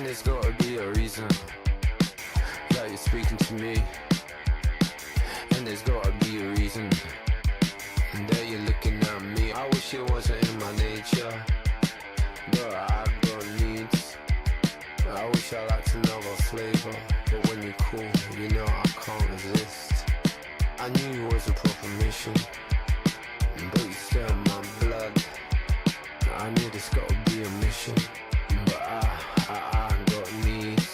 And there's gotta be a reason that you're speaking to me. And there's gotta be a reason that you're looking at me. I wish it wasn't in my nature, but I got needs. I wish I liked another flavor, but when you're cool, you know I can't resist. I knew it was a proper mission, but you stir my blood. I knew there's gotta be a mission, but I got needs.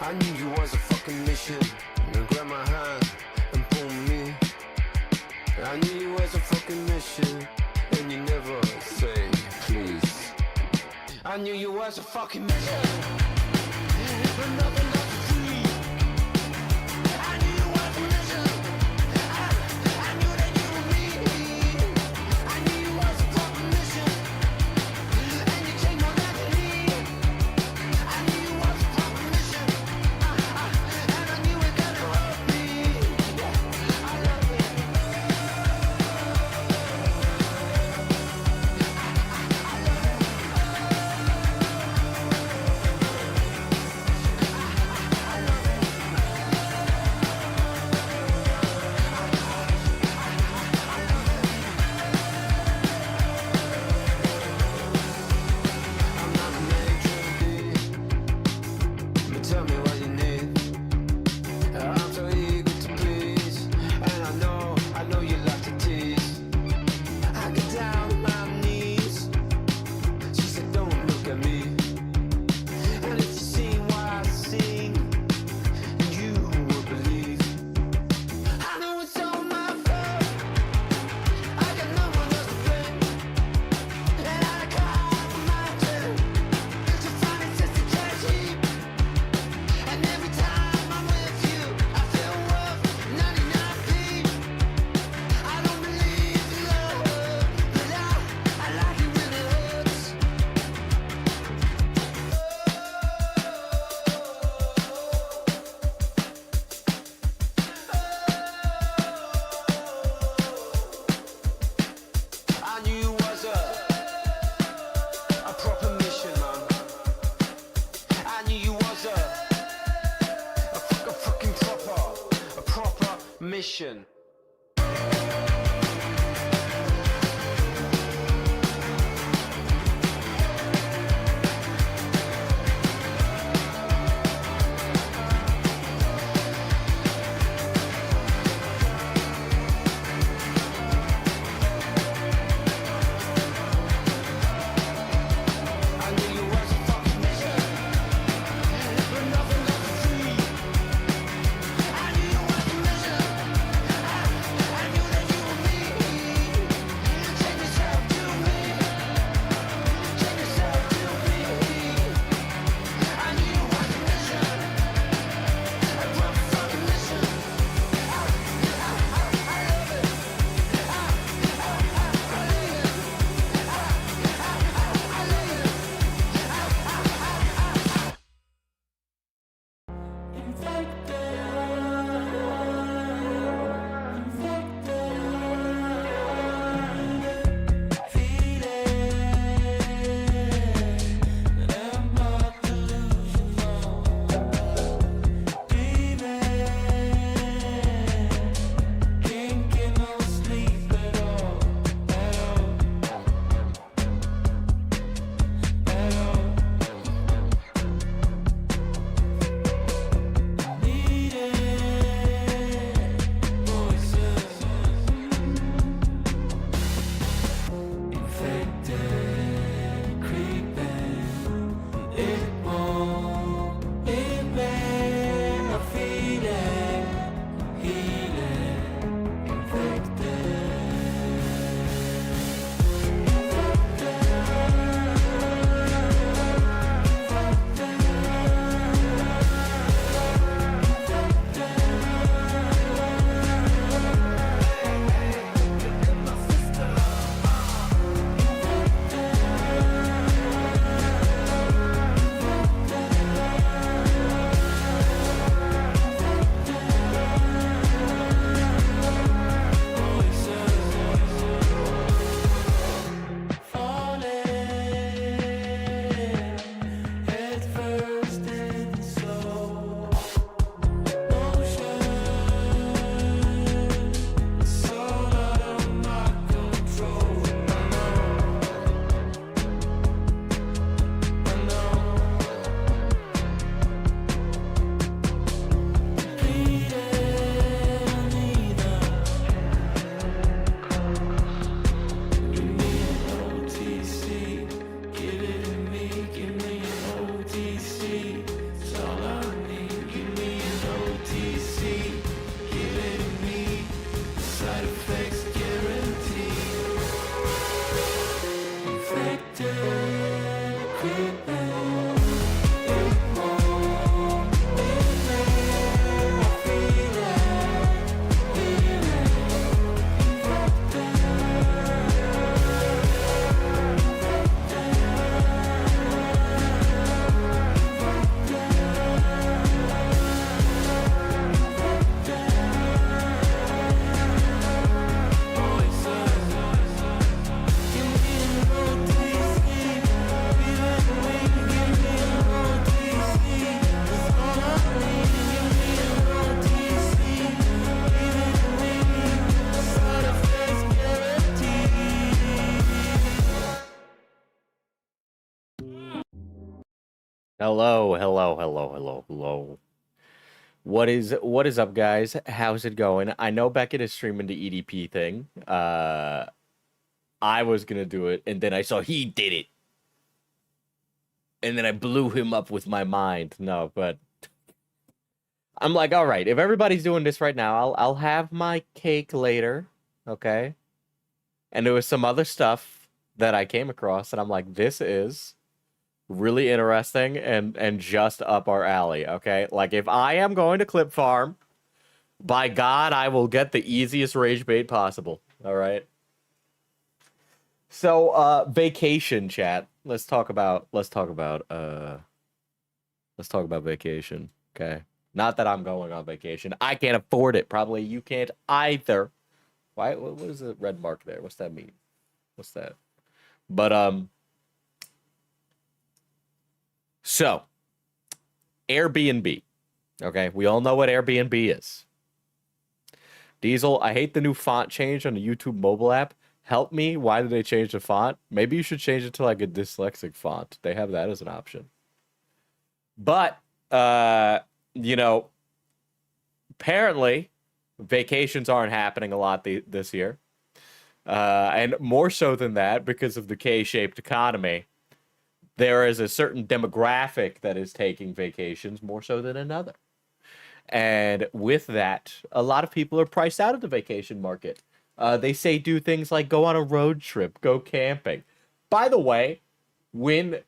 I knew you was a fucking mission, and grab my hand and pull me. I knew you was a fucking mission, and you never say please. I knew you was a fucking mission, but nothing else is free. I knew you was a mission. I knew that you were me. I knew you was a fucking mission, and you changed my destiny. I knew you was a fucking mission, and I knew it gonna hurt me. I love it. I'm not a major, but tell me what you need. I'm so eager to please, and I know you like to tease. I get down on my knees. She said, don't look at me. And if you seen what I seen, you would believe. I know it's all my fault. I got no one else to blame, and I climb a mountain to find it just a trash heap. And every time I'm with you, I feel worth 99p. I don't believe in love, but I like it when it hurts. I knew you was a proper mission, man. I knew you was a fucking proper mission. I knew you was a fucking mission, but nothing else is free. I knew you was a mission. I Side effects guaranteed. Infected, creeping. It won't be there. I feel it, hear it. Hello. What is up, guys? How's it going? I know Beckett is streaming the EDP thing. I was gonna do it, and then I saw he did it. And then I blew him up with my mind. No, but I'm like, all right, if everybody's doing this right now, I'll have my cake later, okay? And there was some other stuff that I came across, and I'm like, this is really interesting and just up our alley, okay? Like, if I am going to clip farm, by God, I will get the easiest rage bait possible, all right? So, vacation chat. Let's talk about vacation, okay? Not that I'm going on vacation. I can't afford it. Probably you can't either. Why? What is the red mark there? What's that mean? What's that? But, so, Airbnb. Okay, we all know what Airbnb is. Diesel, I hate the new font change on the YouTube mobile app. Help me. Why did they change the font? Maybe you should change it to like a dyslexic font. They have that as an option. But, you know, apparently vacations aren't happening a lot this year. And more so than that, because of the K-shaped economy, there is a certain demographic that is taking vacations more so than another. And with that, a lot of people are priced out of the vacation market. They say do things like go on a road trip, go camping. By the way, when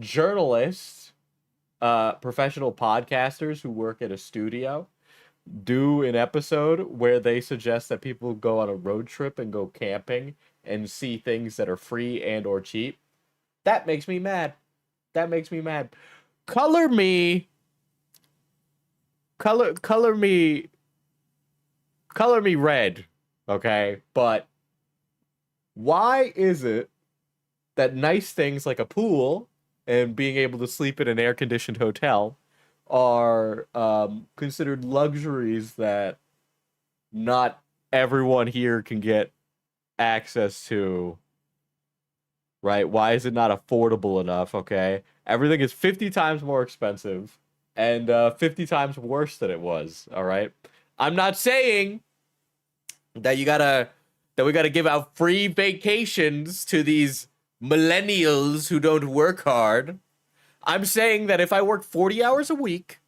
journalists, professional podcasters who work at a studio do an episode where they suggest that people go on a road trip and go camping and see things that are free and or cheap, that makes me mad. Color me red, okay? But why is it that nice things like a pool and being able to sleep in an air-conditioned hotel are considered luxuries that not everyone here can get access to, right? Why is it not affordable enough, okay? Everything is 50 times more expensive and 50 times worse than it was, all right? I'm not saying that we gotta give out free vacations to these millennials who don't work hard. I'm saying that if I work 40 hours a week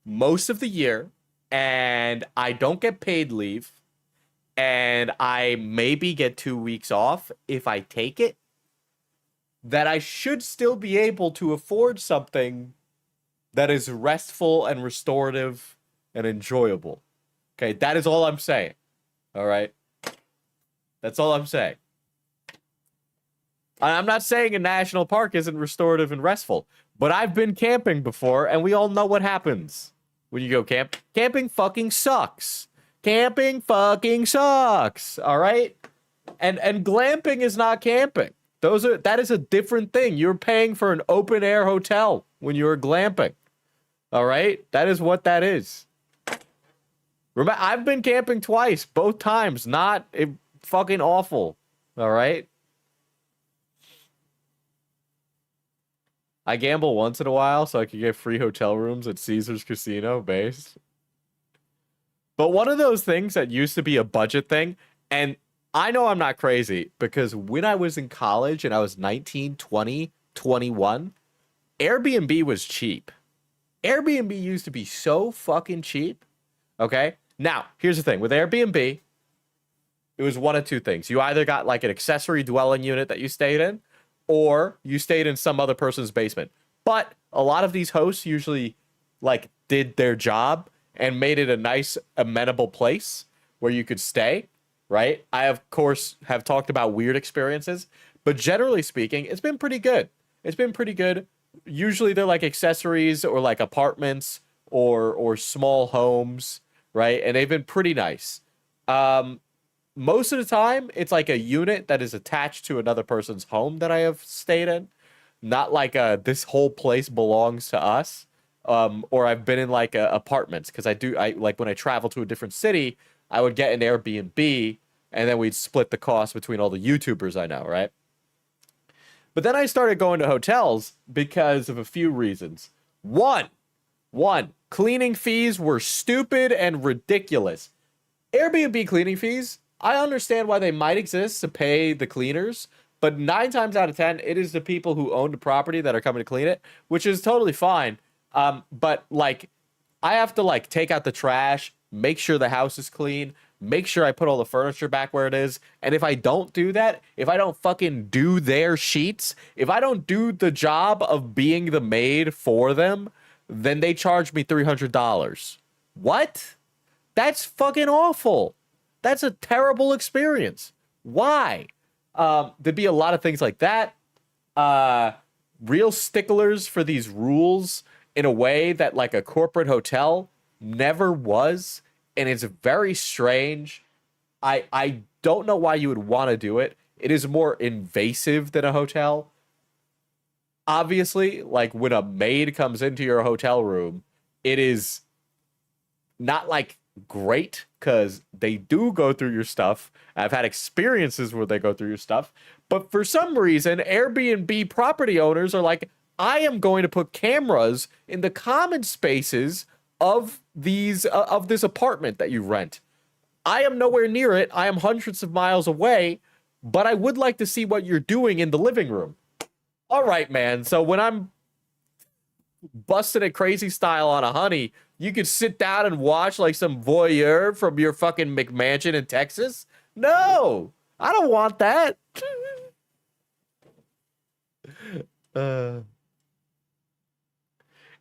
most of the year and I don't get paid leave and I maybe get 2 weeks off if I take it, that I should still be able to afford something that is restful and restorative and enjoyable. Okay, that is all I'm saying. All right? That's all I'm saying. I'm not saying a national park isn't restorative and restful, but I've been camping before, and we all know what happens when you go camp. Camping fucking sucks. All right? And glamping is not camping. That is a different thing. You're paying for an open air hotel when you're glamping. All right? That is what that is. Remember, I've been camping twice, both times. Fucking awful. All right? I gamble once in a while so I could get free hotel rooms at Caesars Casino base. But one of those things that used to be a budget thing, and I know I'm not crazy, because when I was in college and I was 19, 20, 21, Airbnb was cheap. Airbnb used to be so fucking cheap, okay, Now, here's the thing with Airbnb, it was one of two things. You either got like an accessory dwelling unit that you stayed in, or you stayed in some other person's basement. But a lot of these hosts usually like did their job and made it a nice, amenable place where you could stay, right? I, of course, have talked about weird experiences, but generally speaking, it's been pretty good. It's been pretty good. Usually they're like accessories or like apartments or small homes, right? And they've been pretty nice. Most of the time, it's like a unit that is attached to another person's home that I have stayed in. Not like this whole place belongs to us. Or I've been in like apartments because I like when I travel to a different city, I would get an Airbnb and then we'd split the cost between all the YouTubers I know, right? But then I started going to hotels because of a few reasons. One, cleaning fees were stupid and ridiculous. Airbnb cleaning fees, I understand why they might exist to pay the cleaners, but 9 times out of 10, it is the people who own the property that are coming to clean it, which is totally fine. But like, I have to like take out the trash, make sure the house is clean, make sure I put all the furniture back where it is. And if I don't do that, if I don't fucking do their sheets, if I don't do the job of being the maid for them, then they charge me $300. What? That's fucking awful. That's a terrible experience. Why? There'd be a lot of things like that. Real sticklers for these rules in a way that like a corporate hotel never was. And it's very strange. I don't know why you would want to do it. It is more invasive than a hotel. Obviously, like when a maid comes into your hotel room, it is not like great because they do go through your stuff. I've had experiences where they go through your stuff. But for some reason, Airbnb property owners are like, I am going to put cameras in the common spaces of these of this apartment that you rent. I am nowhere near it. I am hundreds of miles away, but I would like to see what you're doing in the living room. All right, man. So when I'm busting a crazy style on a honey, you could sit down and watch like some voyeur from your fucking McMansion in Texas? No, I don't want that.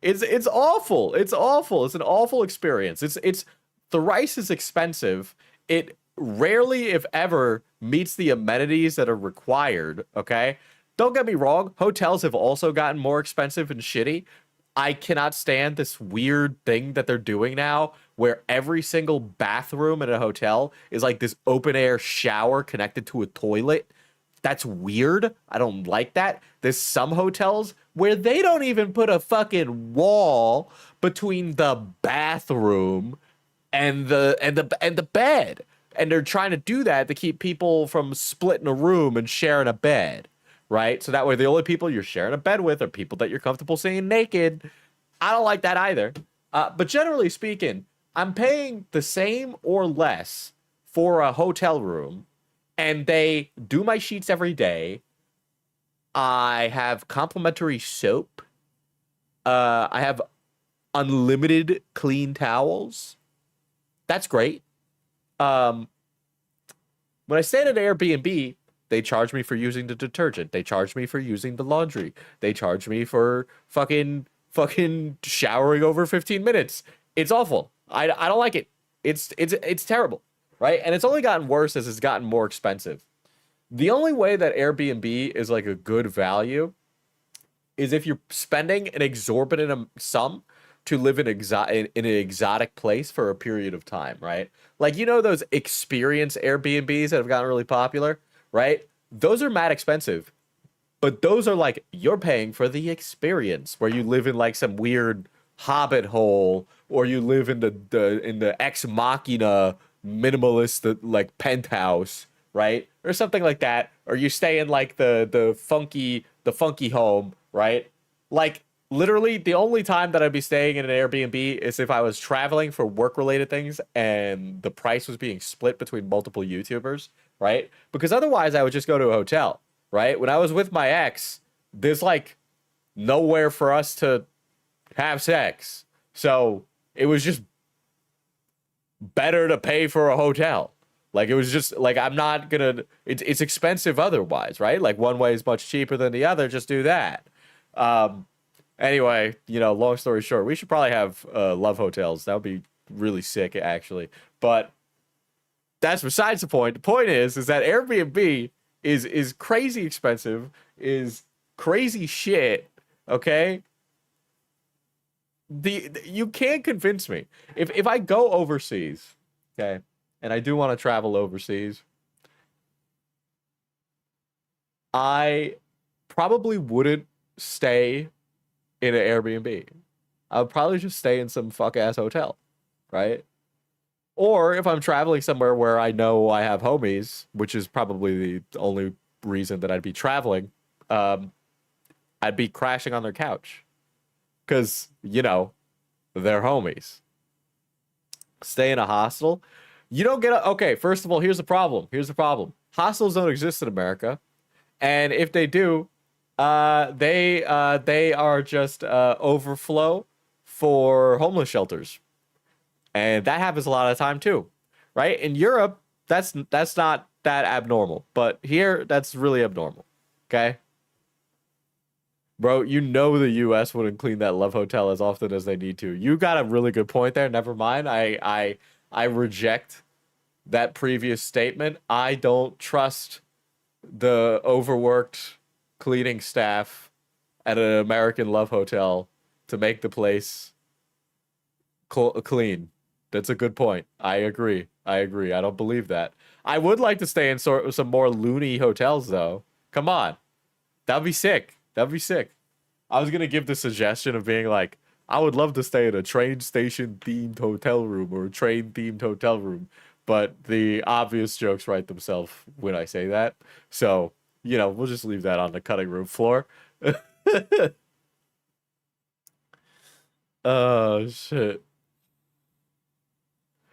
It's awful. It's awful. It's an awful experience. It's the rice is expensive. It rarely, if ever, meets the amenities that are required. Okay, don't get me wrong. Hotels have also gotten more expensive and shitty. I cannot stand this weird thing that they're doing now where every single bathroom in a hotel is like this open air shower connected to a toilet. That's weird. I don't like that. There's some hotels where they don't even put a fucking wall between the bathroom and the bed. And they're trying to do that to keep people from splitting a room and sharing a bed. Right? So that way the only people you're sharing a bed with are people that you're comfortable seeing naked. I don't like that either. But generally speaking, I'm paying the same or less for a hotel room, and they do my sheets every day. I have complimentary soap. I have unlimited clean towels. That's great. When I stayed at Airbnb, they charge me for using the detergent. They charge me for using the laundry. They charge me for fucking showering over 15 minutes. It's awful. I don't like it. It's terrible, right? And it's only gotten worse as it's gotten more expensive. The only way that Airbnb is like a good value is if you're spending an exorbitant sum to live in an exotic place for a period of time, right? Like, you know, those experience Airbnbs that have gotten really popular, right? Those are mad expensive, but those are like, you're paying for the experience where you live in like some weird hobbit hole, or you live in the ex machina minimalist like penthouse, right? Or something like that. Or you stay in like the funky home, right? Like, literally the only time that I'd be staying in an Airbnb is if I was traveling for work related things and the price was being split between multiple YouTubers, right? Because otherwise I would just go to a hotel, right? When I was with my ex, there's like nowhere for us to have sex. So it was just better to pay for a hotel. Like, it was just like, I'm not gonna, it's expensive otherwise, right? Like, one way is much cheaper than the other. Just do that. Um, anyway, long story short, we should probably have love hotels. That would be really sick, actually. But that's besides the point. The point is that Airbnb is crazy expensive, is crazy shit. Okay, you can't convince me. If I go overseas, okay, and I do want to travel overseas, I probably wouldn't stay in an Airbnb. I would probably just stay in some fuck ass hotel, right? Or if I'm traveling somewhere where I know I have homies, which is probably the only reason that I'd be traveling, um, I'd be crashing on their couch. Because, they're homies. Stay in a hostel. You don't get okay, first of all, here's the problem. Here's the problem. Hostels don't exist in America. And if they do, they are just overflow for homeless shelters. And that happens a lot of the time too. Right? In Europe, that's not that abnormal. But here, that's really abnormal. Okay? Bro, the US wouldn't clean that love hotel as often as they need to. You got a really good point there. Never mind. I reject that previous statement. I don't trust the overworked cleaning staff at an American love hotel to make the place clean. That's a good point. I agree. I don't believe that. I would like to stay in some more loony hotels though. Come on. That'd be sick. I was gonna give the suggestion of being like, I would love to stay in a train station themed hotel room or a train themed hotel room, but the obvious jokes write themselves when I say that. So, we'll just leave that on the cutting room floor. Oh shit.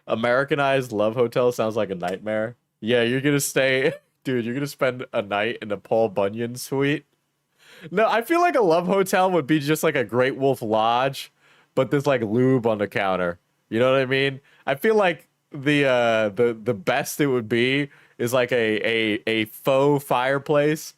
Americanized love hotel sounds like a nightmare. Yeah, you're gonna stay, dude, you're gonna spend a night in a Paul Bunyan suite. No, I feel like a love hotel would be just like a Great Wolf Lodge, but there's like lube on the counter. You know what I mean? I feel like the best it would be is like a faux fireplace,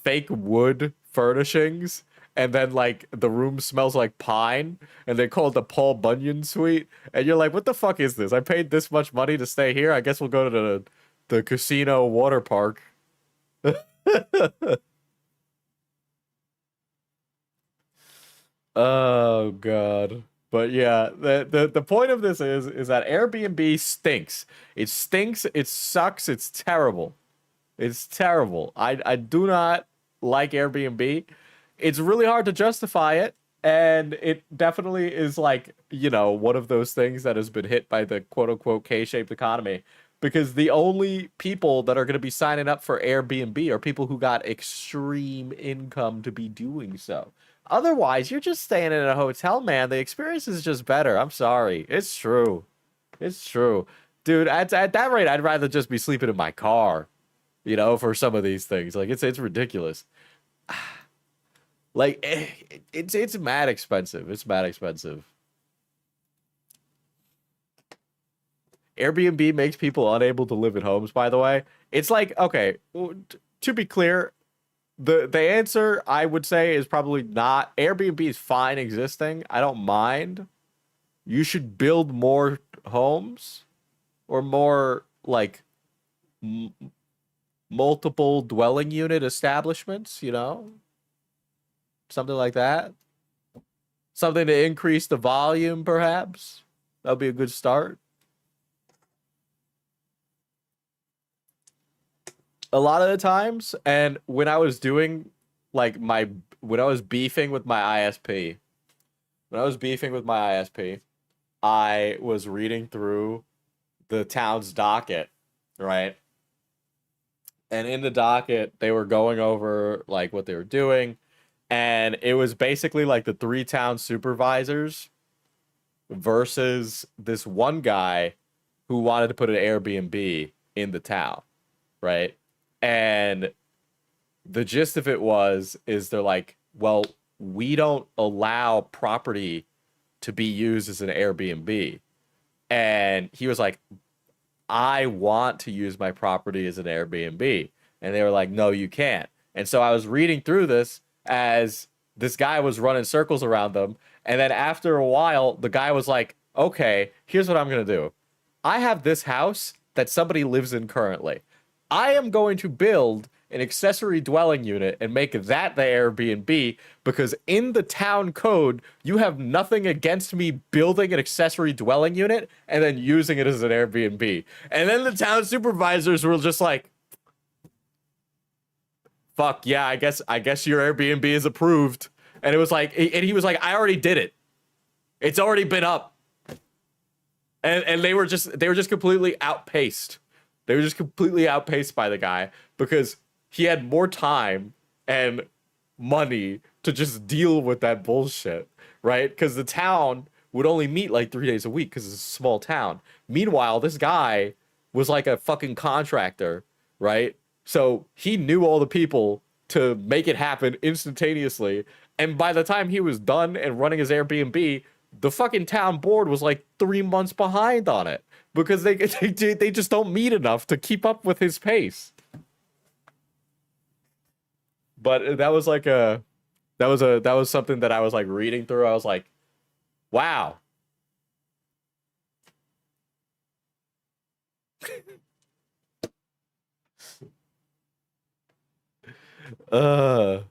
fake wood furnishings, and then like the room smells like pine, and they call it the Paul Bunyan suite, and you're like, what the fuck is this? I paid this much money to stay here. I guess we'll go to the casino water park. Oh god. But yeah, the point of this is that Airbnb stinks. It stinks, it sucks, it's terrible. It's terrible. I do not like Airbnb. It's really hard to justify it, and it definitely is like, one of those things that has been hit by the quote unquote K-shaped economy. Because the only people that are going to be signing up for Airbnb are people who got extreme income to be doing so. Otherwise, you're just staying in a hotel, man. The experience is just better. I'm sorry. It's true. It's true. Dude, at that rate, I'd rather just be sleeping in my car, for some of these things. Like, it's ridiculous. Like, it's mad expensive. It's mad expensive. Airbnb makes people unable to live in homes, by the way. It's like, okay, to be clear, the answer I would say is probably not. Airbnb is fine existing. I don't mind. You should build more homes or more like multiple dwelling unit establishments, something like that. Something to increase the volume, perhaps. That would be a good start. A lot of the times, and when I was doing like when I was beefing with my ISP, I was reading through the town's docket, right? And in the docket, they were going over like what they were doing, and it was basically like the three town supervisors versus this one guy who wanted to put an Airbnb in the town, right? And the gist of it is they're like, well, we don't allow property to be used as an Airbnb. And he was like, I want to use my property as an Airbnb. And they were like, no, you can't. And so I was reading through this as this guy was running circles around them. And then after a while, the guy was like, okay, here's what I'm going to do. I have this house that somebody lives in currently. I am going to build an accessory dwelling unit and make that the Airbnb because in the town code, you have nothing against me building an accessory dwelling unit and then using it as an Airbnb. And then the town supervisors were just like, fuck yeah, I guess your Airbnb is approved. And it was like, and he was like, I already did it. It's already been up. And they were just completely outpaced. They were just completely outpaced by the guy because he had more time and money to just deal with that bullshit, right? Because the town would only meet like 3 days a week because it's a small town. Meanwhile, this guy was like a fucking contractor, right? So he knew all the people to make it happen instantaneously. And by the time he was done and running his Airbnb, the fucking town board was like 3 months behind on it because they just don't meet enough to keep up with his pace. But that was like that was something that I was like reading through. I was like, wow. That's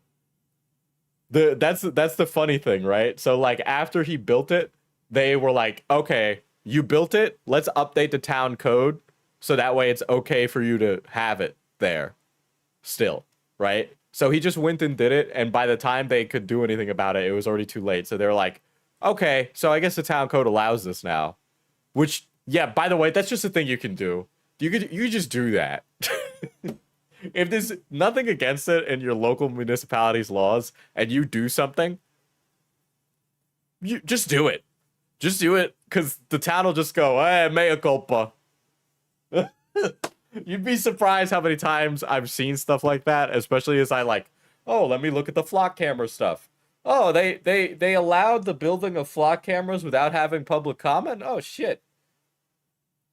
the funny thing, right? So like after he built it, they were like, okay, you built it, let's update the town code so that way it's okay for you to have it there still, right? So he just went and did it, and by the time they could do anything about it, it was already too late. So they're like, okay, so I guess the town code allows this now. Which, yeah, by the way, that's just a thing you can do. You could just do that. If there's nothing against it in your local municipality's laws and you do something, you just do it. Just do it, because the town will just go, hey, mea culpa. You'd be surprised how many times I've seen stuff like that, especially as I like, oh, let me look at the flock camera stuff. Oh, they allowed the building of flock cameras without having public comment? Oh, shit.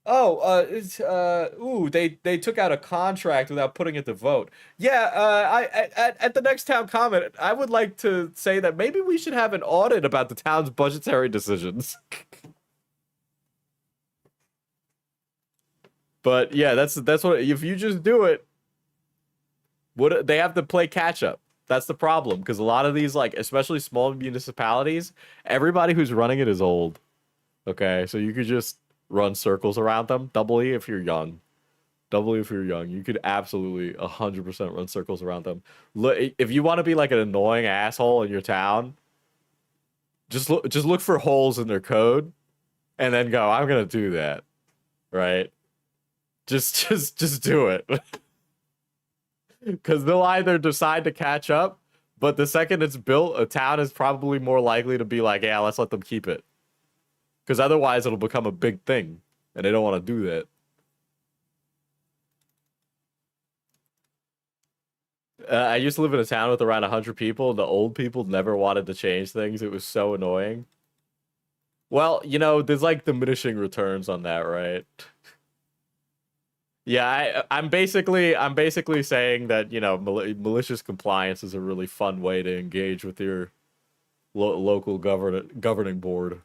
Oh, they took out a contract without putting it to vote. Yeah, at the next town comment, I would like to say that maybe we should have an audit about the town's budgetary decisions. But yeah, that's what, if you just do it, what they have to play catch up. That's the problem, because a lot of these, like, especially small municipalities, everybody who's running it is old. Okay, so you could just run circles around them. Doubly if you're young. Doubly if you're young. You could absolutely 100% run circles around them. Look, if you want to be like an annoying asshole in your town, just look for holes in their code and then go, I'm gonna do that. Right? Just do it. Because they'll either decide to catch up, but the second it's built, a town is probably more likely to be like, yeah, let's let them keep it. Because otherwise it'll become a big thing, and they don't want to do that. I used to live in a town with around 100 people, and the old people never wanted to change things. It was so annoying. Well, you know, there's like diminishing returns on that, right? Yeah, I'm basically saying that, you know, malicious compliance is a really fun way to engage with your local governing board,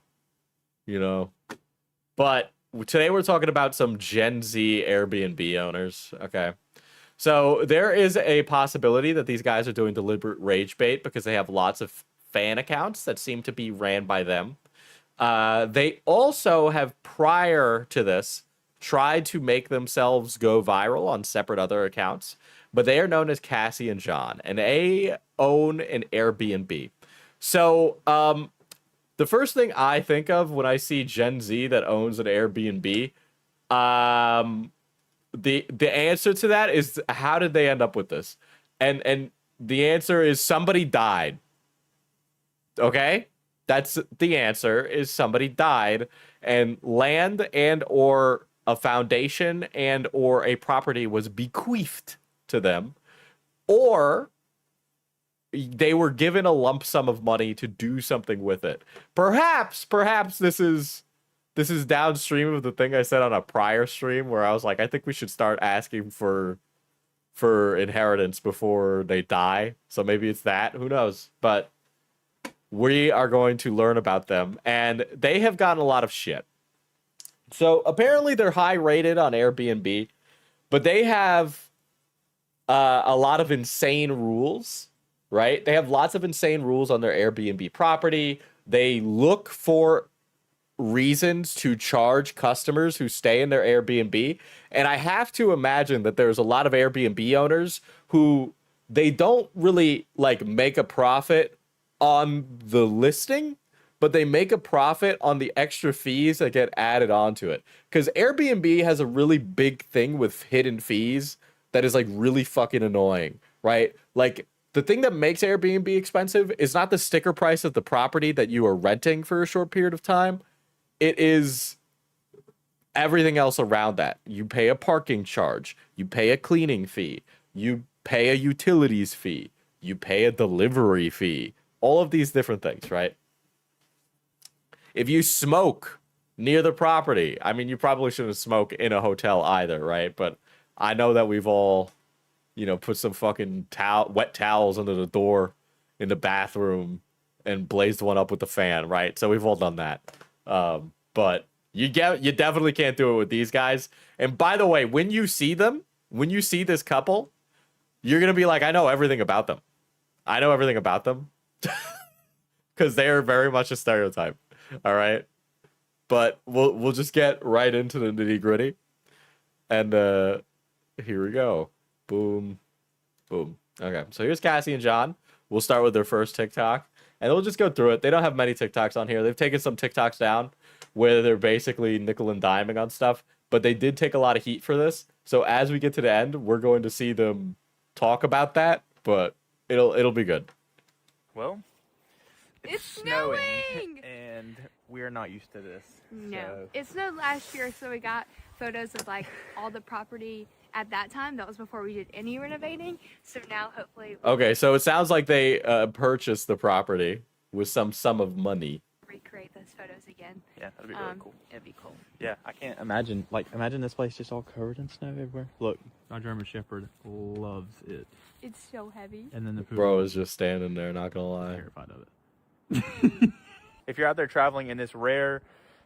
you know. But today we're talking about some Gen Z Airbnb owners, okay? So there is a possibility that these guys are doing deliberate rage bait because they have lots of fan accounts that seem to be ran by them. They also have, prior to this, tried to make themselves go viral on separate other accounts, but they are known as Cassie and John, and they own an Airbnb. So, the first thing I think of when I see Gen Z that owns an Airbnb, the answer to that is, how did they end up with this? And the answer is somebody died. Okay? That's the answer, is somebody died, and land and or a foundation and or a property was bequeathed to them, or they were given a lump sum of money to do something with it. Perhaps this is this is downstream of the thing I said on a prior stream where I was like, I think we should start asking for inheritance before they die. So maybe it's that. Who knows? But we are going to learn about them, and they have gotten a lot of shit. So apparently they're high rated on Airbnb, but they have a lot of insane rules, right? They have lots of insane rules on their Airbnb property. They look for reasons to charge customers who stay in their Airbnb. And I have to imagine that there's a lot of Airbnb owners who they don't really like make a profit on the listing, but they make a profit on the extra fees that get added onto it. Because Airbnb has a really big thing with hidden fees that is like really fucking annoying, right? Like the thing that makes Airbnb expensive is not the sticker price of the property that you are renting for a short period of time. It is everything else around that. You pay a parking charge, you pay a cleaning fee, you pay a utilities fee, you pay a delivery fee, all of these different things, right? If you smoke near the property, I mean, you probably shouldn't smoke in a hotel either, right? But I know that we've all, you know, put some fucking wet towels under the door in the bathroom and blazed one up with the fan, right? So we've all done that. But you definitely can't do it with these guys. And by the way, when you see them, when you see this couple, you're gonna be like, I know everything about them. I know everything about them. Because they are very much a stereotype. All right. But we'll just get right into the nitty-gritty. And here we go. Boom. Boom. Okay. So here's Cassie and John. We'll start with their first TikTok. And we'll just go through it. They don't have many TikToks on here. They've taken some TikToks down where they're basically nickel and diming on stuff. But they did take a lot of heat for this. So as we get to the end, we're going to see them talk about that. But it'll be good. Well, it's snowing! And we're not used to this. No. So. It snowed last year, so we got photos of like all the property at that time. That was before we did any renovating. So now hopefully Okay, so it sounds like they purchased the property with some sum of money. recreate those photos again. Yeah, that'd be really cool. It'd be cool. Yeah, I can't imagine, imagine this place just all covered in snow everywhere. Look, our German Shepherd loves it. It's so heavy. And then the poodle Bro is just standing there, not gonna lie. terrified of it. If you're out there traveling in this rare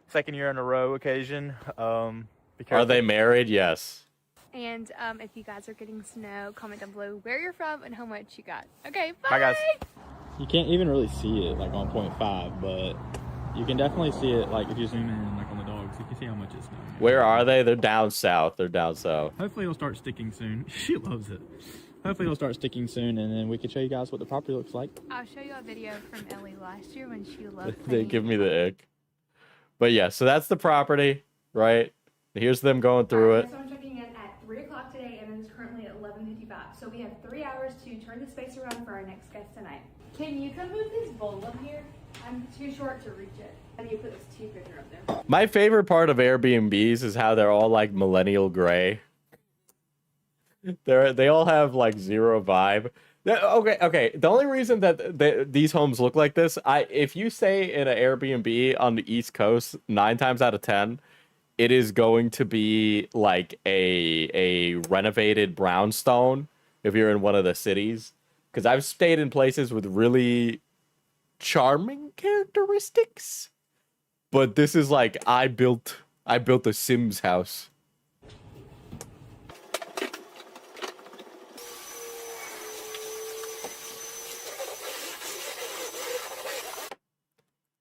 second year in a row occasion, be careful. Are they married? Yes. And if you guys are getting snow, comment down below where you're from and how much you got. Okay, bye! Bye, guys. You can't even really see it like on 0.5, but you can definitely see it like if you zoom in like on the dogs. You can see how much it's snowing. Where are they? They're down south. They're down south. Hopefully it'll start sticking soon. She loves it. Hopefully it'll start sticking soon, and then we can show you guys what the property looks like. I'll show you a video from Ellie last year when she loved They playing. give me the ick. But yeah, so that's the property, right? Here's them going through it. So I'm checking in at 3 o'clock today, and it's currently at 11:55. So we have 3 hours to turn the space around for our next guest tonight. Can you come move this bowl up here? I'm too short to reach it. How do you put this tea pitcher up there? My favorite part of Airbnbs is how they're all like millennial gray. They all have like zero vibe. Okay. The only reason that these homes look like this, if you stay in an Airbnb on the East Coast, 9 times out of 10, it is going to be like a renovated brownstone if you're in one of the cities. Because I've stayed in places with really charming characteristics, but this is like I built a Sims house.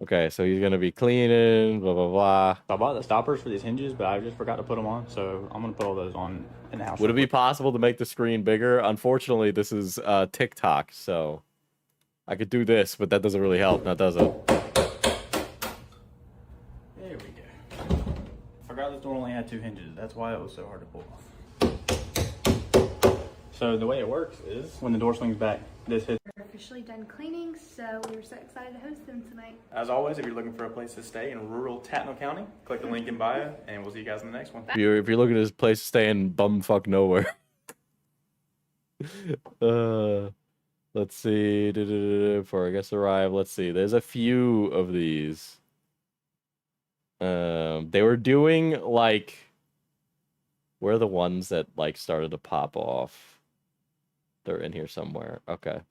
Okay, so he's gonna be cleaning, blah blah blah. I bought the stoppers for these hinges, but I just forgot to put them on, so I'm gonna put all those on in the house. Would it be possible to make the screen bigger? Unfortunately, this is TikTok, so I could do this, but that doesn't really help, now does it? There we go. Forgot this door only had 2 hinges. That's why it was so hard to pull off. So the way it works is when the door swings back, this hits. We're officially done cleaning, so we were so excited to host them tonight. As always, if you're looking for a place to stay in rural Tatnall County, click the link in bio, and we'll see you guys in the next one. If you're looking at this place to stay in bumfuck nowhere. Let's see. Before I guess arrive. Let's see. There's a few of these. They were doing like, where are the ones that like started to pop off? They're in here somewhere. Okay.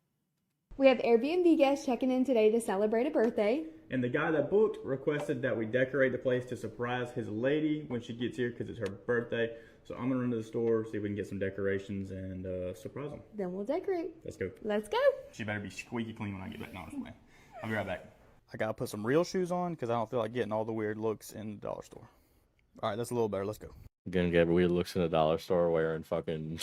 We have Airbnb guests checking in today to celebrate a birthday. And the guy that booked requested that we decorate the place to surprise his lady when she gets here because it's her birthday. So I'm gonna run to the store, see if we can get some decorations and surprise them. Then we'll decorate. Let's go. Let's go. She better be squeaky clean when I get back. No, I'm just playing. I'll be right back. I gotta put some real shoes on because I don't feel like getting all the weird looks in the dollar store. All right, that's a little better. Let's go. Gonna get weird looks in the dollar store wearing fucking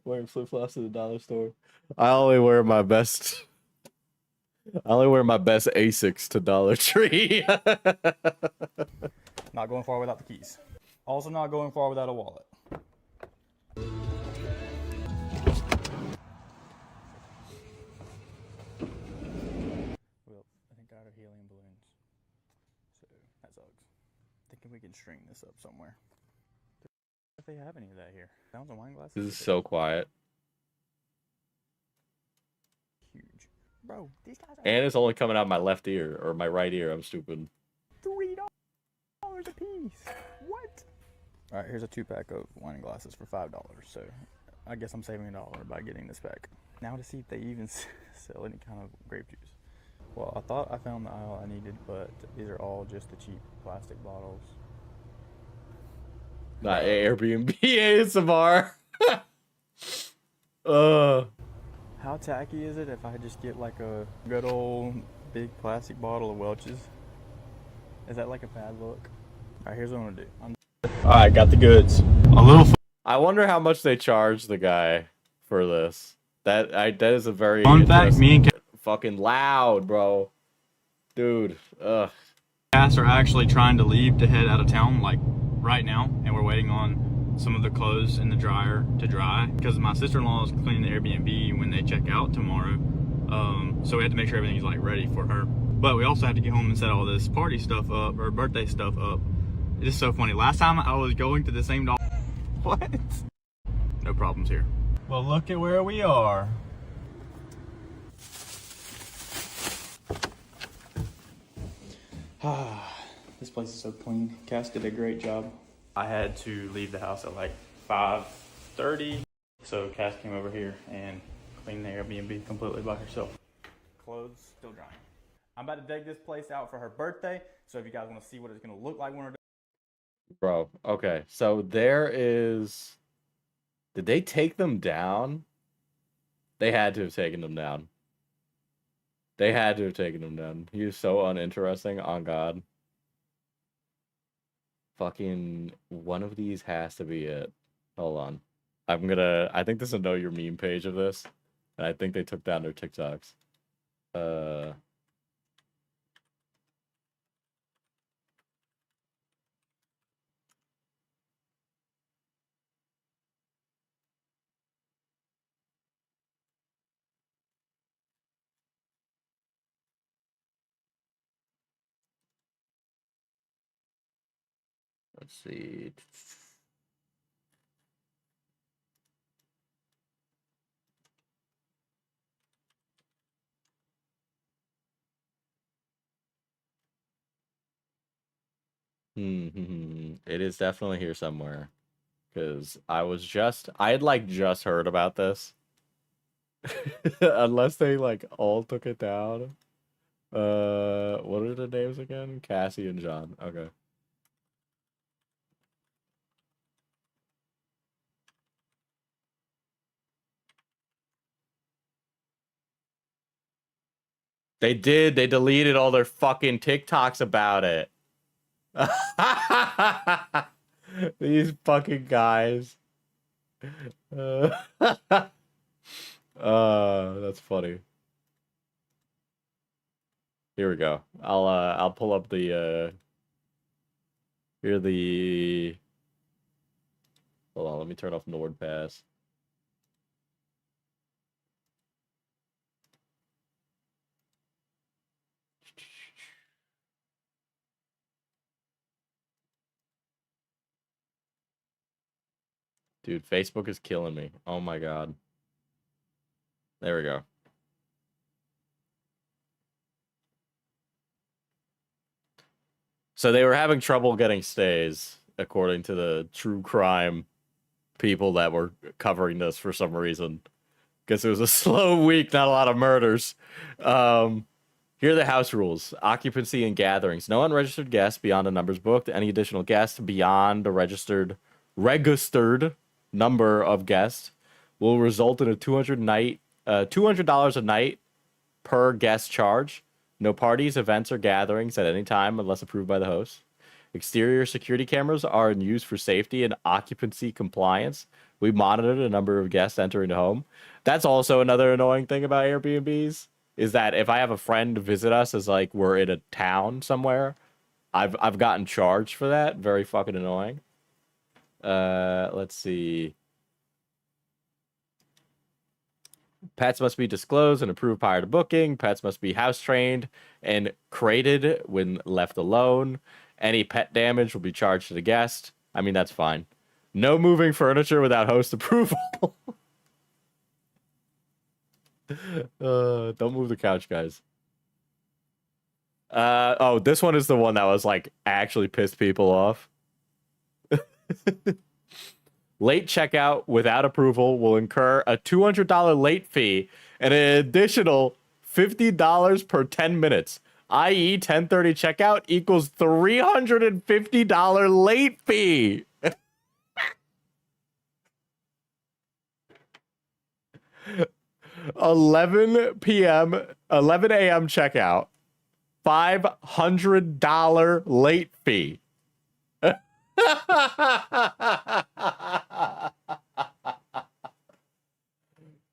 wearing flip flops in the dollar store. I only wear my best Asics to Dollar Tree. Not going far without the keys. Also not going far without a wallet. Well, I think I got helium balloons. So that sucks. Thinking we can string this up somewhere. If they have any of that here. Sounds of wine glasses. This is so quiet. Huge. Bro, these guys are And it's only coming out my left ear or my right ear. I'm stupid. $3 a piece. What? All right, here's a 2-pack of wine glasses for $5. So I guess I'm saving $1 by getting this pack. Now to see if they even sell any kind of grape juice. Well, I thought I found the aisle I needed, but these are all just the cheap plastic bottles. Not Airbnb ASMR. How tacky is it if I just get like a good old big plastic bottle of Welch's? Is that like a bad look? All right, here's what I'm gonna do. All right, got the goods. A little. I wonder how much they charge the guy for this. That is a very Fun fact: me and fucking loud, bro. Dude, ugh. Cass are actually trying to leave to head out of town, like right now, and we're waiting on some of the clothes in the dryer to dry because my sister-in-law is cleaning the Airbnb when they check out tomorrow. So we have to make sure everything's like ready for her. But we also have to get home and set all this party stuff up or birthday stuff up. It's just so funny. Last time I was going to the same dog. What? No problems here. Well, look at where we are. This place is so clean. Cass did a great job. I had to leave the house at like 5:30, so Cass came over here and cleaned the Airbnb completely by herself. Clothes still drying. I'm about to dig this place out for her birthday, so if you guys want to see what it's going to look like when we're done. Bro, okay. So there is... Did they take them down? They had to have taken them down. They had to have taken them down. He is so uninteresting, on God. Fucking one of these has to be it. Hold on. I think this is a Know Your Meme page of this. And I think they took down their TikToks. Let's see. It is definitely here somewhere. Because I had like just heard about this. Unless they like all took it down. What are the names again? Cassie and John. Okay. They did. They deleted all their fucking TikToks about it. These fucking guys. That's funny. Here we go. I'll pull up the here the hold on, let me turn off NordPass. Dude, Facebook is killing me. Oh my God. There we go. So they were having trouble getting stays, according to the true crime people that were covering this for some reason. Because it was a slow week, not a lot of murders. Here are the house rules. Occupancy and gatherings. No unregistered guests beyond the numbers booked. Any additional guests beyond the registered number of guests will result in a $200 a night per guest charge. No parties, events, or gatherings at any time unless approved by the host. Exterior security cameras are in use for safety and occupancy compliance. We monitor the number of guests entering the home. That's also another annoying thing about Airbnbs, is that if I have a friend visit us as like we're in a town somewhere, I've gotten charged for that. Very fucking annoying. Let's see. Pets must be disclosed and approved prior to booking. Pets must be house trained and crated when left alone. Any pet damage will be charged to the guest. I mean, that's fine. No moving furniture without host approval. Don't move the couch, guys. Oh, this one is the one that was like actually pissed people off. Late checkout without approval will incur a $200 late fee and an additional $50 per 10 minutes, i.e. 10:30 checkout equals $350 late fee. 11 p.m., 11 a.m. checkout, $500 late fee.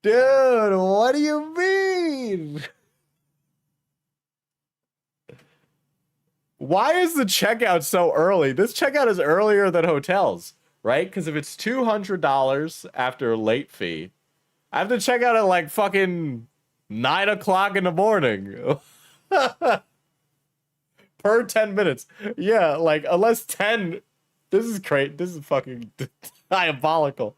Dude, what do you mean? Why is the checkout so early? This checkout is earlier than hotels, right? Because if it's $200 after a late fee, I have to check out at like fucking 9 o'clock in the morning. Per 10 minutes. Yeah, like unless 10... This is great. This is fucking diabolical.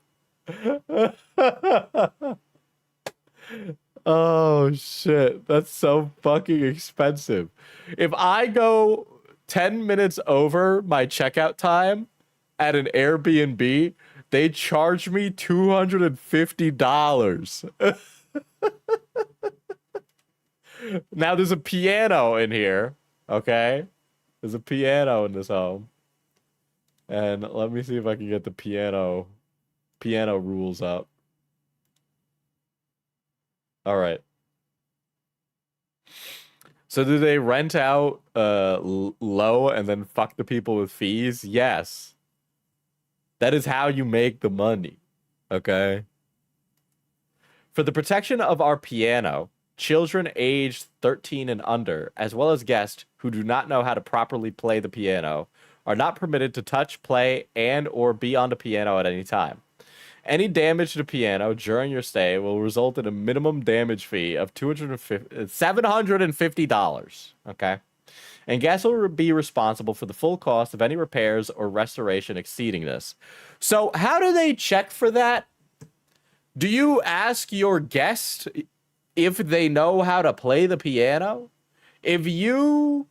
Oh, shit. That's so fucking expensive. If I go 10 minutes over my checkout time at an Airbnb, they charge me $250. Now, there's a piano in here, okay? There's a piano in this home. And let me see if I can get the piano rules up. All right. So do they rent out low and then fuck the people with fees? Yes. That is how you make the money. Okay? For the protection of our piano, children aged 13 and under, as well as guests who do not know how to properly play the piano, are not permitted to touch, play, and or be on the piano at any time. Any damage to the piano during your stay will result in a minimum damage fee of $750. Okay? And guests will be responsible for the full cost of any repairs or restoration exceeding this. So how do they check for that? Do you ask your guest if they know how to play the piano? If you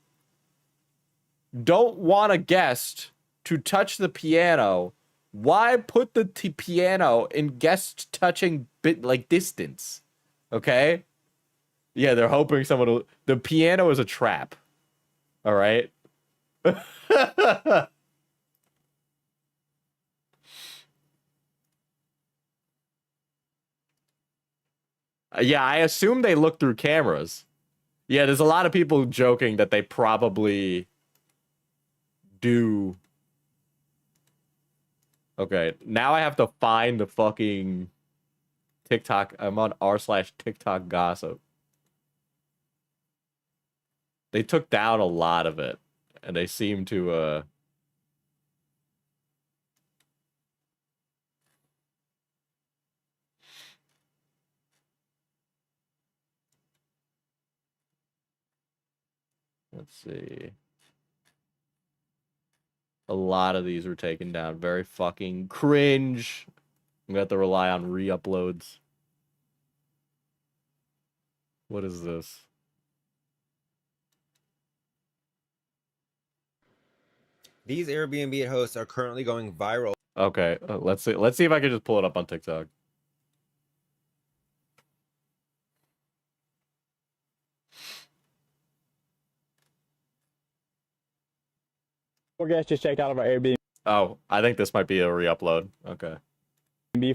don't want a guest to touch the piano, why put the piano in guest touching distance? Okay? Yeah, they're hoping someone will... The piano is a trap. All right? Yeah, I assume they look through cameras. Yeah, there's a lot of people joking that they probably do. Okay, now I have to find the fucking TikTok. I'm on r/TikTok gossip. They took down a lot of it, and they seem to let's see. A lot of these were taken down. Very fucking cringe. I'm gonna have to rely on re-uploads. What is this? These Airbnb hosts are currently going viral. Okay, let's see. Let's see if I can just pull it up on TikTok. Four guests just checked out of our Airbnb Oh, I think this might be a re-upload. Okay.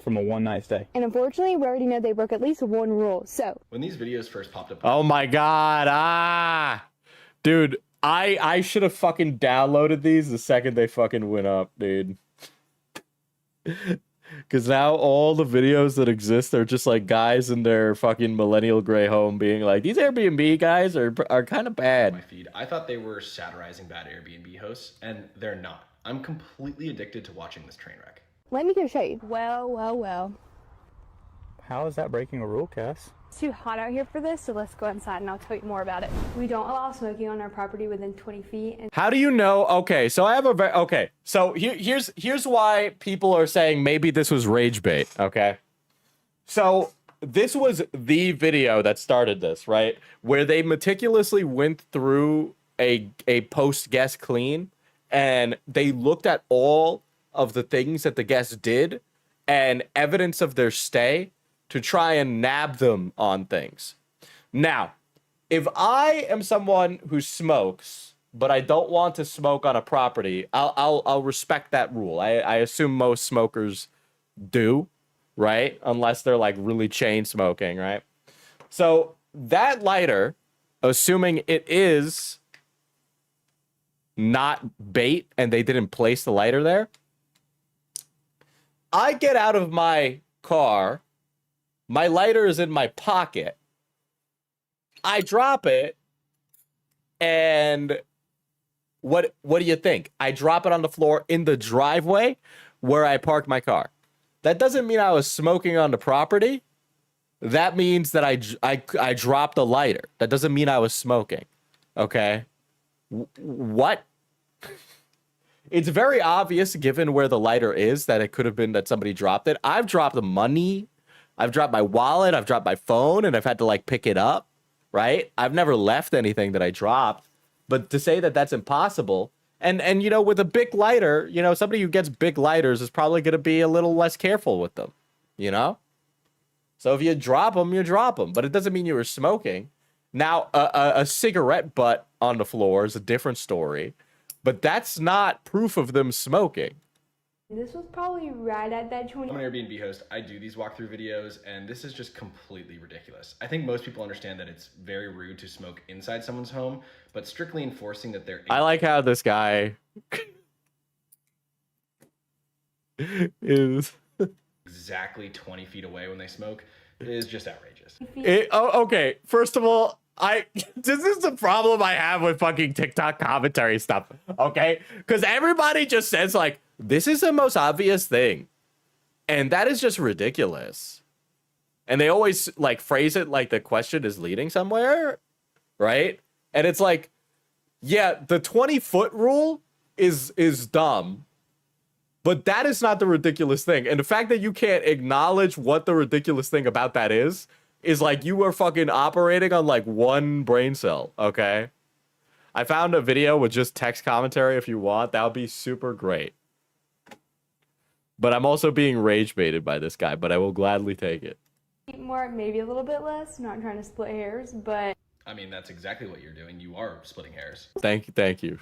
from a one-night stay. And unfortunately, we already know they broke at least one rule. So When these videos first popped up, Oh my god. Dude, I should have fucking downloaded these the second they fucking went up, dude. Because now all the videos that exist are just like guys in their fucking millennial gray home being like, these Airbnb guys are kind of my bad. feed, I thought they were satirizing bad Airbnb hosts, and they're not. I'm completely addicted to watching this train wreck. let me go show you. Well. How is that breaking a rule, Cass? It's too hot out here for this, so let's go inside and I'll tell you more about it. We don't allow smoking on our property within 20 feet. And How do you know? Okay, so I have a very okay. So here's why people are saying maybe this was rage bait. Okay, so this was the video that started this, right? Where they meticulously went through a post guest clean, and they looked at all of the things that the guests did and evidence of their stay to try and nab them on things. Now, if I am someone who smokes, but I don't want to smoke on a property, I'll respect that rule. I assume most smokers do, right? Unless they're like really chain smoking, right? So that lighter, assuming it is not bait and they didn't place the lighter there, I get out of my car, my lighter is in my pocket, I drop it, and what do you think? I drop it on the floor in the driveway where I parked my car. That doesn't mean I was smoking on the property. That means that I dropped a lighter. That doesn't mean I was smoking. Okay? What? It's very obvious, given where the lighter is, that it could have been that somebody dropped it. I've dropped the money. I've dropped my wallet. I've dropped my phone, and I've had to, like, pick it up, right? I've never left anything that I dropped. But to say that that's impossible, and you know, with a big lighter, you know, somebody who gets big lighters is probably going to be a little less careful with them, you know? So if you drop them, you drop them. But it doesn't mean you were smoking. Now, a cigarette butt on the floor is a different story. But that's not proof of them smoking. this was probably right at that 20. I'm an Airbnb host. I do these walkthrough videos, and this is just completely ridiculous. I think most people understand that it's very rude to smoke inside someone's home, but strictly enforcing that they're... I like how this guy is... exactly 20 feet away when they smoke is just outrageous. Okay, first of all, this is the problem I have with fucking TikTok commentary stuff, okay? Because everybody just says, like, this is the most obvious thing. And that is just ridiculous. And they always, like, phrase it like the question is leading somewhere, right? And it's like, yeah, the 20-foot rule is dumb. But that is not the ridiculous thing. And the fact that you can't acknowledge what the ridiculous thing about that is like you are fucking operating on like one brain cell, okay? I found a video with just text commentary if you want. That would be super great. But I'm also being rage baited by this guy, but I will gladly take it. More, maybe a little bit less. Not trying to split hairs, but I mean, that's exactly what you're doing. You are splitting hairs. Thank you.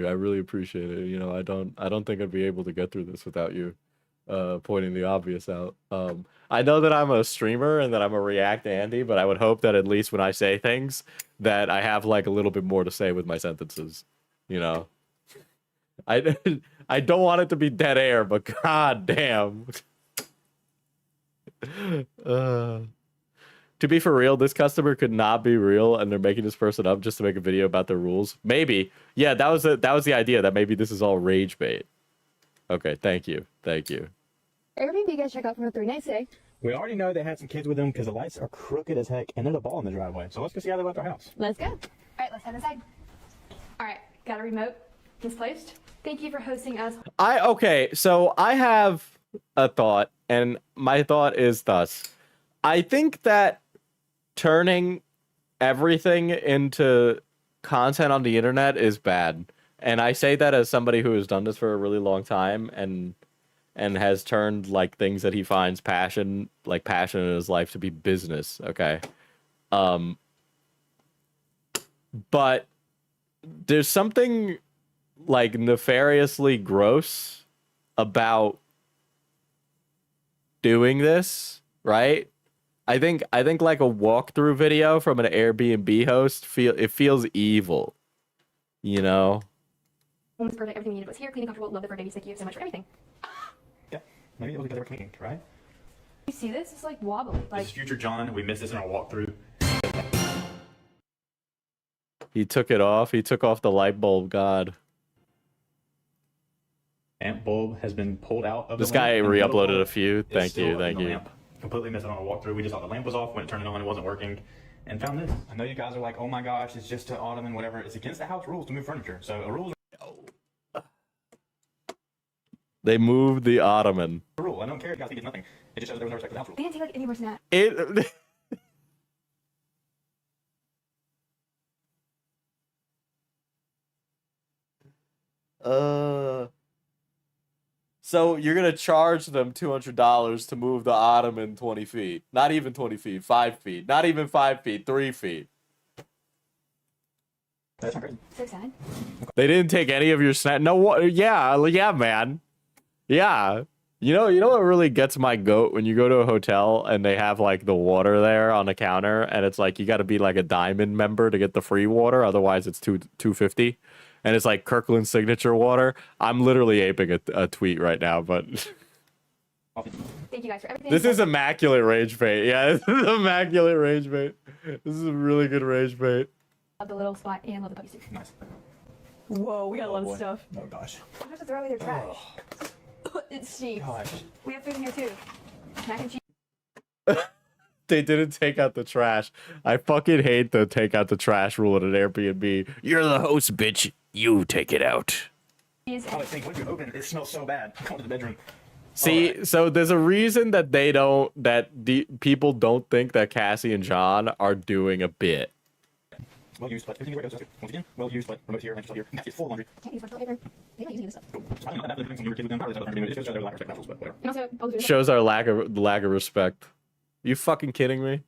I really appreciate it. You know, I don't think I'd be able to get through this without you pointing the obvious out. I know that I'm a streamer and that I'm a React Andy, but I would hope that at least when I say things that I have like a little bit more to say with my sentences, you know. I don't want it to be dead air, but god damn. To be for real, this customer could not be real, and they're making this person up just to make a video about their rules. Maybe. Yeah, that was the idea, that maybe this is all rage bait. Okay, thank you. Airbnb guys check out for 3 nights today. We already know they had some kids with them because the lights are crooked as heck and there's a ball in the driveway. So let's go see how they left their house. Let's go. All right, let's head inside. All right, got a remote misplaced. Thank you for hosting us. Okay, so I have a thought, and my thought is thus. I think that turning everything into content on the internet is bad. And I say that as somebody who has done this for a really long time and has turned like things that he finds passion in his life to be business, okay? But there's something like nefariously gross about doing this, right? I think like a walkthrough video from an Airbnb host feels evil, you know? Home was perfect. Everything we needed was here. Clean and comfortable. Love the fur babies. Thank you so much for everything. Yeah, maybe it was because they were cleaning, right? You see this? It's like wobbly. This Like is future John. We missed this in our walkthrough. He took it off. He took off the light bulb god. Lamp bulb has been pulled out of This the lamp, guy and the re-uploaded bulb a few. is Thank still you, in thank the you. lamp. Completely missed it on a walkthrough. We just thought the lamp was off. When it turned it on, it wasn't working. And found this. I know you guys are like, oh my gosh, it's just an ottoman, whatever. It's against the house rules to move furniture. So a rule is They moved the ottoman. a rule. I don't care if you guys think it's nothing. It just shows there was no respect for the house rules. they didn't take like any more snap. It. So you're gonna charge them $200 to move the ottoman 20 feet? Not even 20 feet. 5 feet. Not even 5 feet. 3 feet. That's not crazy. So sad. They didn't take any of your snap. No, what? Yeah, man. Yeah. You know what really gets my goat when you go to a hotel and they have like the water there on the counter and it's like you got to be like a diamond member to get the free water, otherwise it's $250, and it's like Kirkland signature water. I'm literally aping a tweet right now, but Thank you guys for everything. this is immaculate rage bait. Yeah, this is immaculate rage bait. This is a really good rage bait. Love the little spot and love the puppies too. Nice. Whoa, we got a lot of stuff. Oh gosh. I have to throw away their trash. It stinks. Gosh. We have food in here too. Mac and cheese. They didn't take out the trash. I fucking hate the take out the trash rule at an Airbnb. You're the host, bitch. You take it out. I was thinking, when you open it, it smells so bad. Come to the bedroom. See, so there's a reason that the people don't think that Cassie and John are doing a bit. Well used, but everything's right. Once again, well used, but remote here, and here. It's full of laundry. Can't use my toilet paper. They're not using this stuff. Cool. I don't know that some of your kids have done part of this, it just shows their lack of respect for but whatever. And also, all the food. Shows our lack of respect. You fucking kidding me?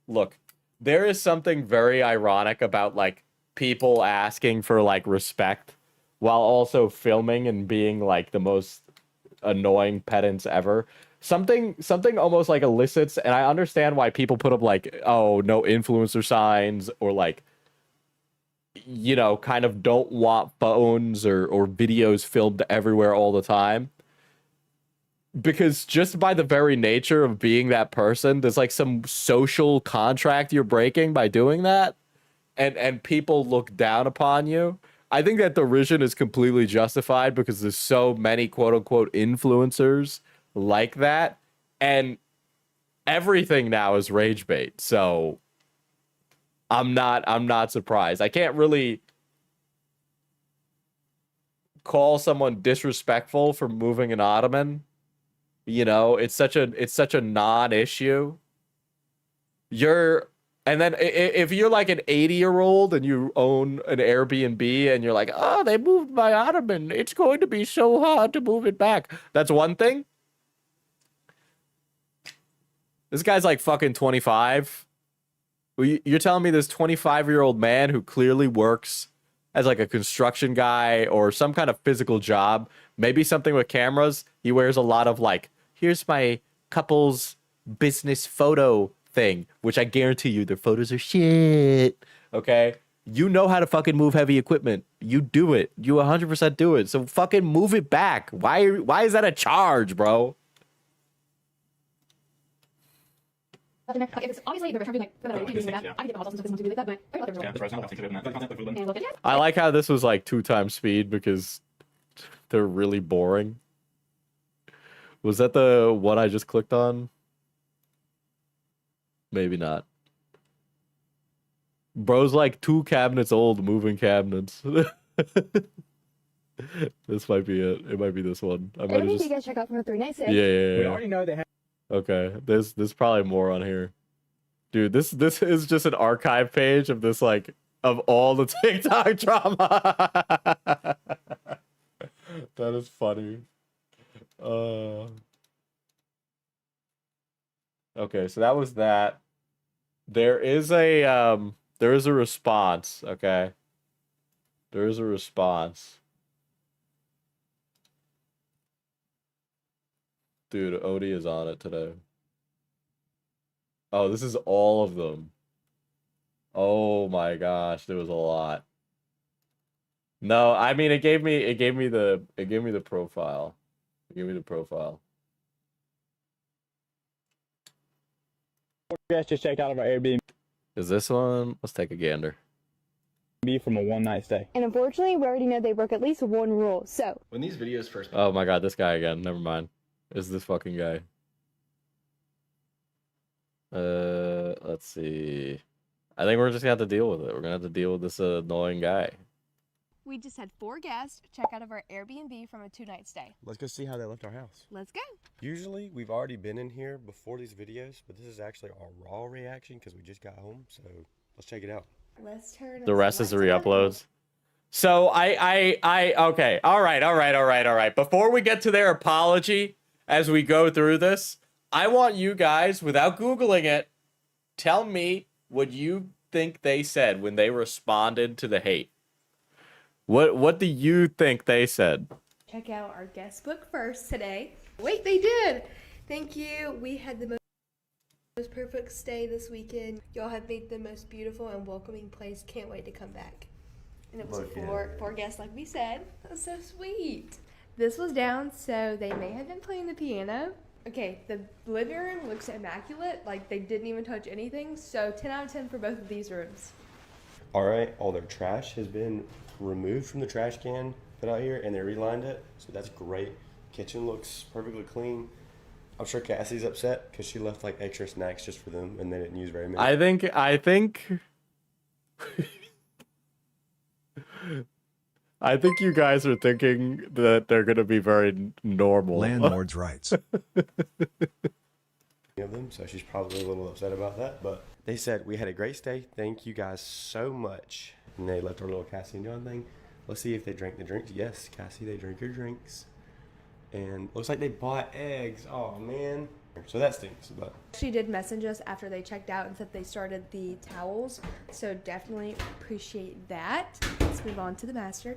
Look, there is something very ironic about like people asking for like respect while also filming and being like the most annoying pedants ever. Something almost like elicits, and I understand why people put up like, oh, no influencer signs, or like, you know, kind of don't want phones or videos filmed everywhere all the time. Because just by the very nature of being that person, there's like some social contract you're breaking by doing that, and people look down upon you. I think that derision is completely justified because there's so many quote unquote influencers like that, and everything now is rage bait. So I'm not surprised. I can't really call someone disrespectful for moving an ottoman. You know, it's such a non-issue. And then if you're like an 80-year-old and you own an Airbnb and you're like, oh, they moved my ottoman, it's going to be so hard to move it back. That's one thing. This guy's like fucking 25. You're telling me this 25-year-old man who clearly works as like a construction guy or some kind of physical job, maybe something with cameras. He wears a lot of like, here's my couple's business photo thing, which I guarantee you their photos are shit. Okay? You know how to fucking move heavy equipment. You do it. You 100% do it. So fucking move it back. Why is that a charge, bro? It's obviously they're trying to be like, I can get the hotels and stuff to do like that, but I thought they were Yeah, that's right. It's not nothing to do with that. and look at I like how this was like 2 times speed because they're really boring. Was that the one I just clicked on? Maybe not. Bro's like 2 cabinets old, moving cabinets. This might be it. It might be this one. I might have everything just... you guys check out from the 396. Yeah. We already know they have. Okay, there's probably more on here. Dude, this is just an archive page of this like of all the TikTok drama. That is funny. Okay, so that was that. There is a response, okay? There is a response. Dude, Odie is on it today. Oh, this is all of them. Oh my gosh, there was a lot. No, I mean it gave me the profile. It gave me the profile. Guys just checked out of our Airbnb Is this one? Let's take a gander. from a one-night stay. And unfortunately, we already know they broke at least one rule. So When these videos first Oh my god, this guy again. Never mind. It's this fucking guy. Let's see. I think we're just gonna have to deal with it. We're gonna have to deal with this annoying guy. We just had 4 guests check out of our Airbnb from a 2-night stay. Let's go see how they left our house. Let's go. Usually, we've already been in here before these videos, but this is actually our raw reaction because we just got home. So let's check it out. Let's turn The rest is the re-uploads. So okay. All right. Before we get to their apology, as we go through this, I want you guys, without Googling it, tell me what you think they said when they responded to the hate. What do you think they said? Check out our guest book first today. Wait, they did. Thank you. We had the most perfect stay this weekend. Y'all have made the most beautiful and welcoming place. Can't wait to come back. And it was four guests, like we said. That's so sweet. This was down, so they may have been playing the piano. Okay, the living room looks immaculate. Like they didn't even touch anything. So 10 out of 10 for both of these rooms. All right, all their trash has been removed from the trash can put out here, and they relined it, so that's great. Kitchen looks perfectly clean. I'm sure Cassie's upset because she left like extra snacks just for them, and they didn't use very many. I think I think you guys are thinking that they're gonna be very normal. Landlords' rights. Of them, so she's probably a little upset about that. But they said we had a great stay. Thank you guys so much. And they left our little Cassie and John thing. Let's see if they drank the drinks. Yes, Cassie, they drink your drinks. And looks like they bought eggs. Oh man. So that stinks. But She did message us after they checked out and said they started the towels. So definitely appreciate that. Let's move on to the master.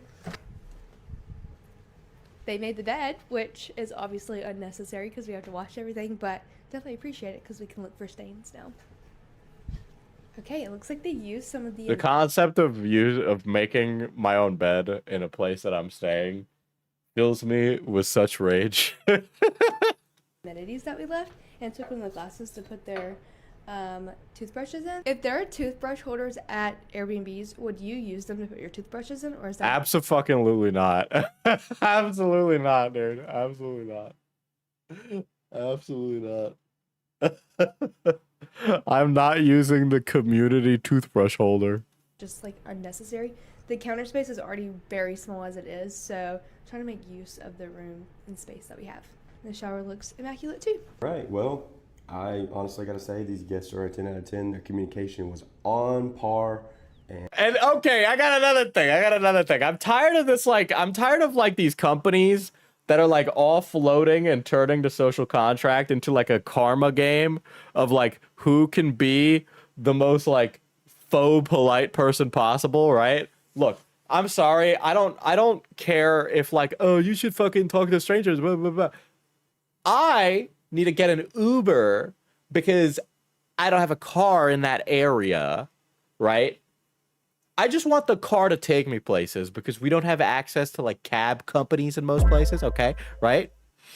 They made the bed, which is obviously unnecessary because we have to wash everything, but definitely appreciate it because we can look for stains now. Okay, it looks like they used some of The concept of making my own bed in a place that I'm staying fills me with such rage. amenities that we left and took one of the glasses to put their toothbrushes in. If there are toothbrush holders at Airbnbs, would you use them to put your toothbrushes in, or is that Abso-fucking-lutely not. Absolutely not, dude. Absolutely not. Absolutely not. I'm not using the community toothbrush holder. just like unnecessary? The counter space is already very small as it is, so I'm trying to make use of the room and space that we have. The shower looks immaculate too. right, well, I honestly gotta say these guests are a 10 out of 10. Their communication was on par. And okay, I got another thing. I'm tired of this, I'm tired of these companies that are offloading and turning the social contract into a karma game of who can be the most faux polite person possible, right? Look, I'm sorry, I don't care if oh, you should fucking talk to strangers, blah blah blah. I need to get an Uber because I don't have a car in that area, right? I just want the car to take me places because we don't have access to cab companies in most places, okay? Right?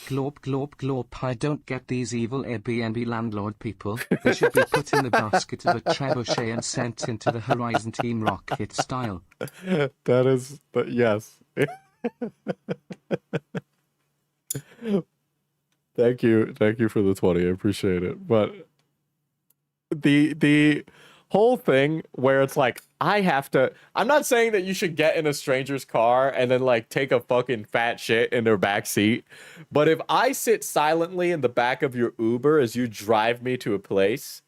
Glorp, glorp, glorp. I don't get these evil Airbnb landlord people. They should be put in the basket of a trebuchet and sent into the Horizon Team Rocket style. That is, yes. Thank you for the 20. I appreciate it. But the whole thing where it's I'm not saying that you should get in a stranger's car and then take a fucking fat shit in their back seat, but if I sit silently in the back of your Uber as you drive me to a place,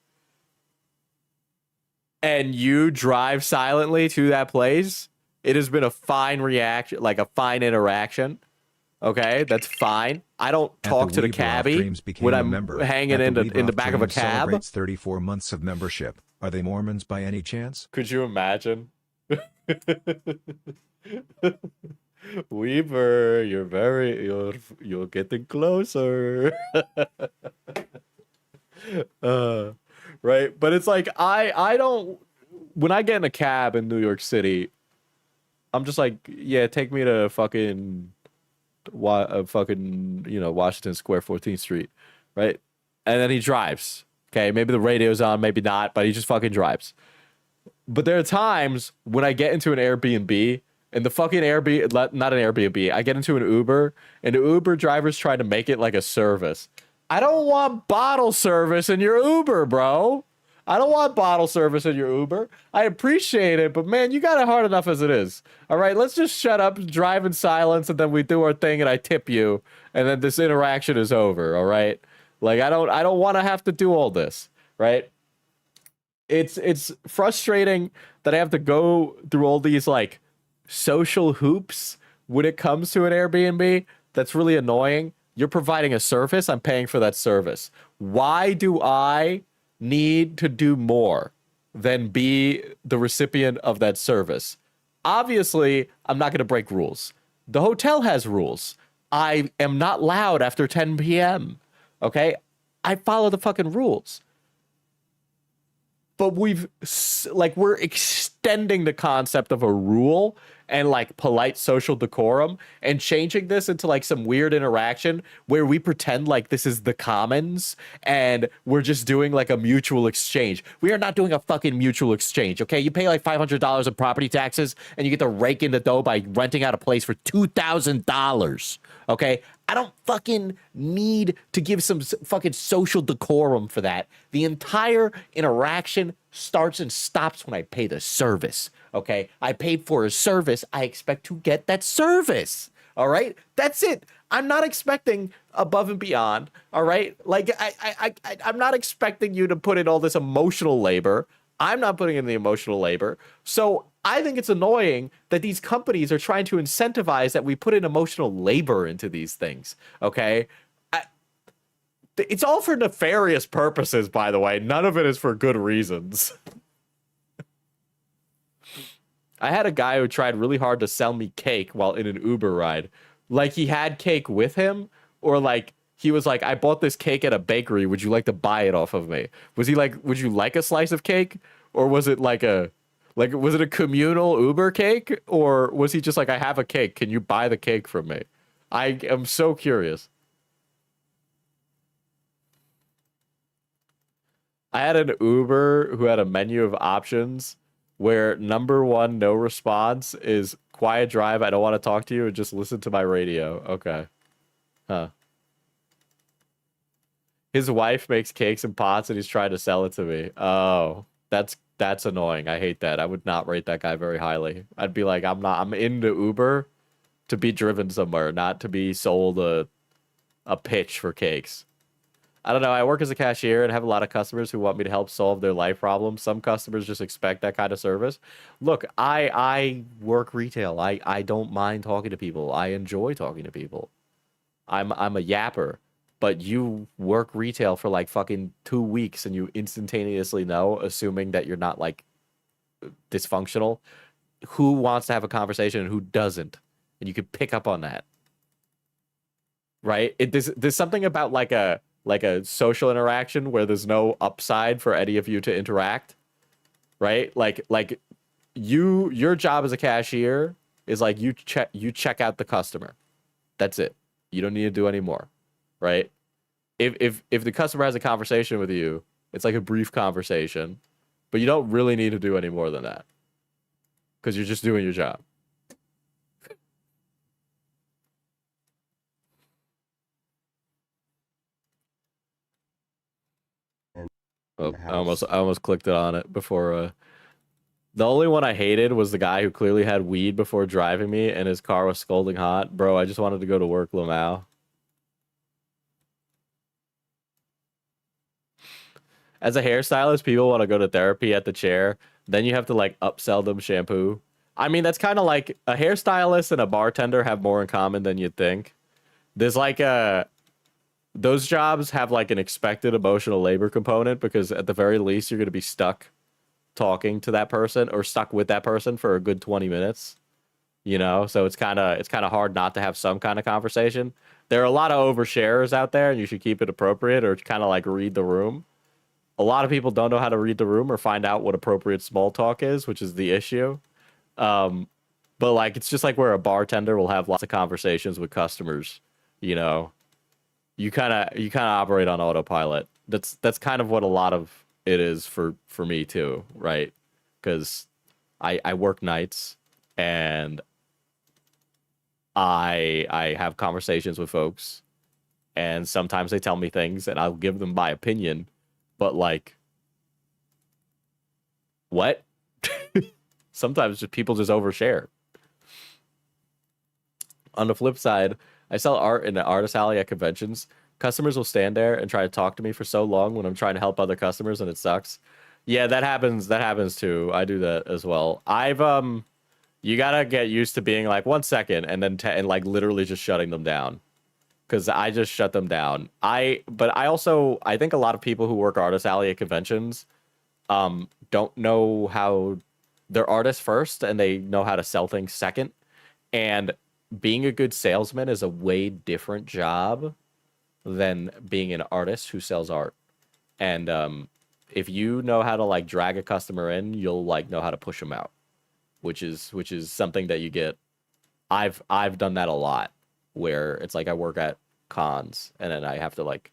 and you drive silently to that place, it has been a fine reaction, like a fine interaction. Okay, that's fine. I don't talk to the cabbie when I'm hanging in the back of a cab. Celebrates 34 months of membership. Are they Mormons by any chance? Could you imagine? Weaver, you're getting closer. Right, but it's like I don't, when I get in a cab in New York City, I'm just like, yeah, take me to fucking Washington Square, 14th Street, right? And then he drives. Okay, maybe the radio's on, maybe not, but he just fucking drives. But there are times when I get into an Airbnb, and the fucking Airbnb, not an Airbnb, I get into an Uber, and the Uber driver's trying to make it like a service. I don't want bottle service in your Uber, bro. I don't want bottle service in your Uber. I appreciate it, but man, you got it hard enough as it is. All right, let's just shut up, drive in silence, and then we do our thing, and I tip you, and then this interaction is over. All right, like I don't want to have to do all this, right? It's frustrating that I have to go through all these like social hoops when it comes to an Airbnb. That's really annoying. You're providing a service. I'm paying for that service. Why do I need to do more than be the recipient of that service? Obviously, I'm not going to break rules. The hotel has rules. I am not loud after 10 p.m. Okay? I follow the fucking rules. But we're extending the concept of a rule and like polite social decorum and changing this into like some weird interaction where we pretend like this is the commons and we're just doing like a mutual exchange. We are not doing a fucking mutual exchange, okay? You pay like $500 in property taxes and you get to rake in the dough by renting out a place for $2,000, okay? I don't fucking need to give some fucking social decorum for that. The entire interaction starts and stops when I pay the service, okay? I paid for a service. I expect to get that service, all right? That's it. I'm not expecting above and beyond, all right? Like, I'm not expecting you to put in all this emotional labor. I'm not putting in the emotional labor. So I think it's annoying that these companies are trying to incentivize that we put in emotional labor into these things, okay? It's all for nefarious purposes, by the way. None of it is for good reasons. I had a guy who tried really hard to sell me cake while in an Uber ride. Like he had cake with him, or like he was like, I bought this cake at a bakery. Would you like to buy it off of me? Was he like, would you like a slice of cake? Or was it like was it a communal Uber cake? Or was he just like, I have a cake. Can you buy the cake from me? I am so curious. I had an Uber who had a menu of options where number one, no response is quiet drive. I don't want to talk to you and just listen to my radio. Okay. Huh. His wife makes cakes and pots and he's trying to sell it to me. Oh, that's annoying. I hate that. I would not rate that guy very highly. I'd be like, I'm into Uber to be driven somewhere, not to be sold a pitch for cakes. I don't know. I work as a cashier and have a lot of customers who want me to help solve their life problems. Some customers just expect that kind of service. Look, I work retail. I don't mind talking to people. I enjoy talking to people. I'm a yapper. But you work retail for like fucking 2 weeks and you instantaneously know, assuming that you're not like dysfunctional, who wants to have a conversation and who doesn't. And you can pick up on that. Right? There's something about like a social interaction where there's no upside for any of you to interact. Right? Like your job as a cashier is like you check out the customer. That's it. You don't need to do any more. Right? If the customer has a conversation with you, it's like a brief conversation, but you don't really need to do any more than that because you're just doing your job. Oh, I almost clicked it on it before. The only one I hated was the guy who clearly had weed before driving me and his car was scalding hot. Bro, I just wanted to go to work, Lamau. As a hairstylist, people want to go to therapy at the chair. Then you have to like upsell them shampoo. I mean, that's kind of like a hairstylist and a bartender have more in common than you'd think. There's like those jobs have like an expected emotional labor component because at the very least you're going to be stuck talking to that person or stuck with that person for a good 20 minutes. You know, so it's kind of hard not to have some kind of conversation. There are a lot of oversharers out there, and you should keep it appropriate or kind of like read the room. A lot of people don't know how to read the room or find out what appropriate small talk is, which is the issue. But like it's just like where a bartender will have lots of conversations with customers. You know, you kind of operate on autopilot. That's kind of what a lot of it is for me too, right? Because I work nights and I have conversations with folks, and sometimes they tell me things and I'll give them my opinion, but like what? Sometimes just people just overshare. On the flip side, I sell art in the artist alley at conventions. Customers will stand there and try to talk to me for so long when I'm trying to help other customers, and it sucks. Yeah, that happens. That happens too. I do that as well. You gotta get used to being like 1 second and then and like literally just shutting them down, because I just shut them down. But I think a lot of people who work artist alley at conventions don't know how they're artists first and they know how to sell things second. And being a good salesman is a way different job than being an artist who sells art. And if you know how to like drag a customer in, you'll like know how to push them out, which is something that you get. I've done that a lot, where it's like I work at cons and then I have to like,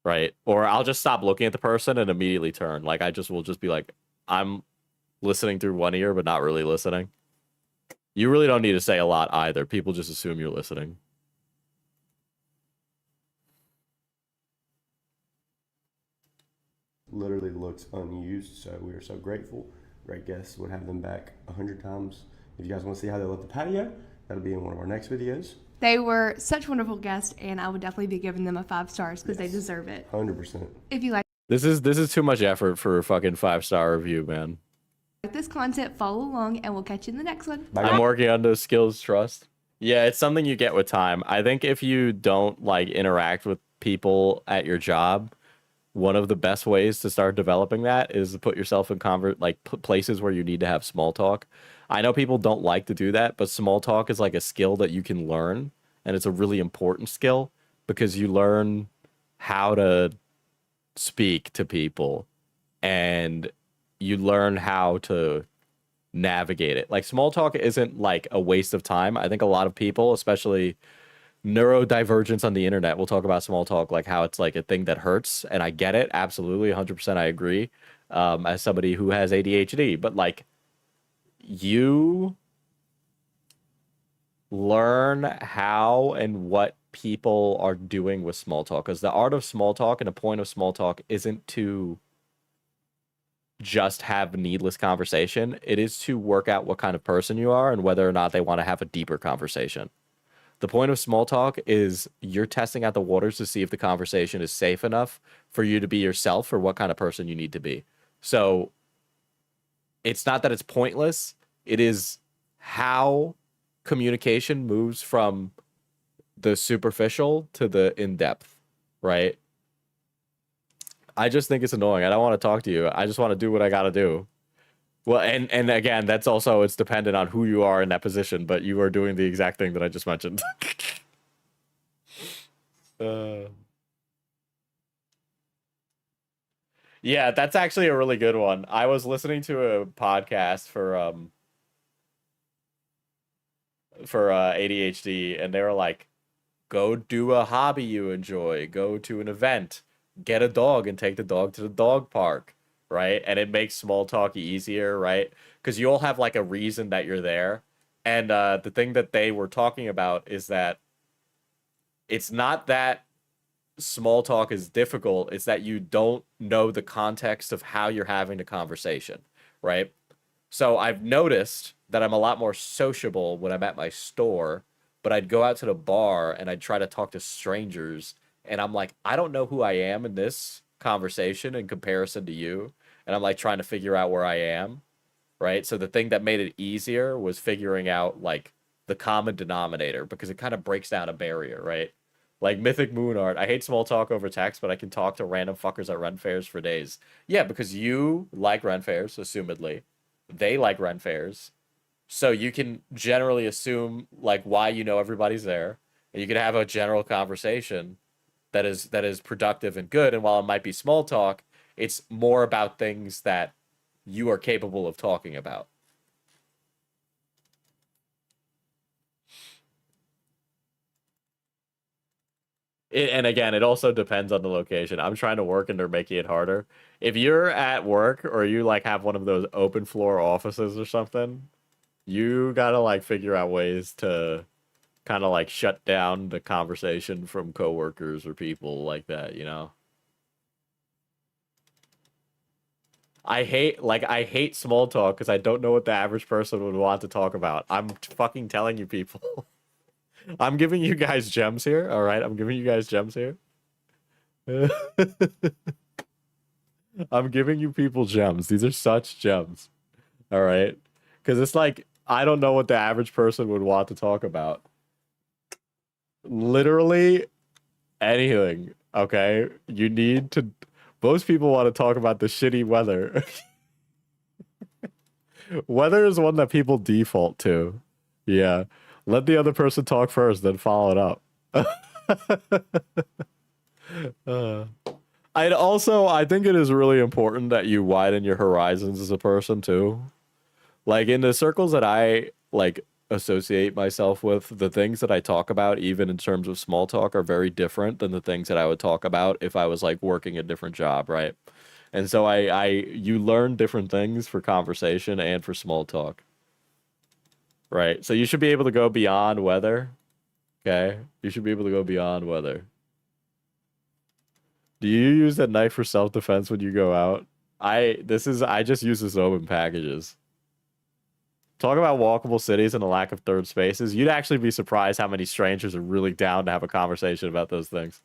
right? Or I'll just stop looking at the person and immediately turn. Like will just be like, I'm listening through one ear but not really listening. You really don't need to say a lot either. People just assume you're listening. Literally looks unused, so we are so grateful. Great guests, would have them back 100 times. If you guys want to see how they left the patio, that'll be in one of our next videos. They were such wonderful guests, and I would definitely be giving them a 5 stars because they deserve it. 100%. If you like This is too much effort for a fucking 5-star review, man. this content, follow along, and we'll catch you in the next one. Bye. I'm working on those skills, trust. Yeah, it's something you get with time. I think if you don't like interact with people at your job, one of the best ways to start developing that is to put yourself in places where you need to have small talk. I know people don't like to do that, but small talk is like a skill that you can learn, and it's a really important skill because you learn how to speak to people and you learn how to navigate it. Like small talk isn't like a waste of time. I think a lot of people, especially neurodivergents on the internet, will talk about small talk like how it's like a thing that hurts, and I get it, absolutely, 100% I agree, as somebody who has ADHD. But like, you learn how and what people are doing with small talk, because the art of small talk and the point of small talk isn't to just have needless conversation. It is to work out what kind of person you are and whether or not they want to have a deeper conversation. The point of small talk is you're testing out the waters to see if the conversation is safe enough for you to be yourself or what kind of person you need to be. So it's not that it's pointless. It is how communication moves from the superficial to the in-depth, right? I just think it's annoying. I don't want to talk to you. I just want to do what I got to do. Well, and again, that's also, it's dependent on who you are in that position, but you are doing the exact thing that I just mentioned. Yeah, that's actually a really good one. I was listening to a podcast for ADHD, and they were like, go do a hobby you enjoy, go to an event, get a dog and take the dog to the dog park, right? And it makes small talk easier, right? Because you all have like a reason that you're there. And the thing that they were talking about is that it's not that small talk is difficult, it's that you don't know the context of how you're having the conversation, right? So I've noticed that I'm a lot more sociable when I'm at my store, but I'd go out to the bar and I'd try to talk to strangers and I'm like, I don't know who I am in this conversation in comparison to you, and I'm like trying to figure out where I am, right? So the thing that made it easier was figuring out like the common denominator, because it kind of breaks down a barrier, right? Like Mythic Moon Art, I hate small talk over text, but I can talk to random fuckers at Ren fairs for days. Yeah, because you like Ren fairs, assumedly. They like Ren fairs. So you can generally assume like why you know everybody's there. And you can have a general conversation that is productive and good. And while it might be small talk, it's more about things that you are capable of talking about. And again, it also depends on the location. I'm trying to work and they're making it harder. If you're at work or you like have one of those open floor offices or something, you gotta like figure out ways to kind of like shut down the conversation from coworkers or people like that, you know? I hate small talk because I don't know what the average person would want to talk about. I'm fucking telling you people. I'm giving you guys gems here, all right? I'm giving you guys gems here. I'm giving you people gems. These are such gems, all right? Because it's like, I don't know what the average person would want to talk about. Literally anything, okay? You need to... Most people want to talk about the shitty weather. Weather is one that people default to. Yeah. Let the other person talk first, then follow it up. I think it is really important that you widen your horizons as a person too. Like in the circles that I like associate myself with, the things that I talk about, even in terms of small talk, are very different than the things that I would talk about if I was like working a different job, right? And so you learn different things for conversation and for small talk. Right. So you should be able to go beyond weather. Okay. You should be able to go beyond weather. Do you use that knife for self-defense when you go out? I just use this open packages. Talk about walkable cities and the lack of third spaces. You'd actually be surprised how many strangers are really down to have a conversation about those things.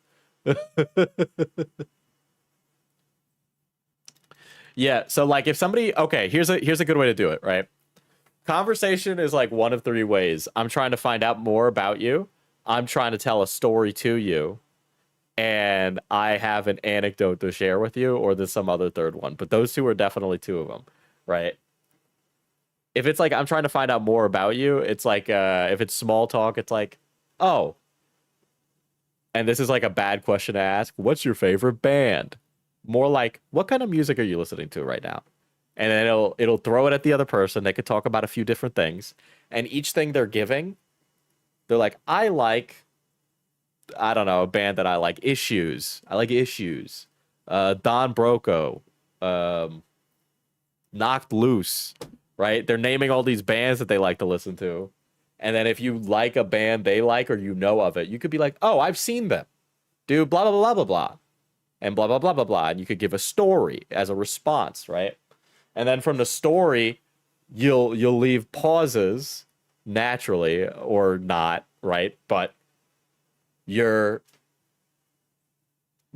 Yeah, so like if somebody, okay, here's a good way to do it, right? Conversation is like one of three ways. I'm trying to find out more about you. I'm trying to tell a story to you. And I have an anecdote to share with you, or there's some other third one. But those two are definitely two of them, right? If it's like I'm trying to find out more about you, it's like if it's small talk, it's like, oh. And this is like a bad question to ask. What's your favorite band? More like, what kind of music are you listening to right now? And then it'll throw it at the other person. They could talk about a few different things. And each thing they're giving, they're like, I don't know, a band that I like, Issues. I like Issues. Don Broco. Knocked Loose. Right? They're naming all these bands that they like to listen to. And then if you like a band they like or you know of it, you could be like, oh, I've seen them. Do blah, blah, blah, blah, blah. And blah, blah, blah, blah, blah. And you could give a story as a response, right? And then from the story, you'll leave pauses naturally or not, right? But you're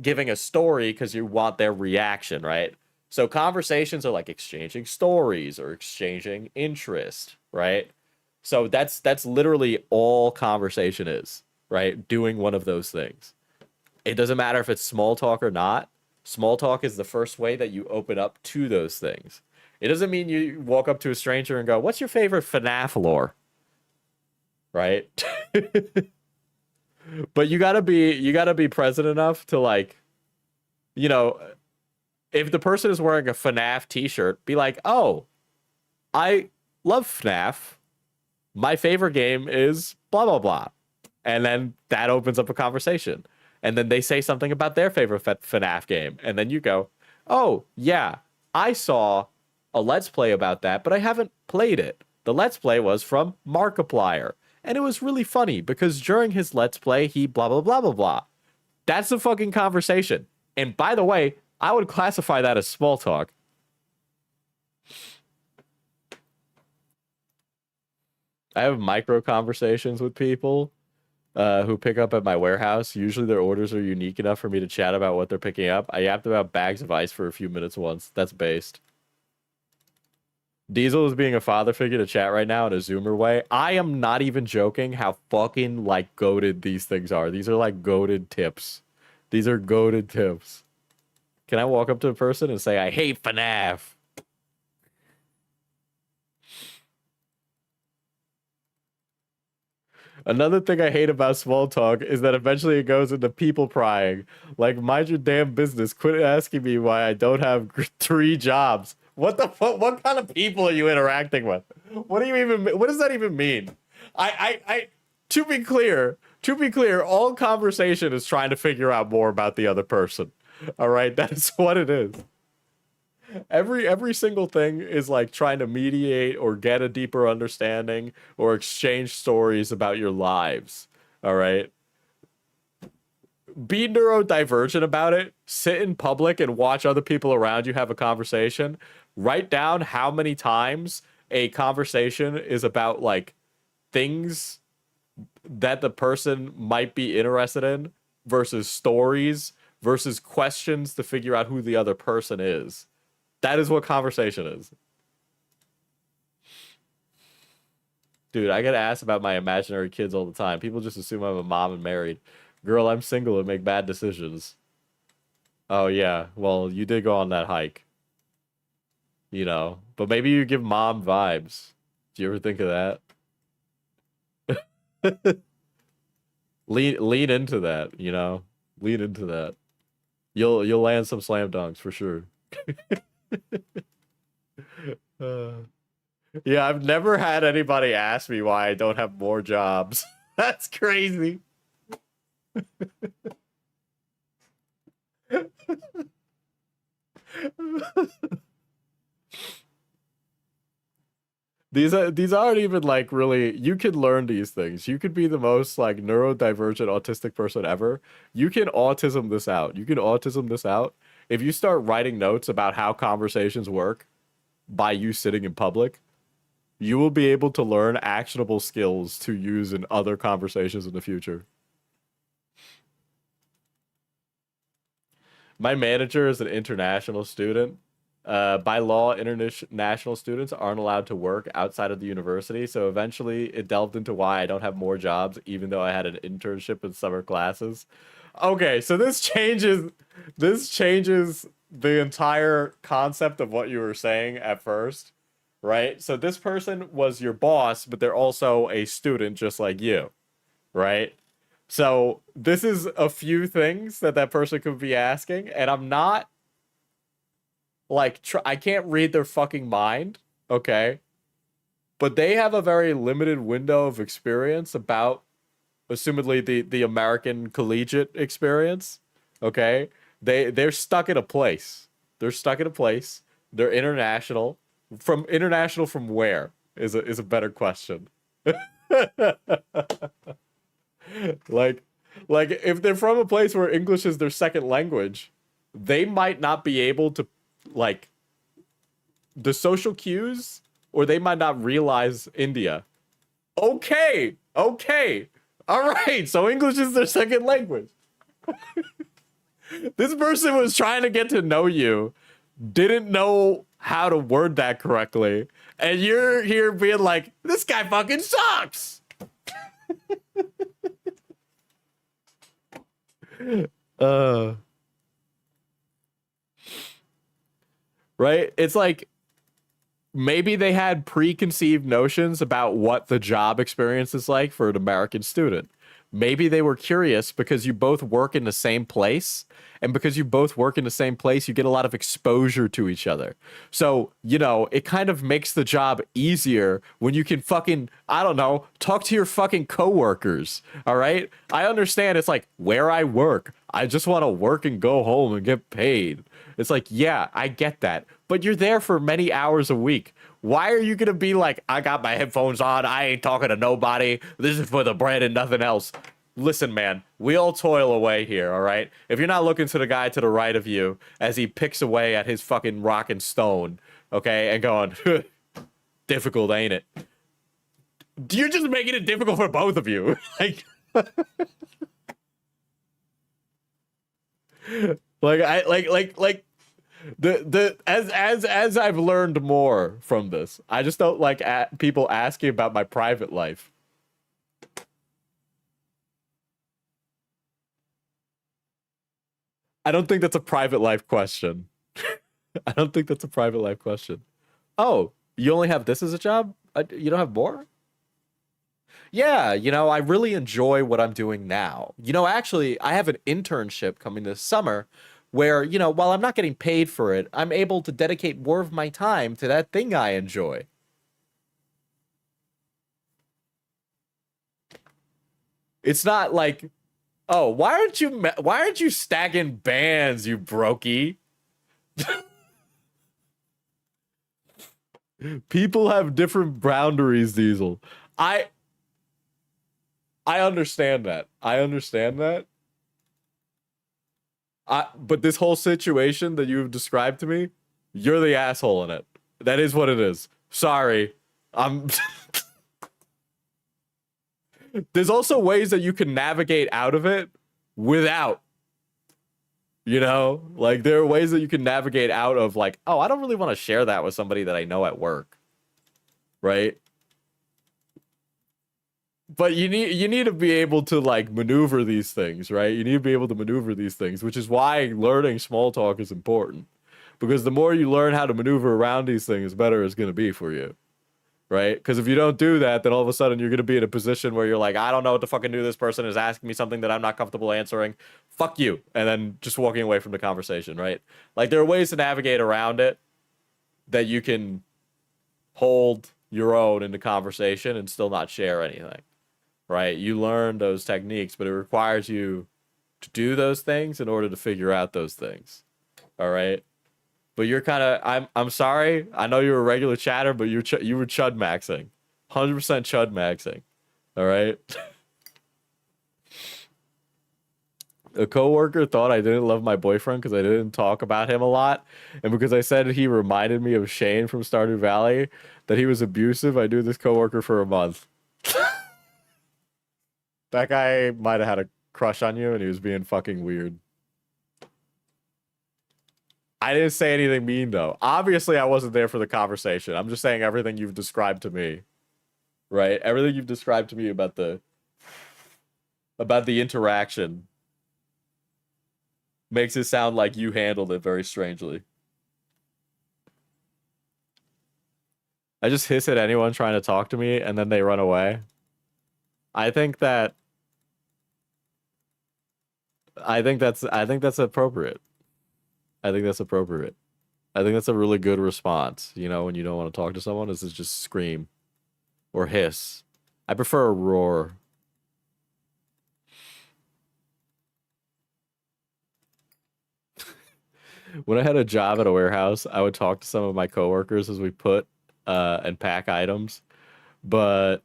giving a story because you want their reaction, right? So conversations are like exchanging stories or exchanging interest, right? So that's literally all conversation is, right? Doing one of those things. It doesn't matter if it's small talk or not. Small talk is the first way that you open up to those things. It doesn't mean you walk up to a stranger and go, what's your favorite FNAF lore? Right? But you gotta be present enough to like, you know, if the person is wearing a FNAF t-shirt, be like, oh, I love FNAF. My favorite game is blah, blah, blah. And then that opens up a conversation. And then they say something about their favorite FNAF game. And then you go, oh, yeah, I saw a Let's Play about that, but I haven't played it. The Let's Play was from Markiplier. And it was really funny because during his Let's Play, he blah, blah, blah, blah, blah. That's the fucking conversation. And by the way, I would classify that as small talk. I have micro conversations with people. who pick up at my warehouse. Usually their orders are unique enough for me to chat about what they're picking up. I yapped about bags of ice for a few minutes once. That's based. Diesel is being a father figure to chat right now in a Zoomer way. I am not even joking how fucking, like, goated these things are. These are, like, goated tips. These are goated tips. Can I walk up to a person and say, I hate FNAF? Another thing I hate about small talk is that eventually it goes into people prying. Like, mind your damn business. Quit asking me why I don't have 3 jobs. What the fuck? What kind of people are you interacting with? What do you even? What does that even mean? To be clear, all conversation is trying to figure out more about the other person. All right, that's what it is. Every single thing is like trying to mediate or get a deeper understanding or exchange stories about your lives. All right. Be neurodivergent about it. Sit in public and watch other people around you have a conversation. Write down how many times a conversation is about like things that the person might be interested in versus stories versus questions to figure out who the other person is. That is what conversation is. Dude, I get asked about my imaginary kids all the time. People just assume I'm a mom and married. Girl, I'm single and make bad decisions. Oh, yeah. Well, you did go on that hike. You know, but maybe you give mom vibes. Do you ever think of that? lean into that, you know? Lean into that. You'll land some slam dunks for sure. Yeah, I've never had anybody ask me why I don't have more jobs. That's crazy. These aren't even like really, you can learn these things. You could be the most like neurodivergent autistic person ever. You can autism this out. If you start writing notes about how conversations work by you sitting in public, you will be able to learn actionable skills to use in other conversations in the future. My manager is an international student. By law, international students aren't allowed to work outside of the university. So eventually it delved into why I don't have more jobs, even though I had an internship in summer classes. Okay, so this changes the entire concept of what you were saying at first, right? So this person was your boss, but they're also a student just like you, right? So this is a few things that person could be asking, and I'm not like I can't read their fucking mind, okay? But they have a very limited window of experience about, assumedly, the American collegiate experience, okay? They're stuck in a place. They're international. International from where is a better question. like if they're from a place where English is their second language, they might not be able to like the social cues, or they might not realize India. Okay. All right. So English is their second language. This person was trying to get to know you, didn't know how to word that correctly, and you're here being like, this guy fucking sucks. Right? It's like maybe they had preconceived notions about what the job experience is like for an American student. Maybe they were curious because you both work in the same place, and because you both work in the same place, you get a lot of exposure to each other. So, you know, it kind of makes the job easier when you can fucking, I don't know, talk to your fucking coworkers. All right? I understand it's like where I work. I just want to work and go home and get paid. It's like, yeah, I get that. But you're there for many hours a week. Why are you going to be like, I got my headphones on, I ain't talking to nobody, this is for the bread and nothing else? Listen, man, we all toil away here, all right? If you're not looking to the guy to the right of you as he picks away at his fucking rock and stone, okay, and going, difficult, ain't it? You're just making it difficult for both of you. Like, As I've learned more from this, I just don't like people asking about my private life. I don't think that's a private life question. I don't think that's a private life question. Oh, you only have this as a job? You don't have more? Yeah, I really enjoy what I'm doing now. Actually, I have an internship coming this summer where, while I'm not getting paid for it, I'm able to dedicate more of my time to that thing I enjoy. It's not like, oh, why aren't you stacking bands, you brokey? People have different boundaries, Diesel. I understand that. But this whole situation that you've described to me, you're the asshole in it. That is what it is. Sorry. There's also ways that you can navigate out of it without. Like there are ways that you can navigate out of like, oh, I don't really want to share that with somebody that I know at work. Right? But you need to be able to like maneuver these things, right? You need to be able to maneuver these things, which is why learning small talk is important. Because the more you learn how to maneuver around these things, the better it's going to be for you. Right? Because if you don't do that, then all of a sudden you're going to be in a position where you're like, I don't know what to fucking do. This person is asking me something that I'm not comfortable answering. Fuck you. And then just walking away from the conversation, right? Like there are ways to navigate around it that you can hold your own in the conversation and still not share anything. Right? You learn those techniques, but it requires you to do those things in order to figure out those things. All right? But you're kind of, I'm sorry. I know you're a regular chatter, but you were chud maxing. 100% chud maxing. All right? A coworker thought I didn't love my boyfriend because I didn't talk about him a lot. And because I said he reminded me of Shane from Stardew Valley, that he was abusive, I knew this coworker for a month. That guy might have had a crush on you and he was being fucking weird. I didn't say anything mean, though. Obviously, I wasn't there for the conversation. I'm just saying everything you've described to me. Right? Everything you've described to me about the interaction makes it sound like you handled it very strangely. I just hiss at anyone trying to talk to me and then they run away. I think that's appropriate. I think that's appropriate. I think that's a really good response, when you don't want to talk to someone, is to just scream or hiss. I prefer a roar. When I had a job at a warehouse, I would talk to some of my coworkers as we put and pack items, but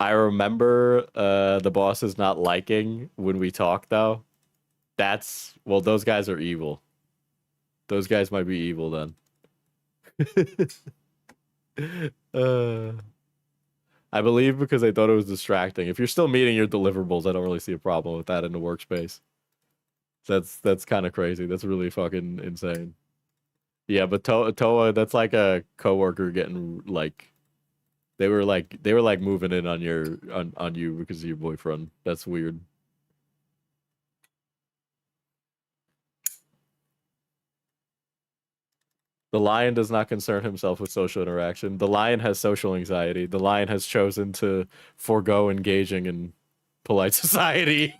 I remember the bosses not liking when we talk, though. Those guys are evil. Those guys might be evil then. I believe because they thought it was distracting. If you're still meeting your deliverables, I don't really see a problem with that in the workspace. That's kind of crazy. That's really fucking insane. Yeah, but Toa, that's like a coworker getting like they were like moving in on you because of your boyfriend. That's weird. The lion does not concern himself with social interaction. The lion has social anxiety. The lion has chosen to forego engaging in polite society.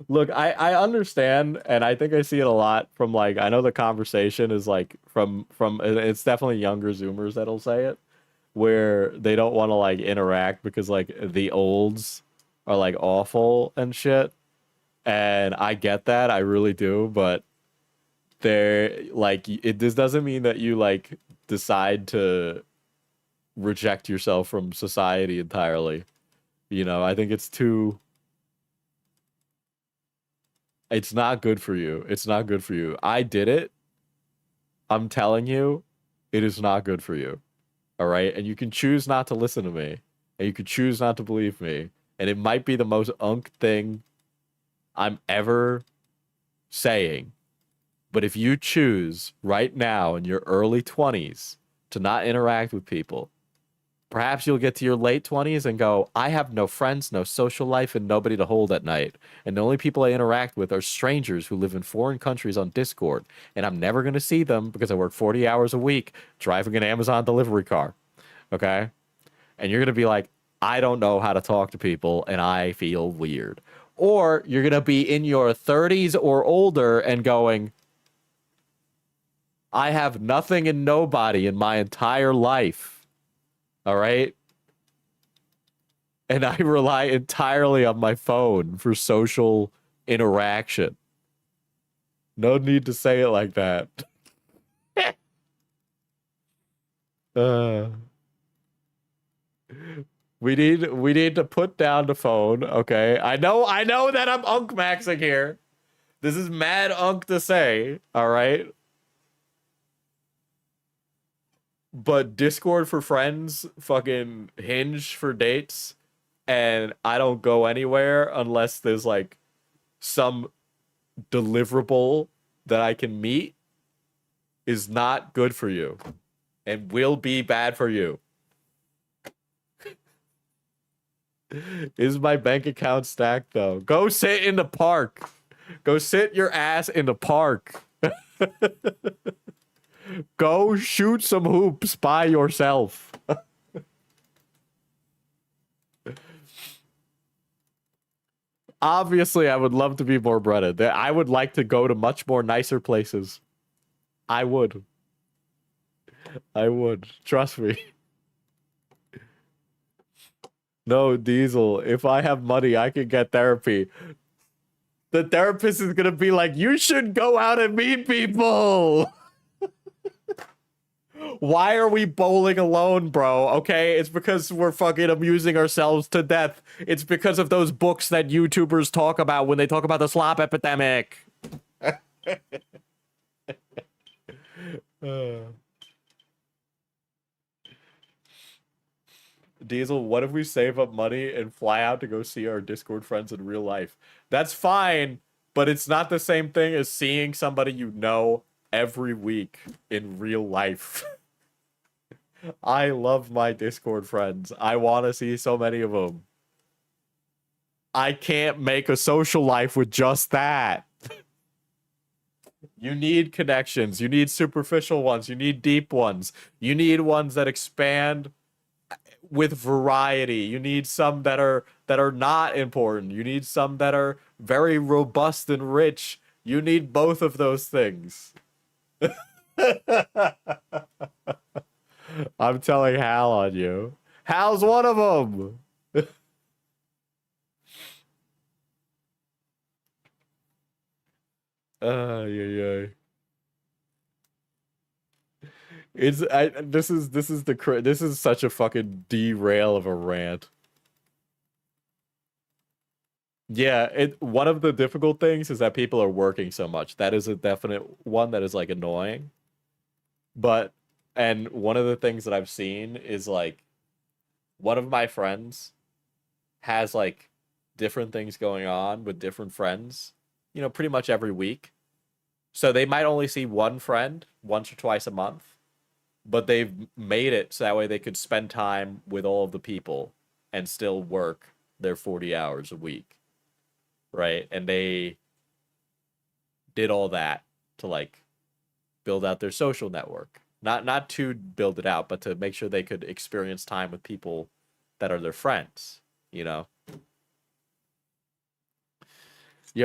Look, I understand, and I think I see it a lot from like, I know the conversation is like from it's definitely younger Zoomers that'll say it, where they don't want to like interact because like the olds are like awful and shit. And I get that, I really do, but this doesn't mean that you like decide to reject yourself from society entirely. I think it's not good for you. It's not good for you. I did it. I'm telling you, it is not good for you. All right. And you can choose not to listen to me. And you can choose not to believe me. And it might be the most unk thing I'm ever saying. But if you choose right now in your early 20s to not interact with people, perhaps you'll get to your late 20s and go, I have no friends, no social life, and nobody to hold at night. And the only people I interact with are strangers who live in foreign countries on Discord. And I'm never going to see them because I work 40 hours a week driving an Amazon delivery car. Okay? And you're going to be like, I don't know how to talk to people and I feel weird. Or you're going to be in your 30s or older and going, I have nothing and nobody in my entire life. All right? And I rely entirely on my phone for social interaction. No need to say it like that. We need to put down the phone, okay? I know that I'm unk maxing here. This is mad unk to say, all right? But Discord for friends, fucking Hinge for dates, and I don't go anywhere unless there's like some deliverable that I can meet is not good for you and will be bad for you. Is my bank account stacked though? Go sit in the park. Go sit your ass in the park. Go shoot some hoops by yourself. Obviously, I would love to be more breaded. I would like to go to much more nicer places. I would. Trust me. No, Diesel, if I have money, I can get therapy. The therapist is going to be like, you should go out and meet people. Why are we bowling alone, bro? Okay, it's because we're fucking amusing ourselves to death. It's because of those books that YouTubers talk about when they talk about the slop epidemic. Diesel, what if we save up money and fly out to go see our Discord friends in real life? That's fine, but it's not the same thing as seeing somebody you know every week in real life. I love my Discord friends. I want to see so many of them. I can't make a social life with just that. You need connections. You need superficial ones. You need deep ones. You need ones that expand with variety. You need some that are not important. You need some that are very robust and rich. You need both of those things. I'm telling Hal on you. Hal's one of them. Yeah. This is such a fucking derail of a rant. Yeah, one of the difficult things is that people are working so much. That is a definite one that is like annoying. And one of the things that I've seen is like one of my friends has like different things going on with different friends, pretty much every week. So they might only see one friend once or twice a month, but they've made it so that way they could spend time with all of the people and still work their 40 hours a week. Right? And they did all that to like build out their social network. Not to build it out, but to make sure they could experience time with people that are their friends, Yo,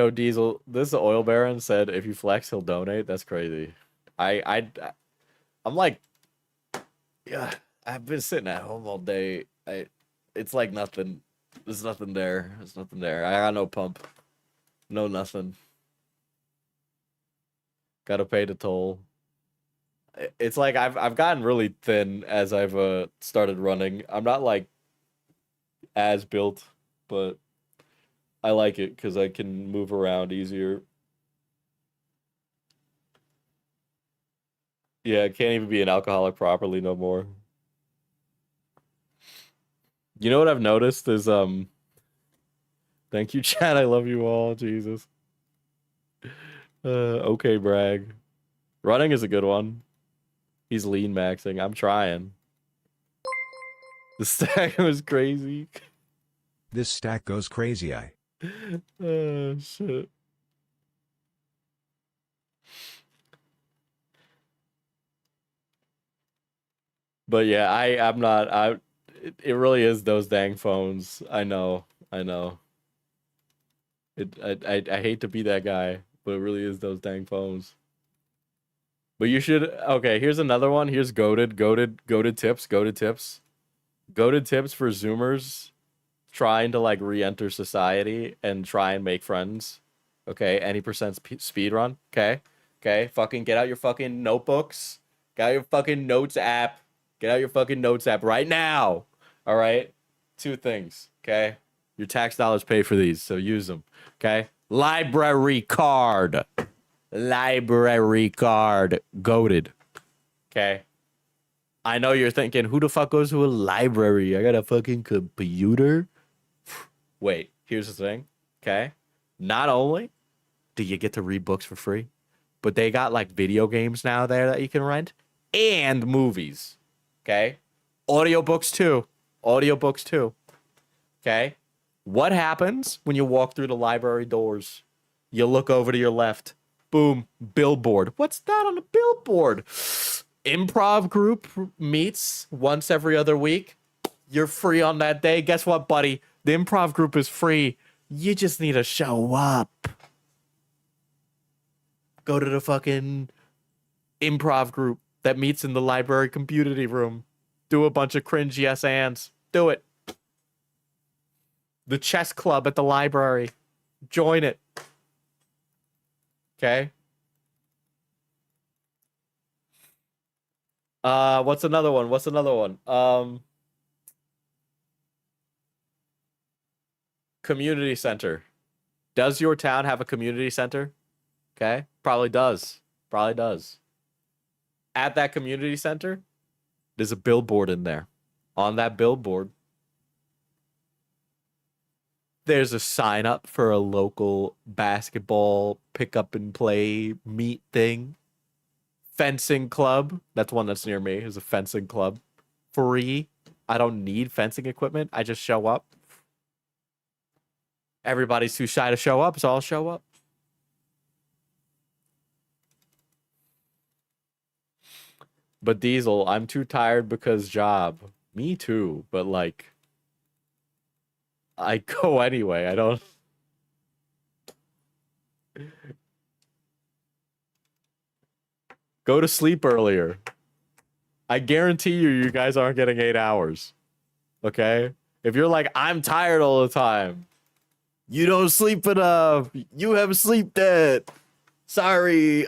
Diesel, this oil baron said if you flex, he'll donate. That's crazy. I'm like, yeah, I've been sitting at home all day. It's like nothing. There's nothing there. There's nothing there. I got no pump. No nothing. Gotta pay the toll. It's like I've gotten really thin as I've started running. I'm not like as built, but I like it because I can move around easier. Yeah, I can't even be an alcoholic properly no more. You know what I've noticed is thank you, Chad. I love you all. Jesus. Okay, brag. Running is a good one. He's lean maxing. I'm trying. The stack was crazy. This stack goes crazy. Oh shit. But yeah, I'm not it really is those dang phones. I know. I know. I hate to be that guy, but it really is those dang phones. But you should okay, here's another one. Here's goated tips, goated tips. Goated tips for Zoomers trying to like re-enter society and try and make friends. Okay, any percent speed run. Okay. Okay, fucking get out your fucking notebooks. Get out your fucking notes app. Get out your fucking notes app right now. All right? Two things, okay? Your tax dollars pay for these, so use them. Okay? Library card. Library card. Goated. Okay? I know you're thinking, who the fuck goes to a library? I got a fucking computer. Wait, here's the thing. Okay? Not only do you get to read books for free, but they got like video games now there that you can rent and movies. Okay? Audiobooks too. Audiobooks too. Okay? What happens when you walk through the library doors? You look over to your left. Boom, billboard. What's that on the billboard? Improv group meets once every other week. You're free on that day. Guess what, buddy? The improv group is free. You just need to show up. Go to the fucking improv group that meets in the library community room. Do a bunch of cringe yes ands. Do it. The chess club at the library. Join it. Okay? What's another one? What's another one? Community center. Does your town have a community center? Okay? Probably does. Probably does. At that community center, there's a billboard in there. On that billboard, there's a sign up for a local basketball pick up and play meet thing. Fencing club. That's one that's near me. Is a fencing club. Free. I don't need fencing equipment. I just show up. Everybody's too shy to show up, so I'll show up. But Diesel, I'm too tired because job. Me too, but like I go anyway. I don't go to sleep earlier. I guarantee you guys aren't getting 8 hours. Okay? If you're like, I'm tired all the time, you don't sleep enough. You have sleep debt. Sorry.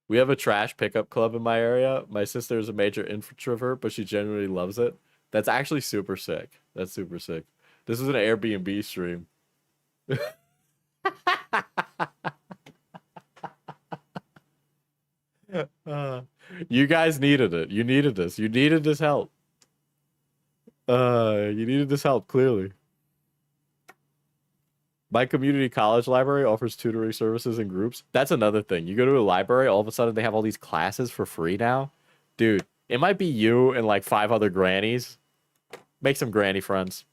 We have a trash pickup club in my area. My sister is a major introvert, but she genuinely loves it. That's actually super sick. That's super sick. This is an Airbnb stream. You guys needed it. You needed this. You needed this help. You needed this help, clearly. My community college library offers tutoring services in groups. That's another thing. You go to a library, all of a sudden they have all these classes for free now. Dude, it might be you and like 5 other grannies. Make some granny friends.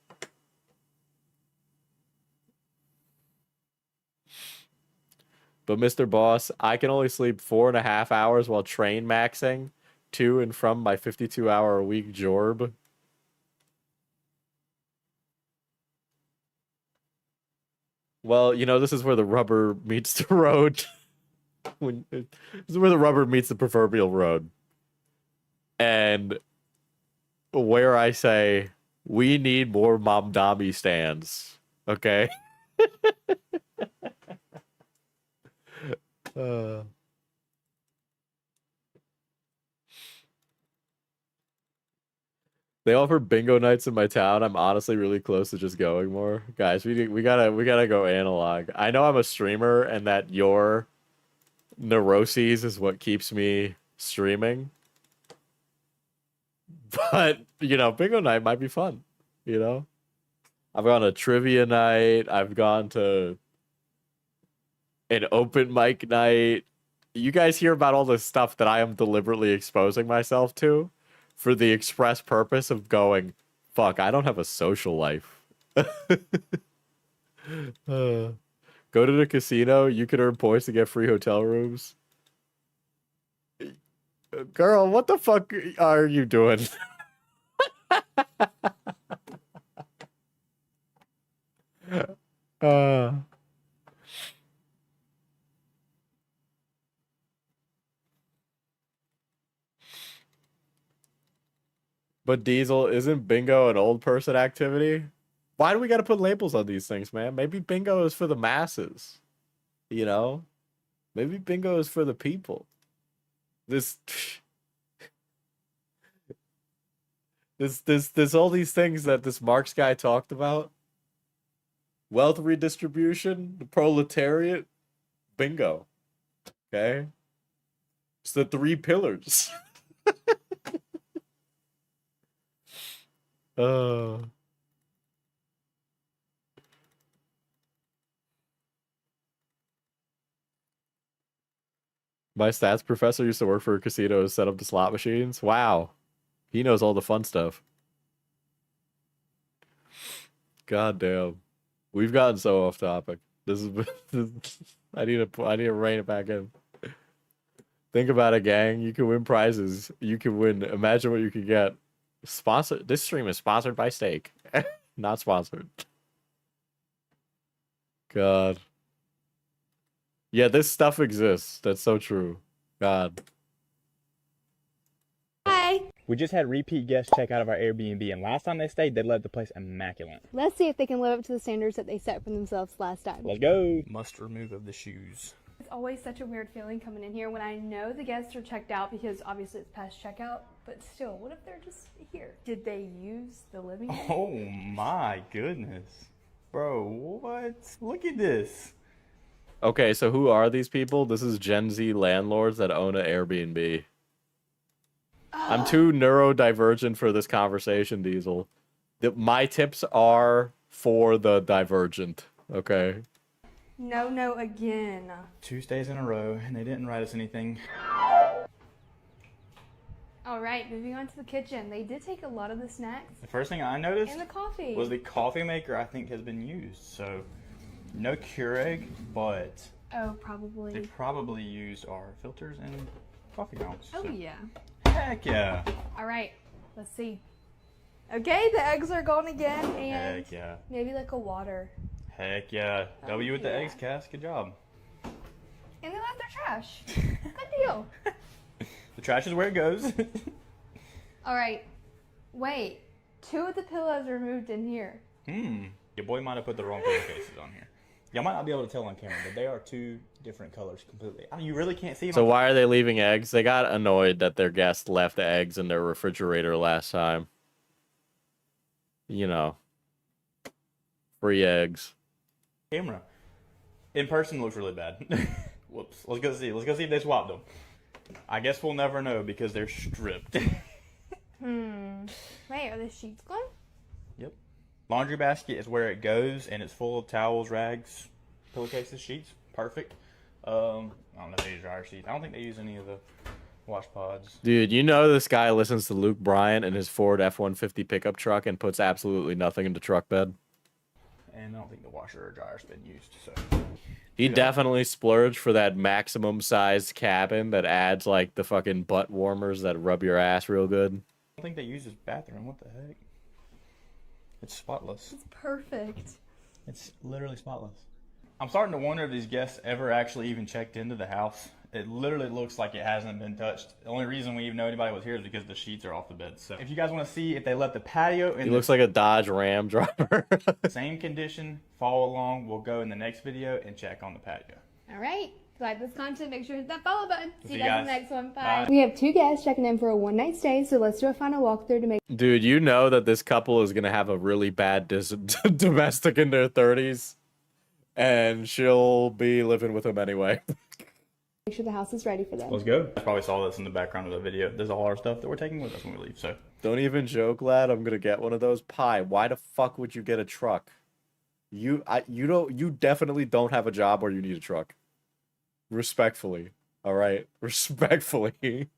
But Mr. Boss, I can only sleep 4.5 hours while train maxing to and from my 52-hour-a-week job. Well, you know, this is where the rubber meets the road. This is where the rubber meets the proverbial road. And where I say, we need more Momdami stands. Okay? They offer bingo nights in my town. I'm honestly really close to just going more. Guys, we gotta go analog. I know I'm a streamer and that your neuroses is what keeps me streaming. But, you know, bingo night might be fun, you know? I've gone to trivia night. I've gone to an open mic night. You guys hear about all this stuff that I am deliberately exposing myself to for the express purpose of going, fuck, I don't have a social life. Go to the casino. You can earn points to get free hotel rooms. Girl, what the fuck are you doing? But Diesel, isn't bingo an old person activity? Why do we gotta put labels on these things, man? Maybe bingo is for the masses. You know? Maybe bingo is for the people. This all these things that this Marx guy talked about. Wealth redistribution, the proletariat, bingo. Okay? It's the 3 pillars. My stats professor used to work for a casino to set up the slot machines. Wow. He knows all the fun stuff. God damn. We've gotten so off topic. This is I need to rein it back in. Think about it, gang. You can win prizes. You can win. Imagine what you could get. Sponsored. This stream is sponsored by Steak. Not sponsored. God. Yeah, this stuff exists. That's so true. God. Hi. We just had repeat guests check out of our Airbnb, and last time they stayed, they left the place immaculate. Let's see if they can live up to the standards that they set for themselves last time. Let's go. Must remove of the shoes. It's always such a weird feeling coming in here when I know the guests are checked out because obviously it's past checkout, but still, what if they're just here? Did they use the living room? Oh my goodness. Bro, what? Look at this. Okay, so who are these people? This is Gen Z landlords that own an Airbnb. I'm too neurodivergent for this conversation, Diesel. My tips are for the divergent, okay? No, again. 2 stays in a row, and they didn't write us anything. Alright, moving on to the kitchen. They did take a lot of the snacks. The first thing I noticed And the coffee. was the coffee maker, I think, has been used. So, no Keurig, but Oh, probably. they probably used our filters and coffee grounds. Oh, so. yeah. Heck yeah. Alright, let's see. Okay, the eggs are gone again, and Heck yeah. maybe like a water. Heck yeah. Oh, W with the yeah. eggs, Cass. Good job. And they left their trash. Good deal. The trash is where it goes. Alright, wait. 2 of the pillows are moved in here. Your boy might have put the wrong pillowcases on here. Y'all might not be able to tell on camera, but they are 2 different colors completely. I mean, you really can't see them. So why are they leaving eggs? They got annoyed that their guest left eggs in their refrigerator last time. You know. Free eggs. Camera. In person looks really bad. Whoops. Let's go see. Let's go see if they swapped them. I guess we'll never know because they're stripped. Wait, are the sheets gone? Yep. Laundry basket is where it goes, and it's full of towels, rags, pillowcases, sheets. Perfect. I don't know if they use dryer sheets. I don't think they use any of the wash pods. Dude, you know this guy listens to Luke Bryan in his Ford F-150 pickup truck and puts absolutely nothing in the truck bed. And I don't think the washer or dryer's been used, so. He definitely splurged for that maximum sized cabin that adds like the fucking butt warmers that rub your ass real good. I don't think they use his bathroom. What the heck? It's spotless. It's perfect. It's literally spotless. I'm starting to wonder if these guests ever actually even checked into the house. It literally looks like it hasn't been touched. The only reason we even know anybody was here is because the sheets are off the bed. So if you guys want to see if they left the patio in He the looks like a Dodge Ram driver. same condition, follow along. We'll go in the next video and check on the patio. Alright, like this content, make sure to hit that follow button. See you you guys in guys. the next one. Bye. Bye. We have 2 guests checking in for a one-night stay, so let's do a final walkthrough to make Dude, you know that this couple is gonna have a really bad domestic in their 30s, and she'll be living with him anyway. sure the house is ready for them. Let's go. I probably saw this in the background of the video. There's all our stuff that we're taking with us when we leave, so. Don't even joke, lad. I'm gonna get one of those. Pie, why the fuck would you get a truck? You definitely don't have a job where you need a truck. Respectfully. All right? Respectfully.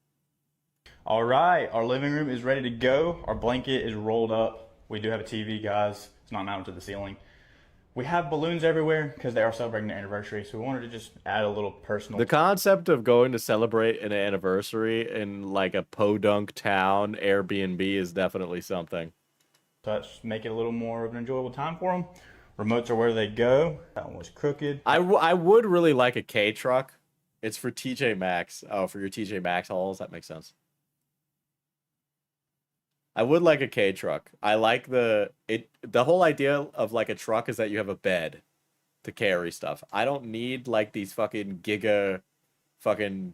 All right, our living room is ready to go. Our blanket is rolled up. We do have a TV, guys. It's not mounted to the ceiling. We have balloons everywhere because they are celebrating their anniversary, so we wanted to just add a little personal. The concept of going to celebrate an anniversary in like a podunk town Airbnb is definitely something. touch, make it a little more of an enjoyable time for them. Remotes are where they go. That one was crooked. I would really like a K truck. It's for TJ Maxx. Oh, for your TJ Maxx hauls. That makes sense. I would like a K truck. I like the whole idea of like a truck is that you have a bed to carry stuff. I don't need like these fucking giga fucking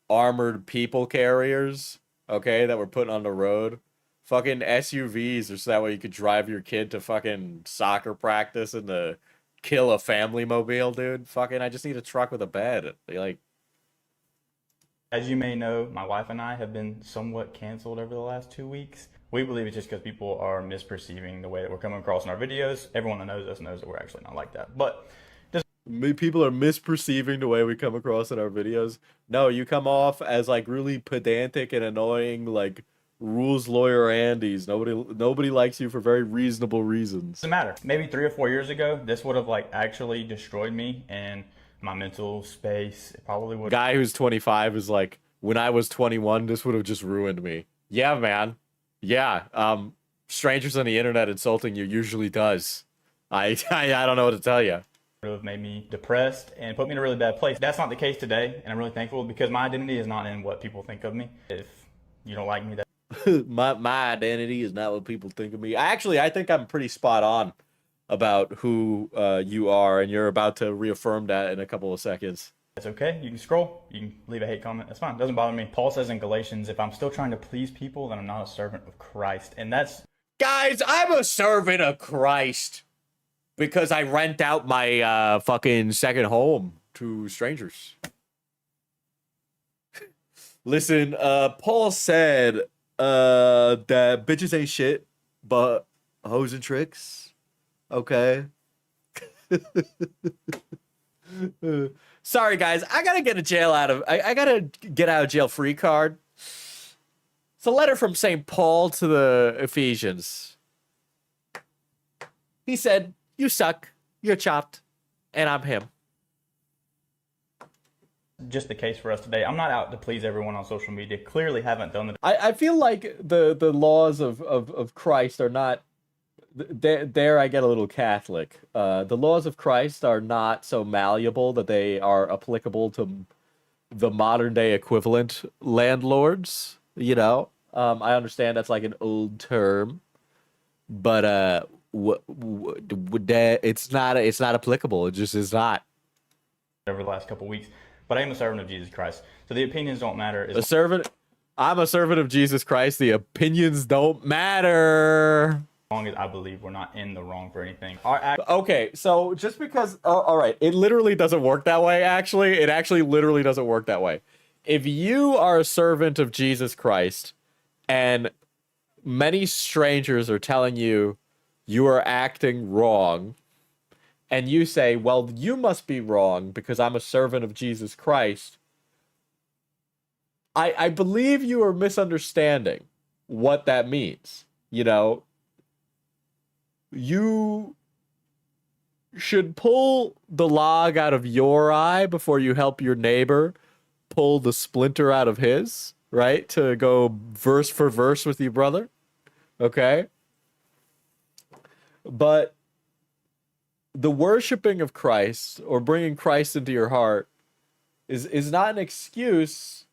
armored people carriers, okay, that we're putting on the road. Fucking SUVs, or so that way you could drive your kid to fucking soccer practice and to kill a family mobile, dude. Fucking, I just need a truck with a bed. Like, as you may know, my wife and I have been somewhat canceled over the last 2 weeks. We believe it's just because people are misperceiving the way that we're coming across in our videos. Everyone that knows us knows that we're actually not like that. But just people are misperceiving the way we come across in our videos. No, you come off as like really pedantic and annoying, like rules lawyer Andes. Nobody likes you for very reasonable reasons. doesn't matter. Maybe 3 or 4 years ago, this would have like actually destroyed me and my mental space. It probably would. Guy who's 25 is like, when I was 21, this would have just ruined me. Yeah, man. Yeah. Strangers on the internet insulting you usually does. I don't know what to tell you. Would have made me depressed and put me in a really bad place. That's not the case today, and I'm really thankful because my identity is not in what people think of me. If you don't like me, that my identity is not what people think of me. I think I'm pretty spot on about who you are, and you're about to reaffirm that in a couple of seconds. that's okay. You can scroll. You can leave a hate comment. That's fine. It doesn't bother me. Paul says in Galatians, if I'm still trying to please people, then I'm not a servant of Christ. And that's... Guys, I'm a servant of Christ because I rent out my fucking second home to strangers. Listen, Paul said that bitches ain't shit, but hoes and tricks. Okay. Sorry, guys. I gotta get I gotta get out of jail free card. It's a letter from St. Paul to the Ephesians. He said, you suck, you're chopped, and I'm him. just the case for us today. I'm not out to please everyone on social media. Clearly haven't done the... I feel like the laws of Christ are not... There I get a little Catholic. The laws of Christ are not so malleable that they are applicable to the modern day equivalent landlords, you know? I understand that's like an old term, but it's not applicable. It just is not. Over the last couple of weeks, but I am a servant of Jesus Christ, so the opinions don't matter. I'm a servant of Jesus Christ. The opinions don't matter. As long as I believe we're not in the wrong for anything. Okay, so just because... all right, it literally doesn't work that way, actually. It actually literally doesn't work that way. If you are a servant of Jesus Christ and many strangers are telling you you are acting wrong, and you say, well, you must be wrong because I'm a servant of Jesus Christ, I believe you are misunderstanding what that means, you know? You should pull the log out of your eye before you help your neighbor pull the splinter out of his, right? To go verse for verse with your brother, okay? But the worshiping of Christ or bringing Christ into your heart is not an excuse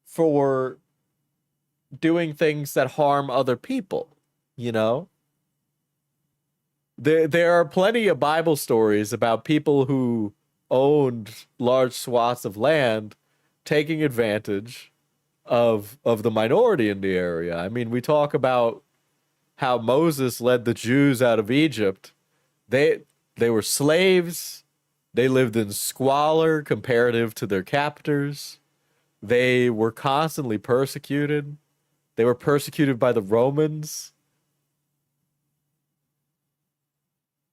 for doing things that harm other people, you know? There are plenty of Bible stories about people who owned large swaths of land, taking advantage of the minority in the area. I mean, we talk about how Moses led the Jews out of Egypt. They were slaves. They lived in squalor comparative to their captors. They were constantly persecuted. They were persecuted by the Romans.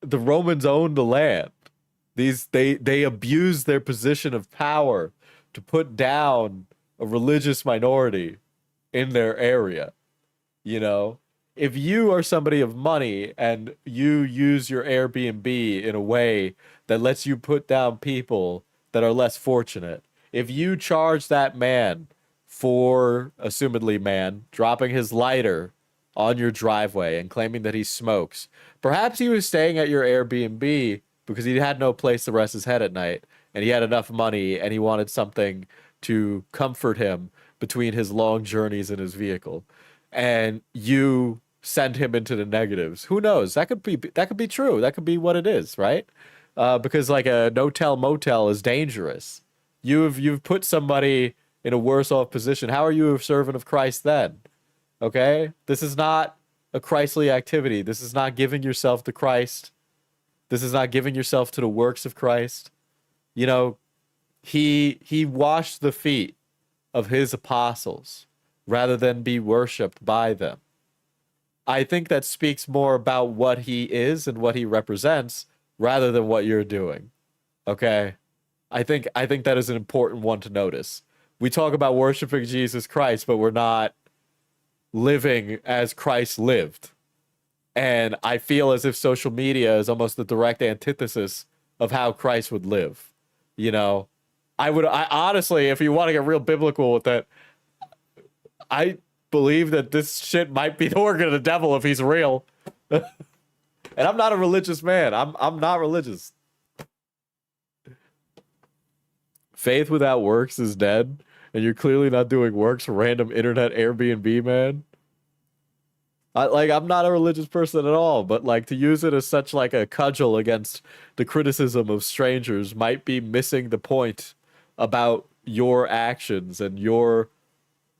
The Romans owned the land. They abused their position of power to put down a religious minority in their area. You know, if you are somebody of money and you use your Airbnb in a way that lets you put down people that are less fortunate, if you charge that man for, assumedly man, dropping his lighter on your driveway and claiming that he smokes, perhaps he was staying at your Airbnb because he had no place to rest his head at night and he had enough money and he wanted something to comfort him between his long journeys in his vehicle, and you send him into the negatives. Who knows? That could be true. That could be what it is, right? Because like a no-tell motel is dangerous. You've put somebody in a worse off position. How are you a servant of Christ then? Okay? This is not a Christly activity. This is not giving yourself to Christ. This is not giving yourself to the works of Christ. You know, he washed the feet of his apostles rather than be worshipped by them. I think that speaks more about what he is and what he represents rather than what you're doing. Okay? I think that is an important one to notice. We talk about worshiping Jesus Christ, but we're not living as Christ lived. And I feel as if social media is almost the direct antithesis of how Christ would live. You know, I honestly, if you want to get real biblical with it, I believe that this shit might be the work of the devil if he's real. And I'm not a religious man. I'm not religious. Faith without works is dead, and you're clearly not doing works for random internet Airbnb, man. I'm not a religious person at all, but like to use it as such like a cudgel against the criticism of strangers might be missing the point about your actions and your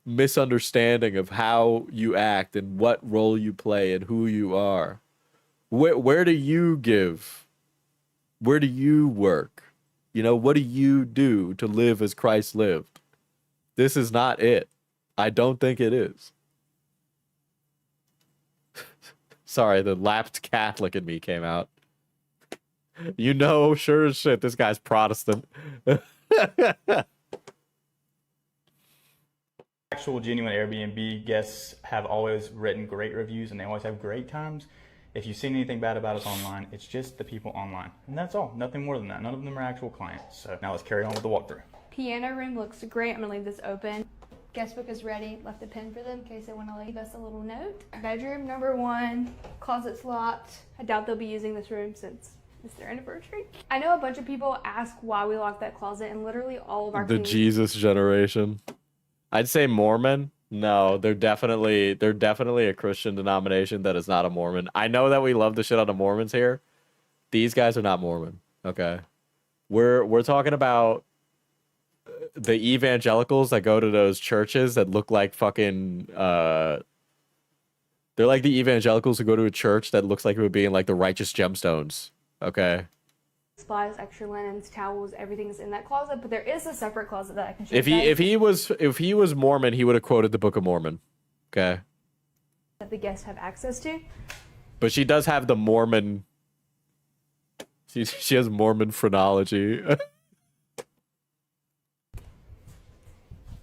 misunderstanding of how you act and what role you play and who you are. Where do you give? Where do you work? You know, what do you do to live as Christ lived? This is not it. I don't think it is. Sorry, the lapsed Catholic in me came out. You know, sure as shit, this guy's Protestant. Actual genuine Airbnb guests have always written great reviews and they always have great times. If you've seen anything bad about us online, it's just the people online. And that's all, nothing more than that. None of them are actual clients. So now let's carry on with the walkthrough. Piano room looks great. I'm gonna leave this open. Guest book is ready. Left a pin for them in case they want to leave us a little note. Bedroom number 1. Closet's locked. I doubt they'll be using this room since it's their anniversary. I know a bunch of people ask why we locked that closet, and literally all of our The Jesus generation. I'd say Mormon. No, they're definitely a Christian denomination that is not a Mormon. I know that we love the shit out of Mormons here. These guys are not Mormon. Okay, we're talking about the evangelicals that go to those churches that look like fucking they're like the evangelicals who go to a church that looks like it would be in like the Righteous Gemstones. Okay. supplies, extra linens, towels, everything is in that closet, but there is a separate closet that I can show you guys. If he was Mormon, he would have quoted the Book of Mormon. Okay. That the guests have access to. But she does have the Mormon. She has Mormon phrenology.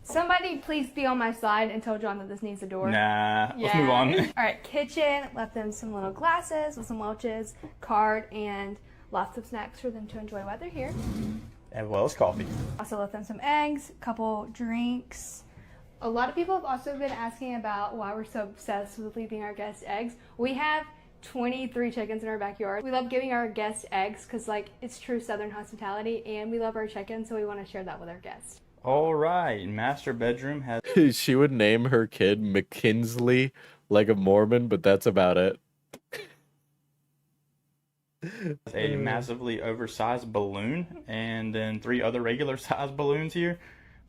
Somebody please be on my side and tell John that this needs a door. Nah, let's move on. All right, kitchen. Left them some little glasses with some Welch's, card, and lots of snacks for them to enjoy while they're here. As well as coffee. Also left them some eggs, a couple drinks. A lot of people have also been asking about why we're so obsessed with leaving our guests eggs. We have 23 chickens in our backyard. We love giving our guests eggs because, like, it's true Southern hospitality, and we love our chickens, so we want to share that with our guests. All right, master bedroom has... She would name her kid McKinsley like a Mormon, but that's about it. A massively oversized balloon, and then 3 other regular sized balloons here.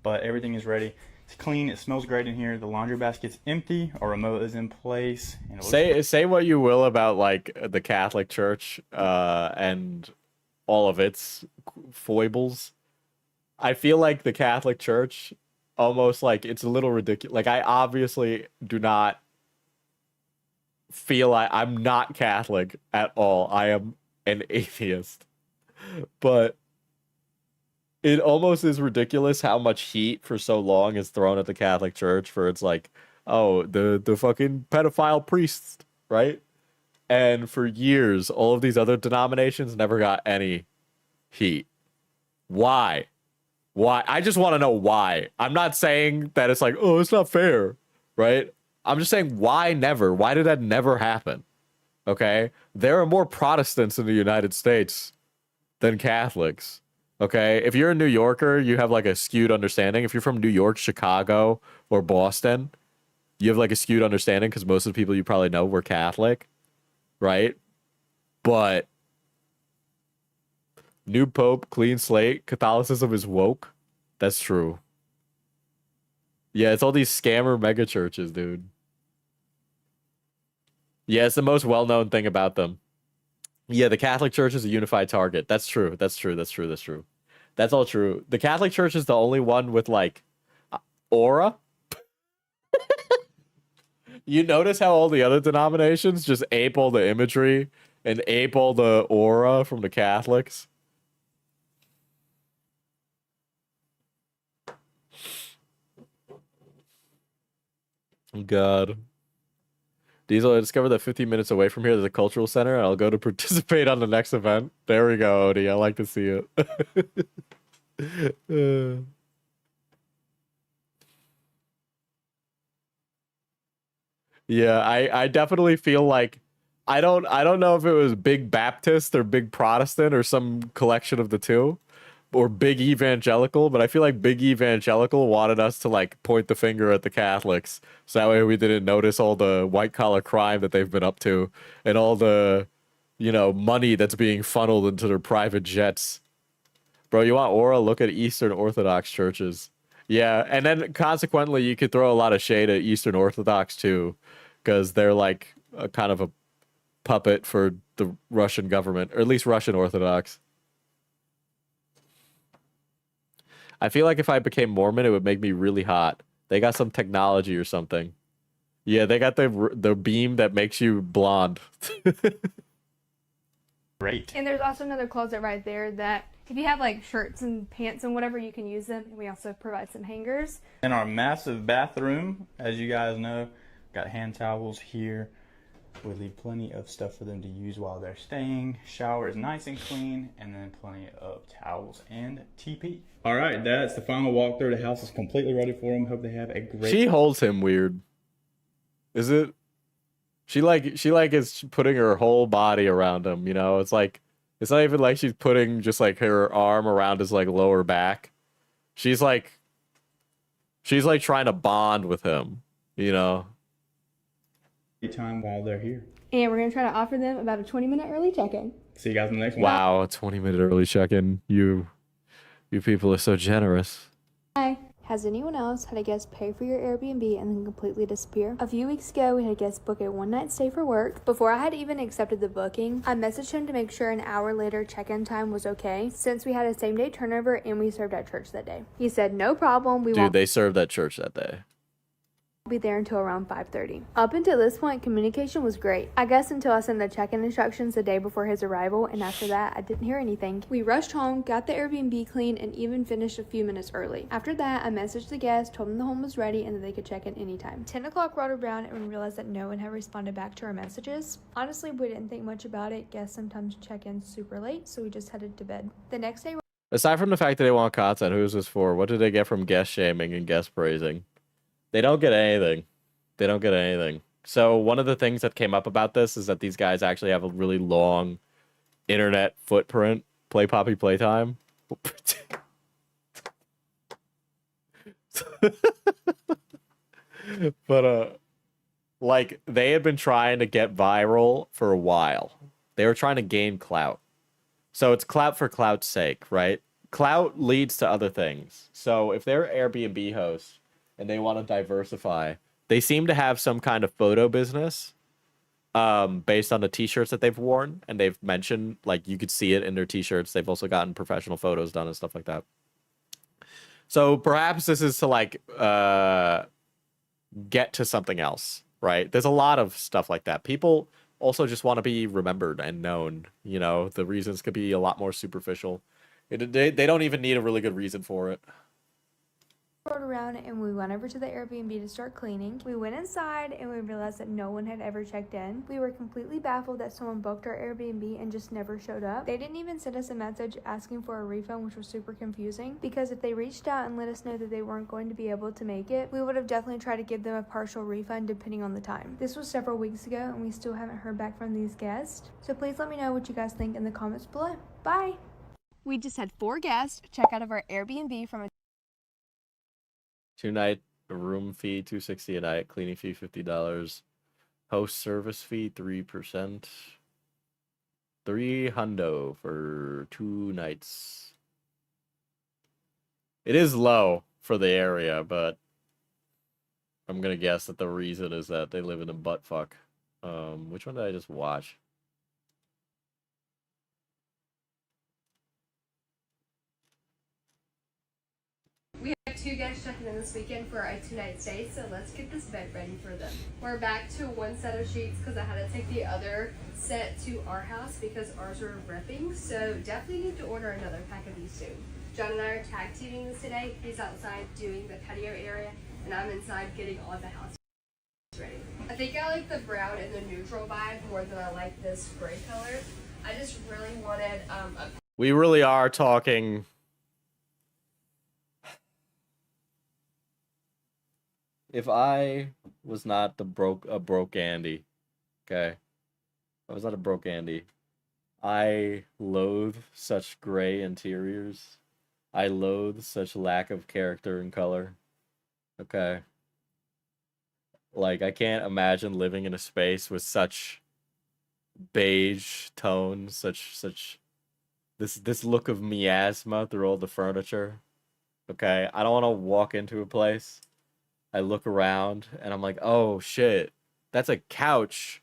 But everything is ready. It's clean. It smells great in here. The laundry basket's empty. Our remote is in place. And it looks Say what you will about like the Catholic Church and all of its foibles. I feel like the Catholic Church almost like it's a little ridiculous. Like I obviously do not feel like I'm not Catholic at all. I am an atheist. But it almost is ridiculous how much heat for so long is thrown at the Catholic Church for it's like, oh, the fucking pedophile priests, right? And for years, all of these other denominations never got any heat. Why? Why? I just want to know why. I'm not saying that it's like, oh, it's not fair, right? I'm just saying why never? Why did that never happen? Okay? There are more Protestants in the United States than Catholics. Okay? If you're a New Yorker, you have like a skewed understanding. If you're from New York, Chicago, or Boston, you have like a skewed understanding because most of the people you probably know were Catholic, right? But new Pope, clean slate, Catholicism is woke. That's true. Yeah, it's all these scammer mega churches, dude. Yeah, it's the most well-known thing about them. Yeah, the Catholic Church is a unified target. That's true. That's true. That's true. That's true. That's all true. The Catholic Church is the only one with like aura. You notice how all the other denominations just ape all the imagery and ape all the aura from the Catholics? God. Diesel, I discovered that 15 minutes away from here there's a cultural center. I'll go to participate on the next event. There we go, Odie. I like to see it. Yeah, I definitely feel like I don't know if it was Big Baptist or Big Protestant or some collection of the two or Big Evangelical, but I feel like Big Evangelical wanted us to like point the finger at the Catholics so that way we didn't notice all the white collar crime that they've been up to and all the, you know, money that's being funneled into their private jets. Bro, you want aura? Look at Eastern Orthodox churches. Yeah, and then consequently you could throw a lot of shade at Eastern Orthodox too, because they're like a kind of a puppet for the Russian government, or at least Russian Orthodox. I feel like if I became Mormon, it would make me really hot. They got some technology or something. Yeah, they got the beam that makes you blonde. great. And there's also another closet right there that if you have like shirts and pants and whatever, you can use them. And we also provide some hangers. In our massive bathroom, as you guys know, got hand towels here. We leave plenty of stuff for them to use while they're staying. Shower is nice and clean, and then plenty of towels and TP. All right, that's the final walkthrough. The house is completely ready for them. Hope they have a great. She holds him weird. Is it? She like is putting her whole body around him. You know, it's like it's not even like she's putting just like her arm around his like lower back. She's like trying to bond with him. You know. Time while they're here. And we're going to try to offer them about a 20-minute early check-in. See you guys in the next one. Wow, a 20-minute early check-in. You people are so generous. Hi. Has anyone else had a guest pay for your Airbnb and then completely disappear? A few weeks ago, we had a guest book a one-night stay for work. Before I had even accepted the booking, I messaged him to make sure an hour later check-in time was okay, since we had a same-day turnover and we served at church that day. He said, no problem. Dude, they served at church that day. Be there until around 5:30. Up until this point, communication was great. I guess until I sent the check-in instructions the day before his arrival, and after that, I didn't hear anything. We rushed home, got the Airbnb clean, and even finished a few minutes early. After that, I messaged the guest, told them the home was ready, and that they could check in anytime. 10 o'clock rolled around, and we realized that no one had responded back to our messages. Honestly, we didn't think much about it. Guests sometimes check in super late, so we just headed to bed. The next day, Aside from the fact that they want content, who's this for? What did they get from guest shaming and guest praising? They don't get anything. They don't get anything. So one of the things that came up about this is that these guys actually have a really long internet footprint. Play Poppy Playtime. But like they had been trying to get viral for a while. They were trying to gain clout. So it's clout for clout's sake, right? Clout leads to other things. So if they're Airbnb hosts and they want to diversify, they seem to have some kind of photo business based on the t-shirts that they've worn. And they've mentioned, like, you could see it in their t-shirts. They've also gotten professional photos done and stuff like that. So perhaps this is to, like, get to something else, right? There's a lot of stuff like that. People also just want to be remembered and known. You know, the reasons could be a lot more superficial. They don't even need a really good reason for it. Rode around and we went over to the Airbnb to start cleaning. We went inside and we realized that no one had ever checked in. We were completely baffled that someone booked our Airbnb and just never showed up. They didn't even send us a message asking for a refund, which was super confusing, because if they reached out and let us know that they weren't going to be able to make it, we would have definitely tried to give them a partial refund depending on the time. This was several weeks ago and we still haven't heard back from these guests. So please let me know what you guys think in the comments below. Bye! We just had 4 guests check out of our Airbnb from a 2-night room fee, $260 a night. Cleaning fee, $50. Host service fee, 3%. $300 for 2 nights. It is low for the area, but I'm gonna guess that the reason is that they live in a butt fuck. Which one did I just watch? We have 2 guests checking in this weekend for a 2-night stay, so let's get this bed ready for them. We're back to 1 set of sheets because I had to take the other set to our house because ours were ripping, so definitely need to order another pack of these soon. John and I are tag teaming this today. He's outside doing the patio area, and I'm inside getting all the house ready. I think I like the brown and the neutral vibe more than I like this gray color. I just really wanted a... We really are talking... If I was not a broke Andy, okay? I was not a broke Andy. I loathe such gray interiors. I loathe such lack of character and color. Okay? Like, I can't imagine living in a space with such beige tones, such this look of miasma through all the furniture. Okay? I don't want to walk into a place. I look around and I'm like, oh shit, that's a couch.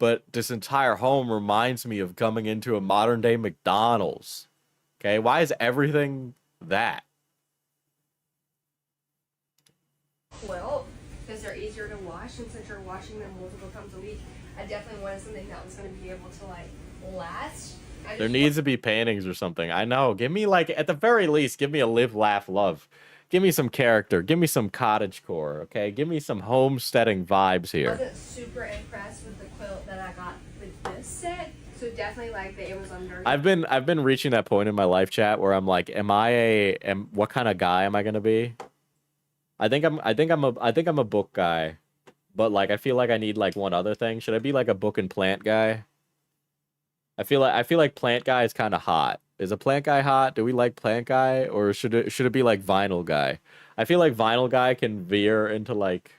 But this entire home reminds me of coming into a modern day McDonald's. Okay, why is everything that? Well, because they're easier to wash, and since you're washing them multiple times a week, I definitely wanted something that was going to be able to, like, last. There needs to be paintings or something. I know. Give me, like, at the very least, give me a live, laugh, love. Give me some character. Give me some cottagecore, okay? Give me some homesteading vibes here. I wasn't super impressed with the quilt that I got with this set, so definitely like the Amazon Dirty. I've been reaching that point in my life chat where I'm like, what kind of guy am I gonna be? I think I'm a book guy, but like I feel like I need like one other thing. Should I be like a book and plant guy? I feel like plant guy is kind of hot. Is a plant guy hot? Do we like plant guy, or should it be like vinyl guy? I feel like vinyl guy can veer into like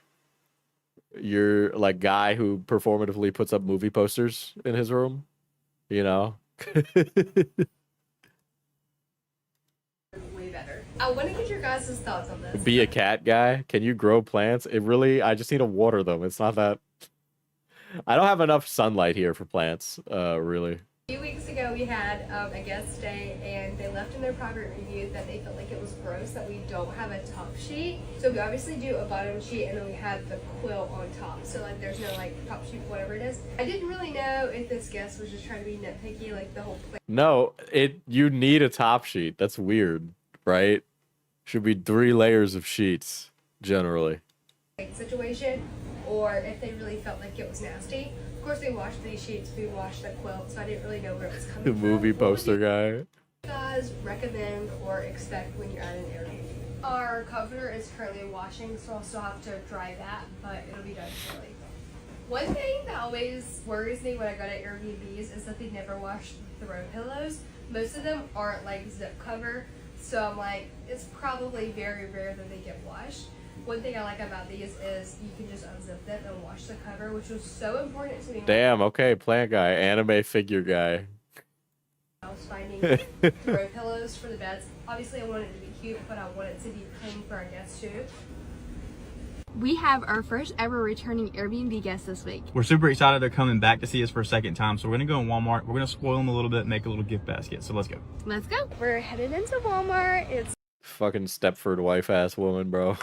your like guy who performatively puts up movie posters in his room, you know? Way better. I want to get your guys' thoughts on this. Be a cat guy. Can you grow plants? I just need to water them. It's not that. I don't have enough sunlight here for plants, really. A few weeks ago, we had a guest stay, and they left in their private review that they felt like it was gross that we don't have a top sheet. So we obviously do a bottom sheet, and then we have the quilt on top. So like, there's no like top sheet, whatever it is. I didn't really know if this guest was just trying to be nitpicky, like the whole place. No, you need a top sheet. That's weird, right? Should be 3 layers of sheets generally. Situation, or if they really felt like it was nasty. Of course, they washed these sheets, we washed the quilt, so I didn't really know where it was coming The from. movie What would poster you guy. guys recommend or expect when you're at an Airbnb? Our comforter is currently washing, so I'll still have to dry that, but it'll be done shortly. One thing that always worries me when I go to Airbnbs is that they never wash the throw pillows. Most of them aren't like zip cover, so I'm like, it's probably very rare that they get washed. One thing I like about these is you can just unzip them and wash the cover, which was so important to me. Damn, okay, plant guy, anime figure guy. I was finding throw pillows for the beds. Obviously, I want it to be cute, but I want it to be clean for our guests too. We have our first ever returning Airbnb guest this week. We're super excited they're coming back to see us for a second time. So we're gonna go in Walmart. We're gonna spoil them a little bit, make a little gift basket. So let's go. Let's go. We're headed into Walmart. It's Fucking Stepford wife ass woman, bro.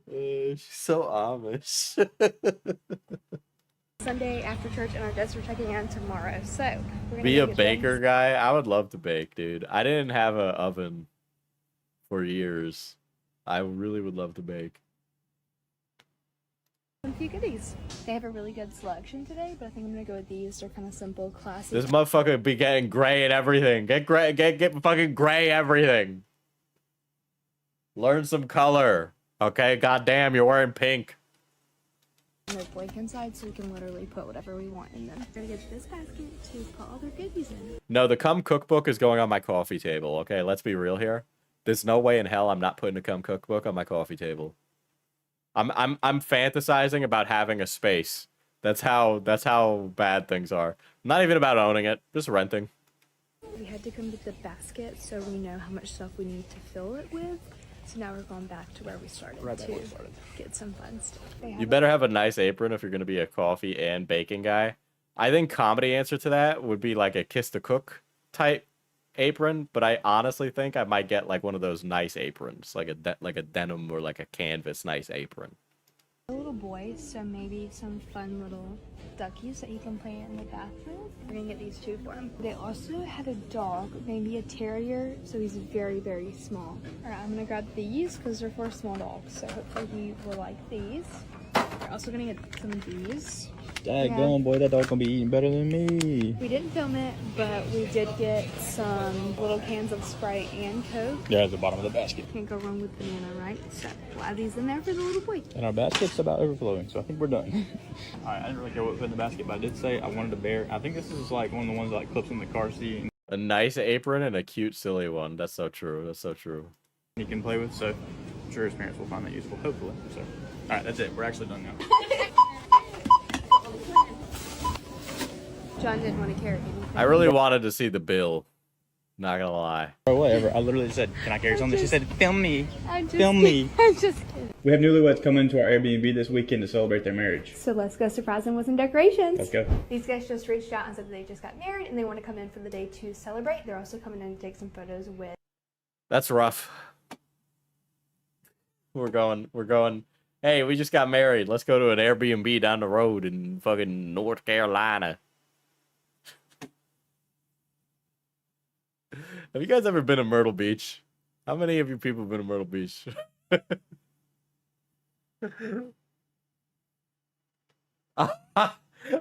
She's so Amish. Sunday after church and our guests are checking in tomorrow. So we're gonna Be go a get baker things. guy. I would love to bake, dude. I didn't have an oven for years. I really would love to bake. Some few goodies. They have a really good selection today, but I think I'm gonna go with these. They're kind of simple, classic. This motherfucker be getting gray and everything. Get gray, get fucking gray everything. Learn some color. Okay, goddamn, you're wearing pink. And they're blank inside, so we can literally put whatever we want in them. We're gonna get this basket to put all their goodies in. No, the cum cookbook is going on my coffee table. Okay, let's be real here. There's no way in hell I'm not putting a cum cookbook on my coffee table. I'm fantasizing about having a space. That's how bad things are. Not even about owning it, just renting. We had to come get the basket so we know how much stuff we need to fill it with. So now we're going back to where we started to get some fun stuff. You better have a nice apron if you're gonna be a coffee and baking guy. I think comedy answer to that would be like a kiss the cook type apron, but I honestly think I might get like one of those nice aprons, like a denim or like a canvas nice apron. A little boy, so maybe some fun little duckies that he can play in the bathroom. We're gonna get these two for him. They also had a dog, maybe a terrier, so he's very, very small. All right, I'm gonna grab these because they're for small dogs, so hopefully he will like these. We're also gonna get some of these. Daggone, boy, that dog gonna be eating better than me. We didn't film it, but we did get some little cans of Sprite and Coke. They're at the bottom of the basket. Can't go wrong with banana, right? So we'll add these in there for the little boy. And our basket's about overflowing, so I think we're done. Alright, I didn't really care what to put in the basket, but I did say I wanted a bear. I think this is like one of the ones that like clips in the car seat. A nice apron and a cute silly one. That's so true. That's so true. He can play with, so I'm sure his parents will find that useful, hopefully. So, alright, that's it. We're actually done now. John didn't want to carry anything. I really wanted to see the bill. Not gonna lie. Or whatever. I literally said, "Can I carry something?" She said, "Film me." I'm just Film me. I'm just kidding. We have newlyweds coming to our Airbnb this weekend to celebrate their marriage. So let's go surprise them with some decorations. Let's go. These guys just reached out and said that they just got married and they want to come in for the day to celebrate. They're also coming in to take some photos with. That's rough. We're going. Hey, we just got married. Let's go to an Airbnb down the road in fucking North Carolina. Have you guys ever been to Myrtle Beach? How many of you people have been to Myrtle Beach?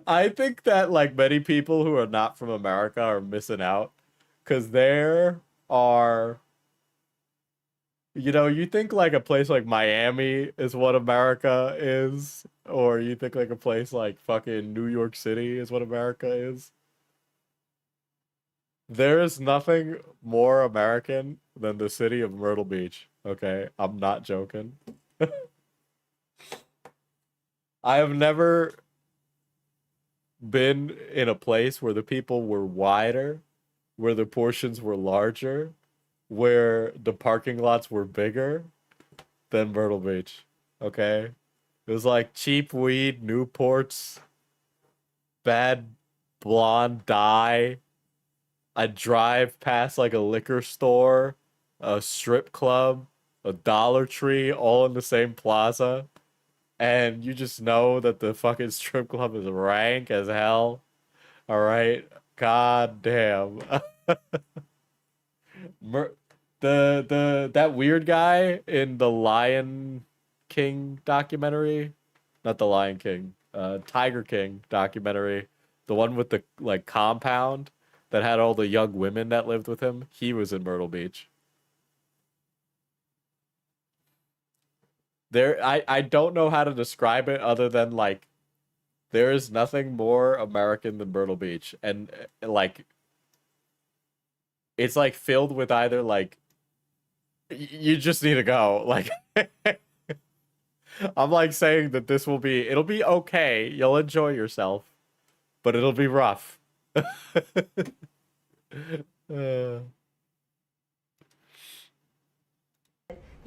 I think that like many people who are not from America are missing out because there are, you know, you think like a place like Miami is what America is, or you think like a place like fucking New York City is what America is. There is nothing more American than the city of Myrtle Beach. Okay, I'm not joking. I have never been in a place where the people were wider, where the portions were larger, where the parking lots were bigger than Myrtle Beach. Okay? It was like cheap weed, Newports, bad blonde dye. I drive past like a liquor store, a strip club, a Dollar Tree, all in the same plaza. And you just know that the fucking strip club is rank as hell. All right? God damn. That weird guy in the Lion King documentary, not the Lion King, Tiger King documentary, the one with the like compound that had all the young women that lived with him, he was in Myrtle Beach. I don't know how to describe it other than like there is nothing more American than Myrtle Beach. And like it's like filled with either like you just need to go. Like I'm like saying that it'll be okay. You'll enjoy yourself, but it'll be rough. The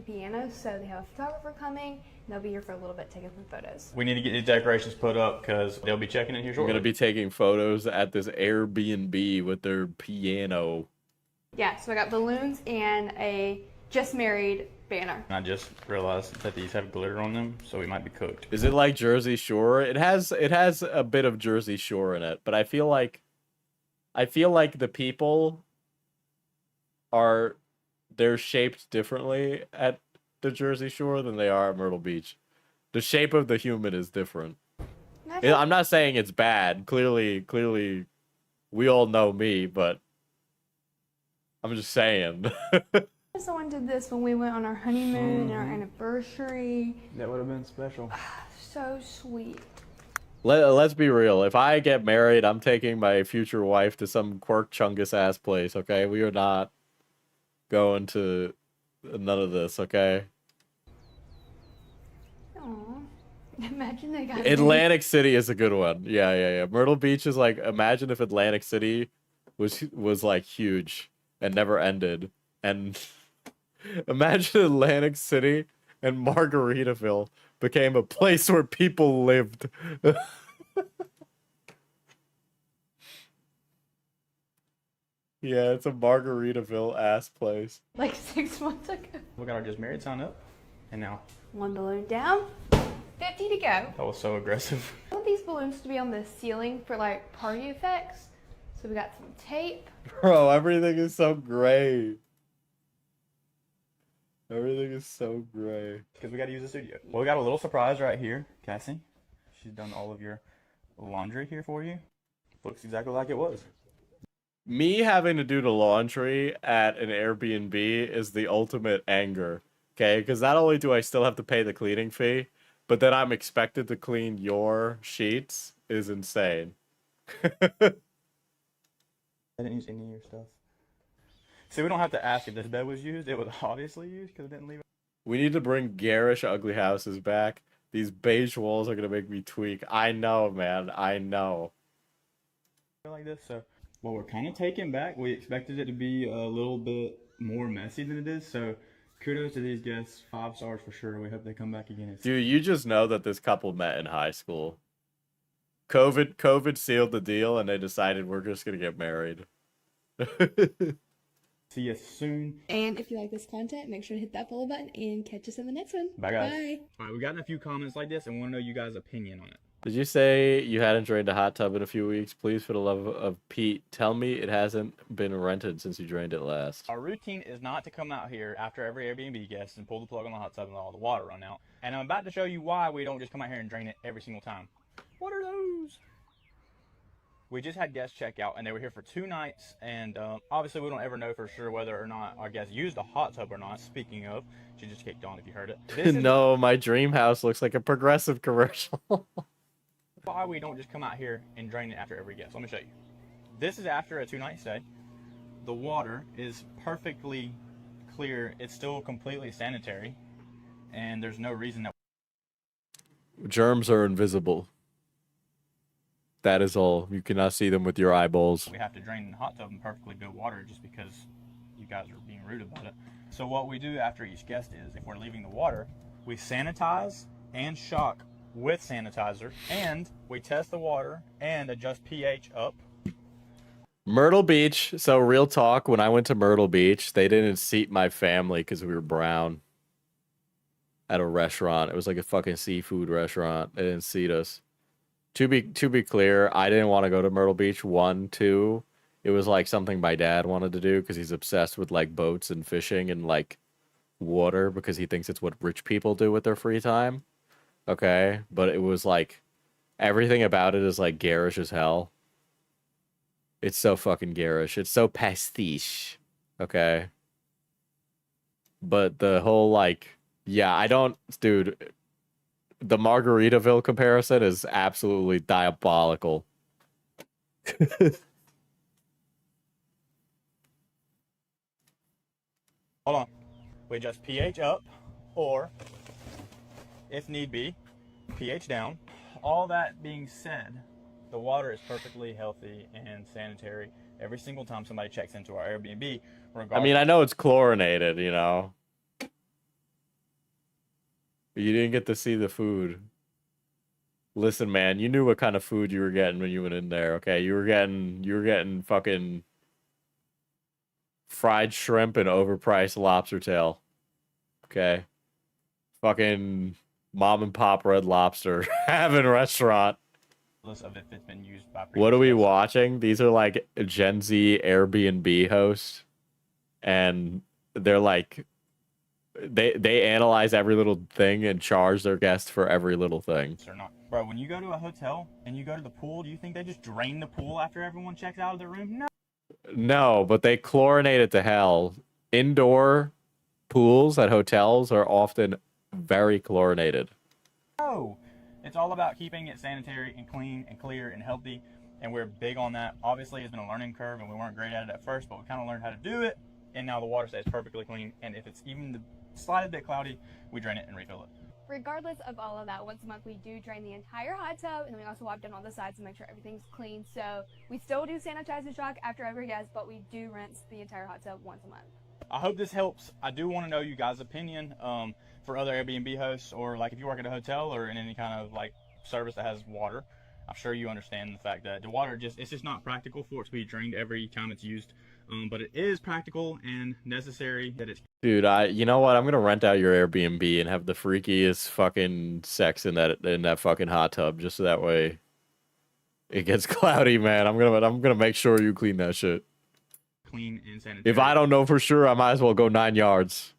piano, so they have a photographer coming. And they'll be here for a little bit taking some photos. We need to get these decorations put up because they'll be checking in here We're shortly. gonna be taking photos at this Airbnb with their piano. Yeah, so I got balloons and a just married banner. And I just realized that these have glitter on them, so we might be cooked. Is it like Jersey Shore? It has a bit of Jersey Shore in it, but I feel like the people they're shaped differently at the Jersey Shore than they are at Myrtle Beach. The shape of the human is different. I'm not saying it's bad. Clearly, we all know me, but I'm just saying. Someone did this when we went on our honeymoon and our anniversary. That would have been special. So sweet. Let's be real. If I get married, I'm taking my future wife to some Quirk Chungus ass place, okay? We are not going to none of this, okay? Aww. Imagine they got Atlantic City is a good one. Yeah. Myrtle Beach is like, imagine if Atlantic City was like huge and never ended. And imagine Atlantic City and Margaritaville became a place where people lived. Yeah, it's a Margaritaville ass place. like 6 months ago. We got our just married sign up, and now One balloon down, 50 to go. that was so aggressive. I want these balloons to be on the ceiling for like party effects. So we got some tape. Bro, everything is so gray. Everything is so gray. Because we got to use the studio. Well, we got a little surprise right here, Cassie. She's done all of your laundry here for you. Looks exactly like it was. Me having to do the laundry at an Airbnb is the ultimate anger. Okay, because not only do I still have to pay the cleaning fee, but then I'm expected to clean your sheets is insane. I didn't use any of your stuff. See, we don't have to ask if this bed was used. It was obviously used because it didn't leave it. We need to bring garish ugly houses back. These beige walls are going to make me tweak. I know, man. I know. Like this, so well, we're kind of taken back. We expected it to be a little bit more messy than it is, so kudos to these guests. 5 stars for sure. We hope they come back again. Dude, you just know that this couple met in high school. COVID sealed the deal, and they decided we're just going to get married. See you soon. And if you like this content, make sure to hit that follow button and catch us in the next one. Bye, guys. Bye. All right, we've gotten a few comments like this and want to know you guys' opinion on it. Did you say you hadn't drained a hot tub in a few weeks? Please, for the love of Pete, tell me it hasn't been rented since you drained it last. Our routine is not to come out here after every Airbnb guest and pull the plug on the hot tub and let all the water run out. And I'm about to show you why we don't just come out here and drain it every single time. What are those? We just had guests check out and they were here for 2 nights, and obviously we don't ever know for sure whether or not our guests used the hot tub or not. Speaking of, she just kicked on if you heard it. This is No, my dream house looks like a Progressive commercial. why we don't just come out here and drain it after every guest. Let me show you. This is after a 2-night stay. The water is perfectly clear. It's still completely sanitary, and there's no reason that Germs are invisible. That is all. You cannot see them with your eyeballs. we have to drain the hot tub in perfectly good water just because you guys are being rude about it. So what we do after each guest is, if we're leaving the water, we sanitize and shock with sanitizer, and we test the water and adjust pH up. Myrtle Beach. So real talk, when I went to Myrtle Beach, they didn't seat my family because we were brown at a restaurant. It was like a fucking seafood restaurant. They didn't seat us. To be clear, I didn't want to go to Myrtle Beach. 1, 2, it was like something my dad wanted to do because he's obsessed with like boats and fishing and like water because he thinks it's what rich people do with their free time. Okay, but it was like everything about it is like garish as hell. It's so fucking garish. It's so pastiche. Okay. But the whole like, yeah, I don't, dude, the Margaritaville comparison is absolutely diabolical. Hold on. We adjust pH up, or if need be, pH down. All that being said, the water is perfectly healthy and sanitary every single time somebody checks into our Airbnb. I mean, I know it's chlorinated, you know. But you didn't get to see the food. Listen, man, you knew what kind of food you were getting when you went in there, okay? You were getting fucking fried shrimp and overpriced lobster tail. Okay? Fucking mom and pop Red Lobster having restaurant. Of if it's been used by What are we watching? These are like Gen Z Airbnb hosts, and they're like they analyze every little thing and charge their guests for every little thing. Or not. Bro, when you go to a hotel and you go to the pool, do you think they just drain the pool after everyone checks out of their room? No. No, but they chlorinate it to hell. Indoor pools at hotels are often very chlorinated. No. It's all about keeping it sanitary and clean and clear and healthy, and we're big on that. Obviously, it's been a learning curve, and we weren't great at it at first, but we kind of learned how to do it, and now the water stays perfectly clean, and if it's even the slightest bit cloudy, we drain it and refill it. Regardless of all of that, once a month we do drain the entire hot tub, and we also wipe down all the sides to make sure everything's clean. So we still do sanitize and shock after every guest, but we do rinse the entire hot tub once a month. I hope this helps. I do want to know you guys' opinion for other Airbnb hosts, or like if you work at a hotel or in any kind of like service that has water. I'm sure you understand the fact that the water it's just not practical for it to be drained every time it's used. But it is practical and necessary that it's. Dude, you know what? I'm gonna rent out your Airbnb and have the freakiest fucking sex in that fucking hot tub, just so that way it gets cloudy, man. I'm gonna make sure you clean that shit. Clean and sanitary. If I don't know for sure, I might as well go 9 yards.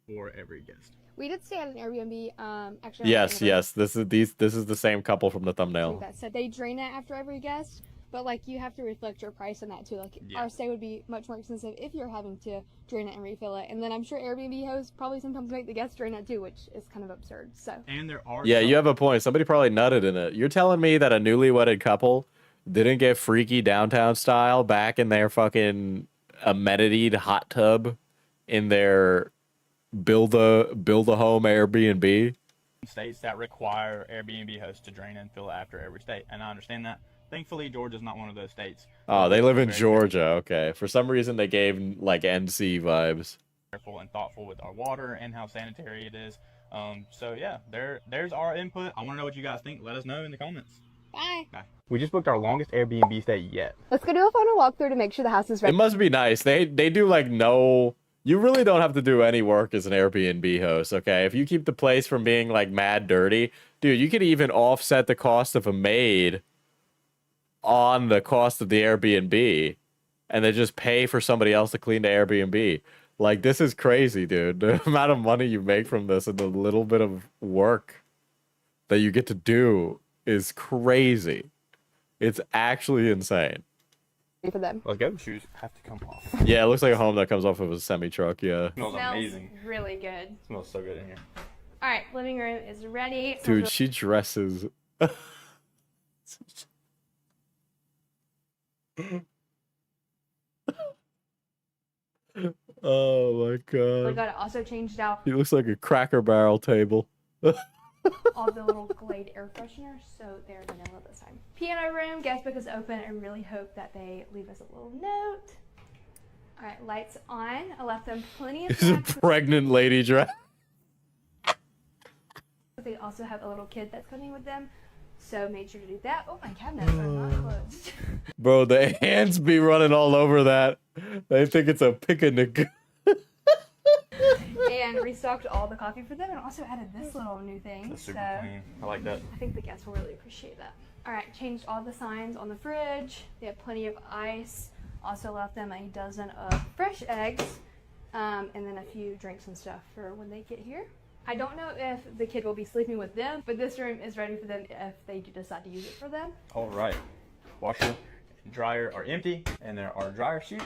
For every guest. We did stay at an Airbnb. Actually. Yes. This is the same couple from the thumbnail. That said, they drain it after every guest, but like you have to reflect your price on that too. Like our stay would be much more expensive if you're having to drain it and refill it. And then I'm sure Airbnb hosts probably sometimes make the guests drain it too, which is kind of absurd. So. And there are. Yeah, you have a point. Somebody probably nutted in it. You're telling me that a newly wedded couple didn't get freaky downtown style back in their fucking amenitied hot tub in their build a home Airbnb? States that require Airbnb hosts to drain and fill after every stay, and I understand that. Thankfully, Georgia's not one of those states. Oh, they live in Georgia. Okay, for some reason they gave like NC vibes. Careful and thoughtful with our water and how sanitary it is. So yeah, there's our input. I want to know what you guys think. Let us know in the comments. Bye. Bye. We just booked our longest Airbnb stay yet. Let's go do a final walkthrough to make sure the house is ready. It must be nice. They do like no. You really don't have to do any work as an Airbnb host, okay? If you keep the place from being like mad dirty, dude, you could even offset the cost of a maid on the cost of the Airbnb, and then just pay for somebody else to clean the Airbnb. Like, this is crazy, dude. The amount of money you make from this and the little bit of work that you get to do is crazy. It's actually insane. For them. Let's go. Shoes have to come off. Yeah, it looks like a home that comes off of a semi-truck, yeah. Smells amazing. Really good. It smells so good in here. All right, living room is ready. Dude, she dresses. Oh my god. We got it also changed out. He looks like a Cracker Barrel table. All the little Glade air fresheners, so they're vanilla this time. Piano room, guest book is open. I really hope that they leave us a little note. All right, lights on. I left them plenty of It's a pregnant lady dress. They also have a little kid that's coming with them, so made sure to do that. Oh, my cabinets are not closed. Bro, the hands be running all over that. They think it's a picnic. And restocked all the coffee for them, and also added this little new thing. That's super clean. I like that. I think the guests will really appreciate that. All right, changed all the signs on the fridge. They have plenty of ice. Also left them a dozen of fresh eggs, and then a few drinks and stuff for when they get here. I don't know if the kid will be sleeping with them, but this room is ready for them if they do decide to use it for them. All right, washer and dryer are empty, and there are dryer sheets.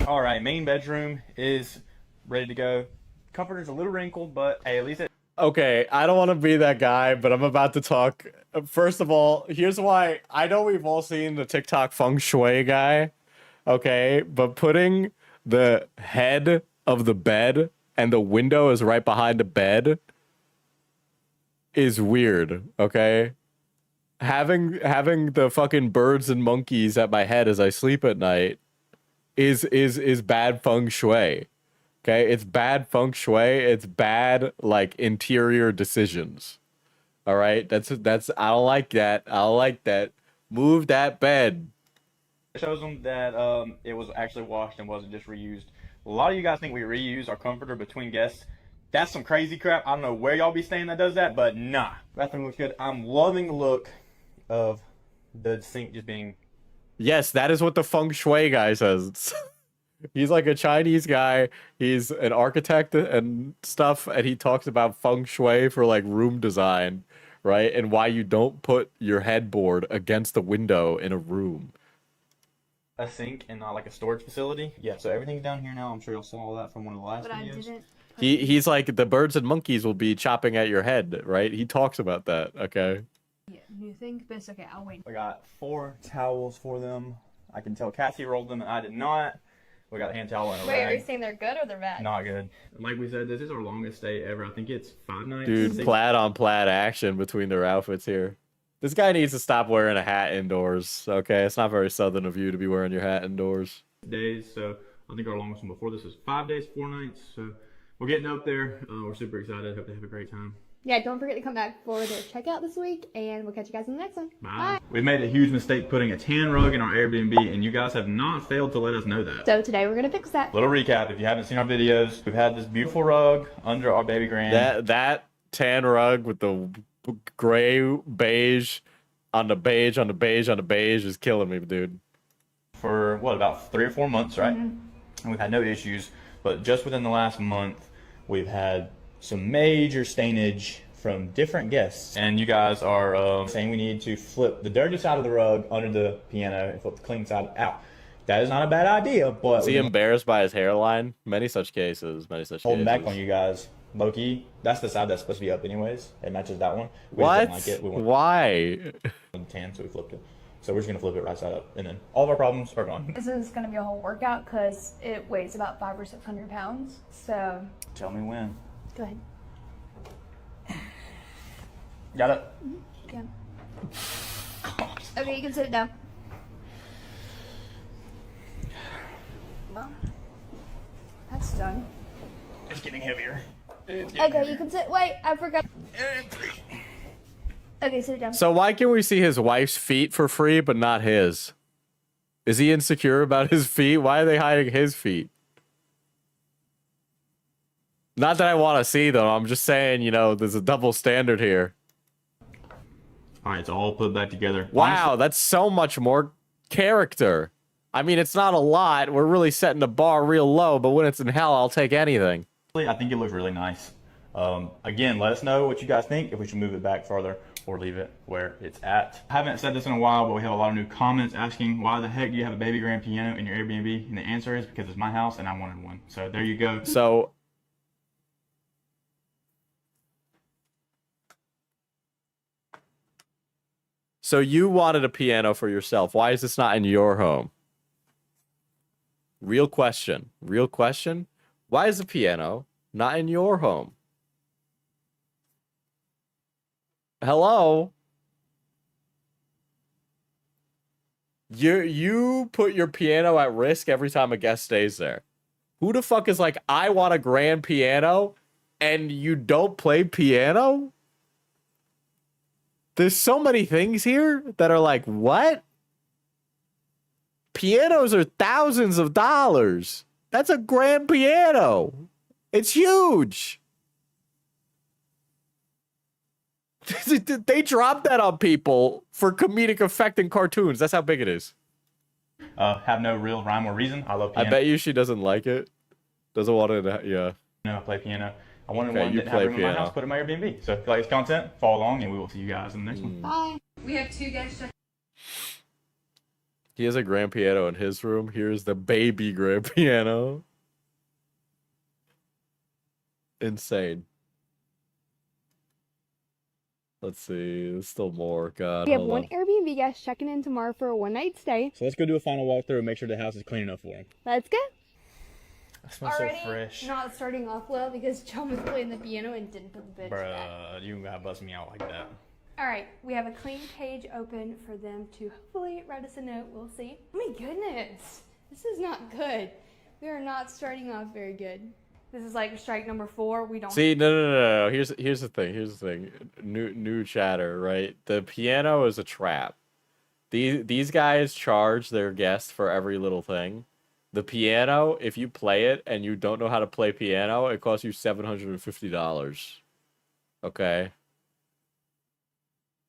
All right, main bedroom is ready to go. Comforter's a little wrinkled, but hey, at least it. Okay, I don't want to be that guy, but I'm about to talk. First of all, here's why. I know we've all seen the TikTok feng shui guy, okay? But putting the head of the bed and the window is right behind the bed is weird, okay? Having the fucking birds and monkeys at my head as I sleep at night is bad feng shui. Okay? It's bad feng shui. It's bad like interior decisions. All right? That's I don't like that. I don't like that. Move that bed. It shows them that it was actually washed and wasn't just reused. A lot of you guys think we reuse our comforter between guests. That's some crazy crap. I don't know where y'all be staying that does that, but nah. Bathroom looks good. I'm loving the look of the sink just being... Yes, that is what the feng shui guy says. He's like a Chinese guy. He's an architect and stuff, and he talks about feng shui for like room design, right? And why you don't put your headboard against the window in a room. A sink and not like a storage facility. Yeah, so everything's down here now. I'm sure you'll saw all that from one of the last But I videos. didn't. He's like, the birds and monkeys will be chopping at your head, right? He talks about that, okay? Yeah, new thing, but it's okay. I'll wait. We got 4 towels for them. I can tell Cassie rolled them and I did not. We got a hand towel and a Wait, are you rag. saying they're good or they're bad? Not good. Like we said, this is our longest stay ever. I think it's 5 nights. Dude, 6 plaid on plaid action between their outfits here. This guy needs to stop wearing a hat indoors, okay? It's not very southern of you to be wearing your hat indoors. days. So I think our longest one before this was 5 days, 4 nights. So we're getting up there. We're super excited. Hope they have a great time. Yeah, don't forget to come back for their checkout this week, and we'll catch you guys in the next one. Bye. We made a huge mistake putting a tan rug in our Airbnb, and you guys have not failed to let us know that. So today we're gonna fix that. Little recap, if you haven't seen our videos, we've had this beautiful rug under our baby grand. That tan rug with the gray beige on the beige on the beige on the beige is killing me, dude. For what, about 3 or 4 months, right? And we've had no issues, but just within the last month, we've had some major stainage from different guests. And you guys are saying we need to flip the dirty side of the rug under the piano and flip the clean side out. That is not a bad idea, but... Is he embarrassed by his hairline? Many such cases, many such Holding cases. back on you guys. Low-key, that's the side that's supposed to be up anyways. It matches that one. We What? just didn't like it. We Why? wanted tan, so we flipped it. So we're just gonna flip it right side up, and then all of our problems are gone. This is gonna be a whole workout because it weighs about 500 or 600 pounds. So Tell me when. go ahead. Got it? Yeah. Okay, you can sit down. Well, that's done. It's getting heavier. Okay, you can sit. Wait, I forgot. Okay, sit down. So why can we see his wife's feet for free, but not his? Is he insecure about his feet? Why are they hiding his feet? Not that I want to see them. I'm just saying, you know, there's a double standard here. All right, it's all put back together. Wow, that's so much more character. I mean, it's not a lot. We're really setting the bar real low, but when it's in hell, I'll take anything. Honestly, I think it looks really nice. Again, let us know what you guys think, if we should move it back farther or leave it where it's at. I haven't said this in a while, but we have a lot of new comments asking, why the heck do you have a baby grand piano in your Airbnb? And the answer is because it's my house and I wanted one. So there you go. So you wanted a piano for yourself. Why is this not in your home? Real question. Real question. Why is the piano not in your home? Hello? You put your piano at risk every time a guest stays there. Who the fuck is like, I want a grand piano, and you don't play piano? There's so many things here that are like, what? Pianos are thousands of dollars. That's a grand piano. It's huge. They drop that on people for comedic effect in cartoons. That's how big it is. Have no real rhyme or reason. I love piano. I bet you she doesn't like it. Doesn't want to, yeah. No, I play piano. I wanted Okay, one you that didn't have play room in my piano. house, put it in my Airbnb. So if you like this content, follow along, and we will see you guys in the next one. Bye. We have 2 guests. He has a grand piano in his room. Here's the baby grand piano. Insane. Let's see. There's still more. God. We have hold one on. Airbnb guest checking in tomorrow for a one-night stay. So let's go do a final walkthrough and make sure the house is clean enough for him. Let's go. That smells Already so fresh. not starting off well because Chum was playing the piano and didn't put the bench back. Bruh, you gotta bust me out like that. All right, we have a clean page open for them to hopefully write us a note. We'll see. Oh my goodness, this is not good. We are not starting off very good. This is like strike number 4. We don't See, no. Here's the thing. New chatter, right? The piano is a trap. These guys charge their guests for every little thing. The piano, if you play it and you don't know how to play piano, it costs you $750. Okay.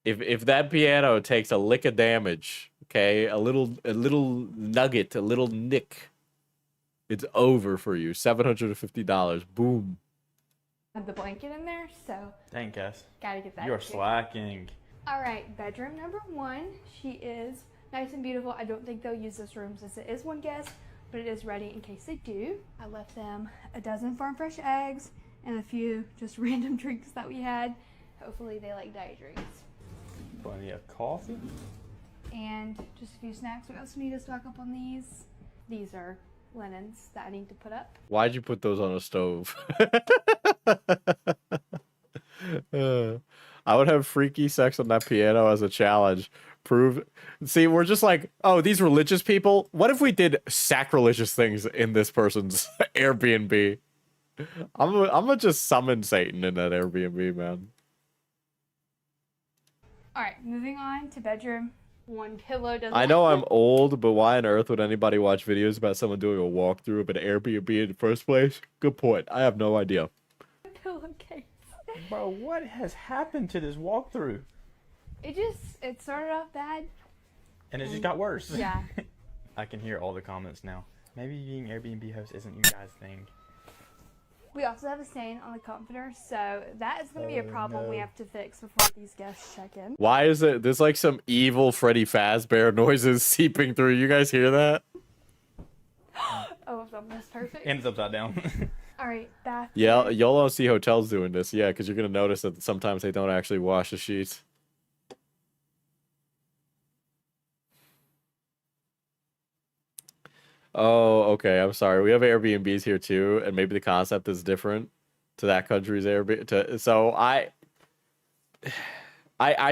If that piano takes a lick of damage, okay, a little nugget, a little nick, it's over for you. $750. Boom. have the blanket in there, so Dang, Cass. gotta get that. You are too. slacking. All right, bedroom number 1. She is nice and beautiful. I don't think they'll use this room since it is one guest, but it is ready in case they do. I left them a dozen farm fresh eggs and a few just random drinks that we had. Hopefully they like diet drinks. Plenty of coffee. And just a few snacks. We also need to stock up on these. These are linens that I need to put up. Why'd you put those on a stove? I would have freaky sex on that piano as a challenge. See, we're just like, oh, these religious people. What if we did sacrilegious things in this person's Airbnb? I'm gonna just summon Satan in that Airbnb, man. All right, moving on to bedroom 1. Pillow doesn't. I know I'm old, but why on earth would anybody watch videos about someone doing a walkthrough of an Airbnb in the first place? Good point. I have no idea. Pillowcase. Bro, what has happened to this walkthrough? It started off bad. And it just got worse. Yeah. I can hear all the comments now. Maybe being Airbnb host isn't you guys' thing. We also have a stain on the comforter, so that is going to be a problem we have to fix before these guests check in. Why is it? There's like some evil Freddy Fazbear noises seeping through. You guys hear that? Oh, that's perfect. And it's upside down. All right, bath. Yeah, you'll all see hotels doing this. Yeah, because you're gonna notice that sometimes they don't actually wash the sheets. Oh, okay. I'm sorry. We have Airbnbs here too, and maybe the concept is different to that country's Airbnb. So I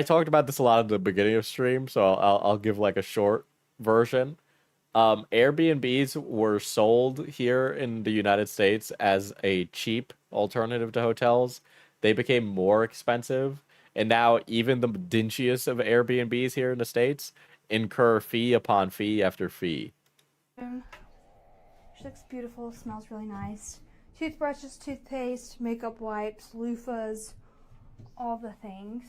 talked about this a lot at the beginning of stream, so I'll give like a short version. Airbnbs were sold here in the United States as a cheap alternative to hotels. They became more expensive, and now even the dingiest of Airbnbs here in the States incur fee upon fee after fee. She looks beautiful, smells really nice. Toothbrushes, toothpaste, makeup wipes, loofahs, all the things.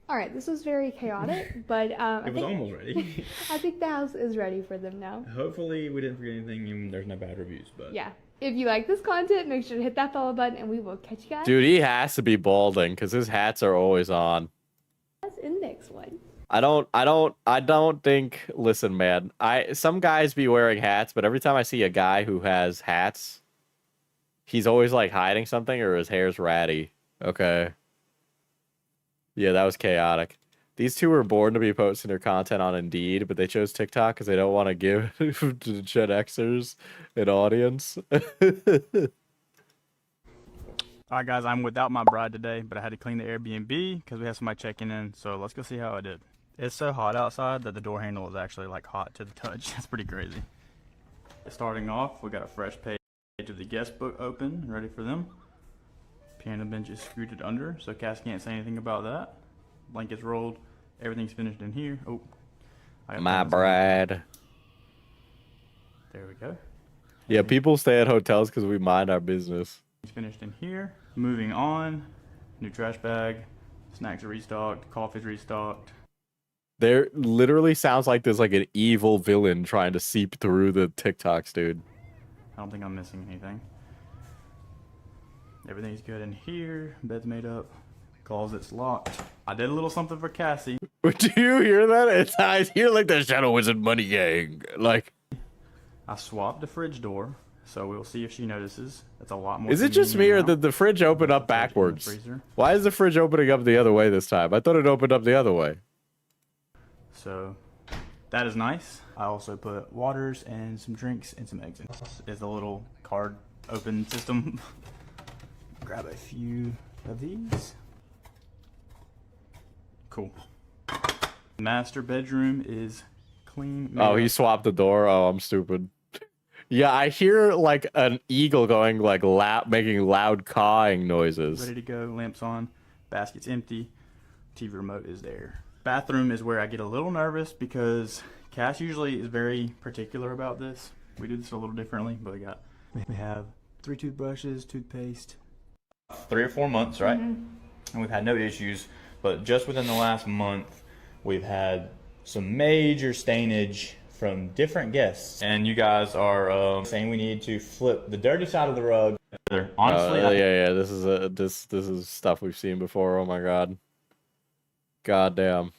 All right, this was very chaotic, but It was almost ready. I think the house is ready for them now. Hopefully we didn't forget anything and there's no bad reviews, but Yeah. If you like this content, make sure to hit that follow button, and we will catch you guys Dude, he has to be balding because his hats are always on. in the next one. I don't think, listen, man, some guys be wearing hats, but every time I see a guy who has hats, he's always like hiding something or his hair's ratty. Okay. Yeah, that was chaotic. These two were born to be posting their content on Indeed, but they chose TikTok because they don't want to give to the Gen Xers an audience. Alright guys, I'm without my bride today, but I had to clean the Airbnb because we have somebody checking in, so let's go see how I did. It's so hot outside that the door handle is actually like hot to the touch. That's pretty crazy. Starting off, we got a fresh page of the guest book open and ready for them. Piano bench is scooted under, so Cass can't say anything about that. Blankets rolled, everything's finished in here. Oh, I got My things on. bride. There we go. Yeah, people stay at hotels because we mind our business. It's finished in here. Moving on, new trash bag, snacks are restocked, coffee's restocked. There literally sounds like there's like an evil villain trying to seep through the TikToks, dude. I don't think I'm missing anything. Everything's good in here. Bed's made up. Closet's locked. I did a little something for Cassie. Do you hear that? I hear like the Shadow Wizard Money Gang. Like, I swapped the fridge door, so we'll see if she notices. That's a lot more. is it just me or convenient did the fridge open up now. backwards? Freezer. Why is the fridge opening up the other way this time? I thought it opened up the other way. So that is nice. I also put waters and some drinks and some eggs in. This is a little card open system. Grab a few of these. Cool. Master bedroom is clean. Oh, he swapped the door. Oh, I'm stupid. Yeah, I hear like an eagle going like loud, making loud cawing noises. Ready to go. Lamps on. Basket's empty. TV remote is there. Bathroom is where I get a little nervous because Cass usually is very particular about this. We do this a little differently, but we have 3 toothbrushes, toothpaste. 3 or 4 months, right? And we've had no issues, but just within the last month, we've had some major stainage from different guests. And you guys are saying we need to flip the dirty side of the rug. Honestly, yeah, this is stuff we've seen before. Oh my god. Goddamn.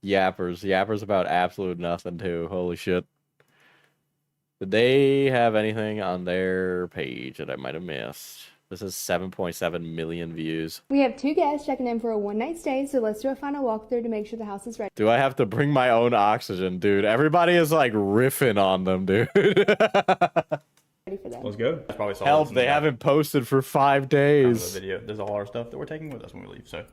Yappers about absolute nothing too. Holy shit. Did they have anything on their page that I might have missed? This is 7.7 million views. We have 2 guests checking in for a one-night stay, so let's do a final walkthrough to make sure the house is ready. Do I have to bring my own oxygen, dude? Everybody is like riffing on them, dude. Ready for them. let's go. That's probably solid. Help, they haven't posted for 5 days. Video. There's all our stuff that we're taking with us when we leave. So,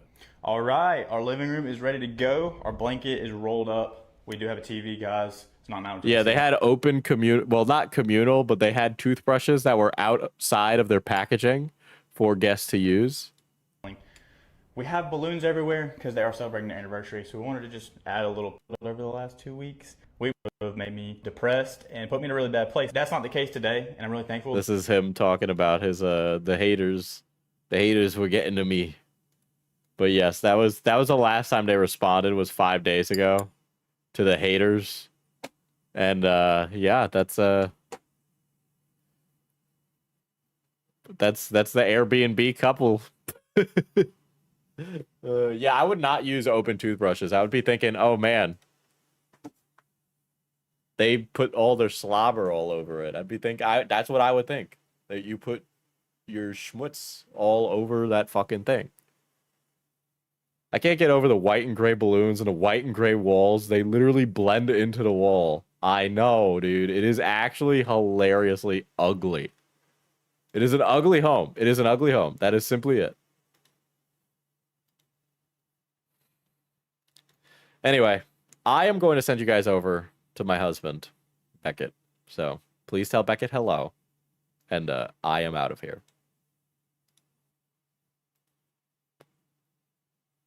all right, our living room is ready to go. Our blanket is rolled up. We do have a TV, guys. It's not mounted. Yeah, they had open well, not communal, but they had toothbrushes that were outside of their packaging for guests to use. We have balloons everywhere because they are celebrating their anniversary. So we wanted to just add a little over the last 2 weeks. We would have made me depressed and put me in a really bad place. That's not the case today, and I'm really thankful. This is him talking about his the haters. The haters were getting to me. But yes, that was the last time they responded was 5 days ago to the haters. And yeah, that's the Airbnb couple. Yeah, I would not use open toothbrushes. I would be thinking, oh man, they put all their slobber all over it. That's what I would think. That you put your schmutz all over that fucking thing. I can't get over the white and gray balloons and the white and gray walls. They literally blend into the wall. I know, dude. It is actually hilariously ugly. It is an ugly home. It is an ugly home. That is simply it. Anyway, I am going to send you guys over to my husband, Beckett. So please tell Beckett hello. And I am out of here.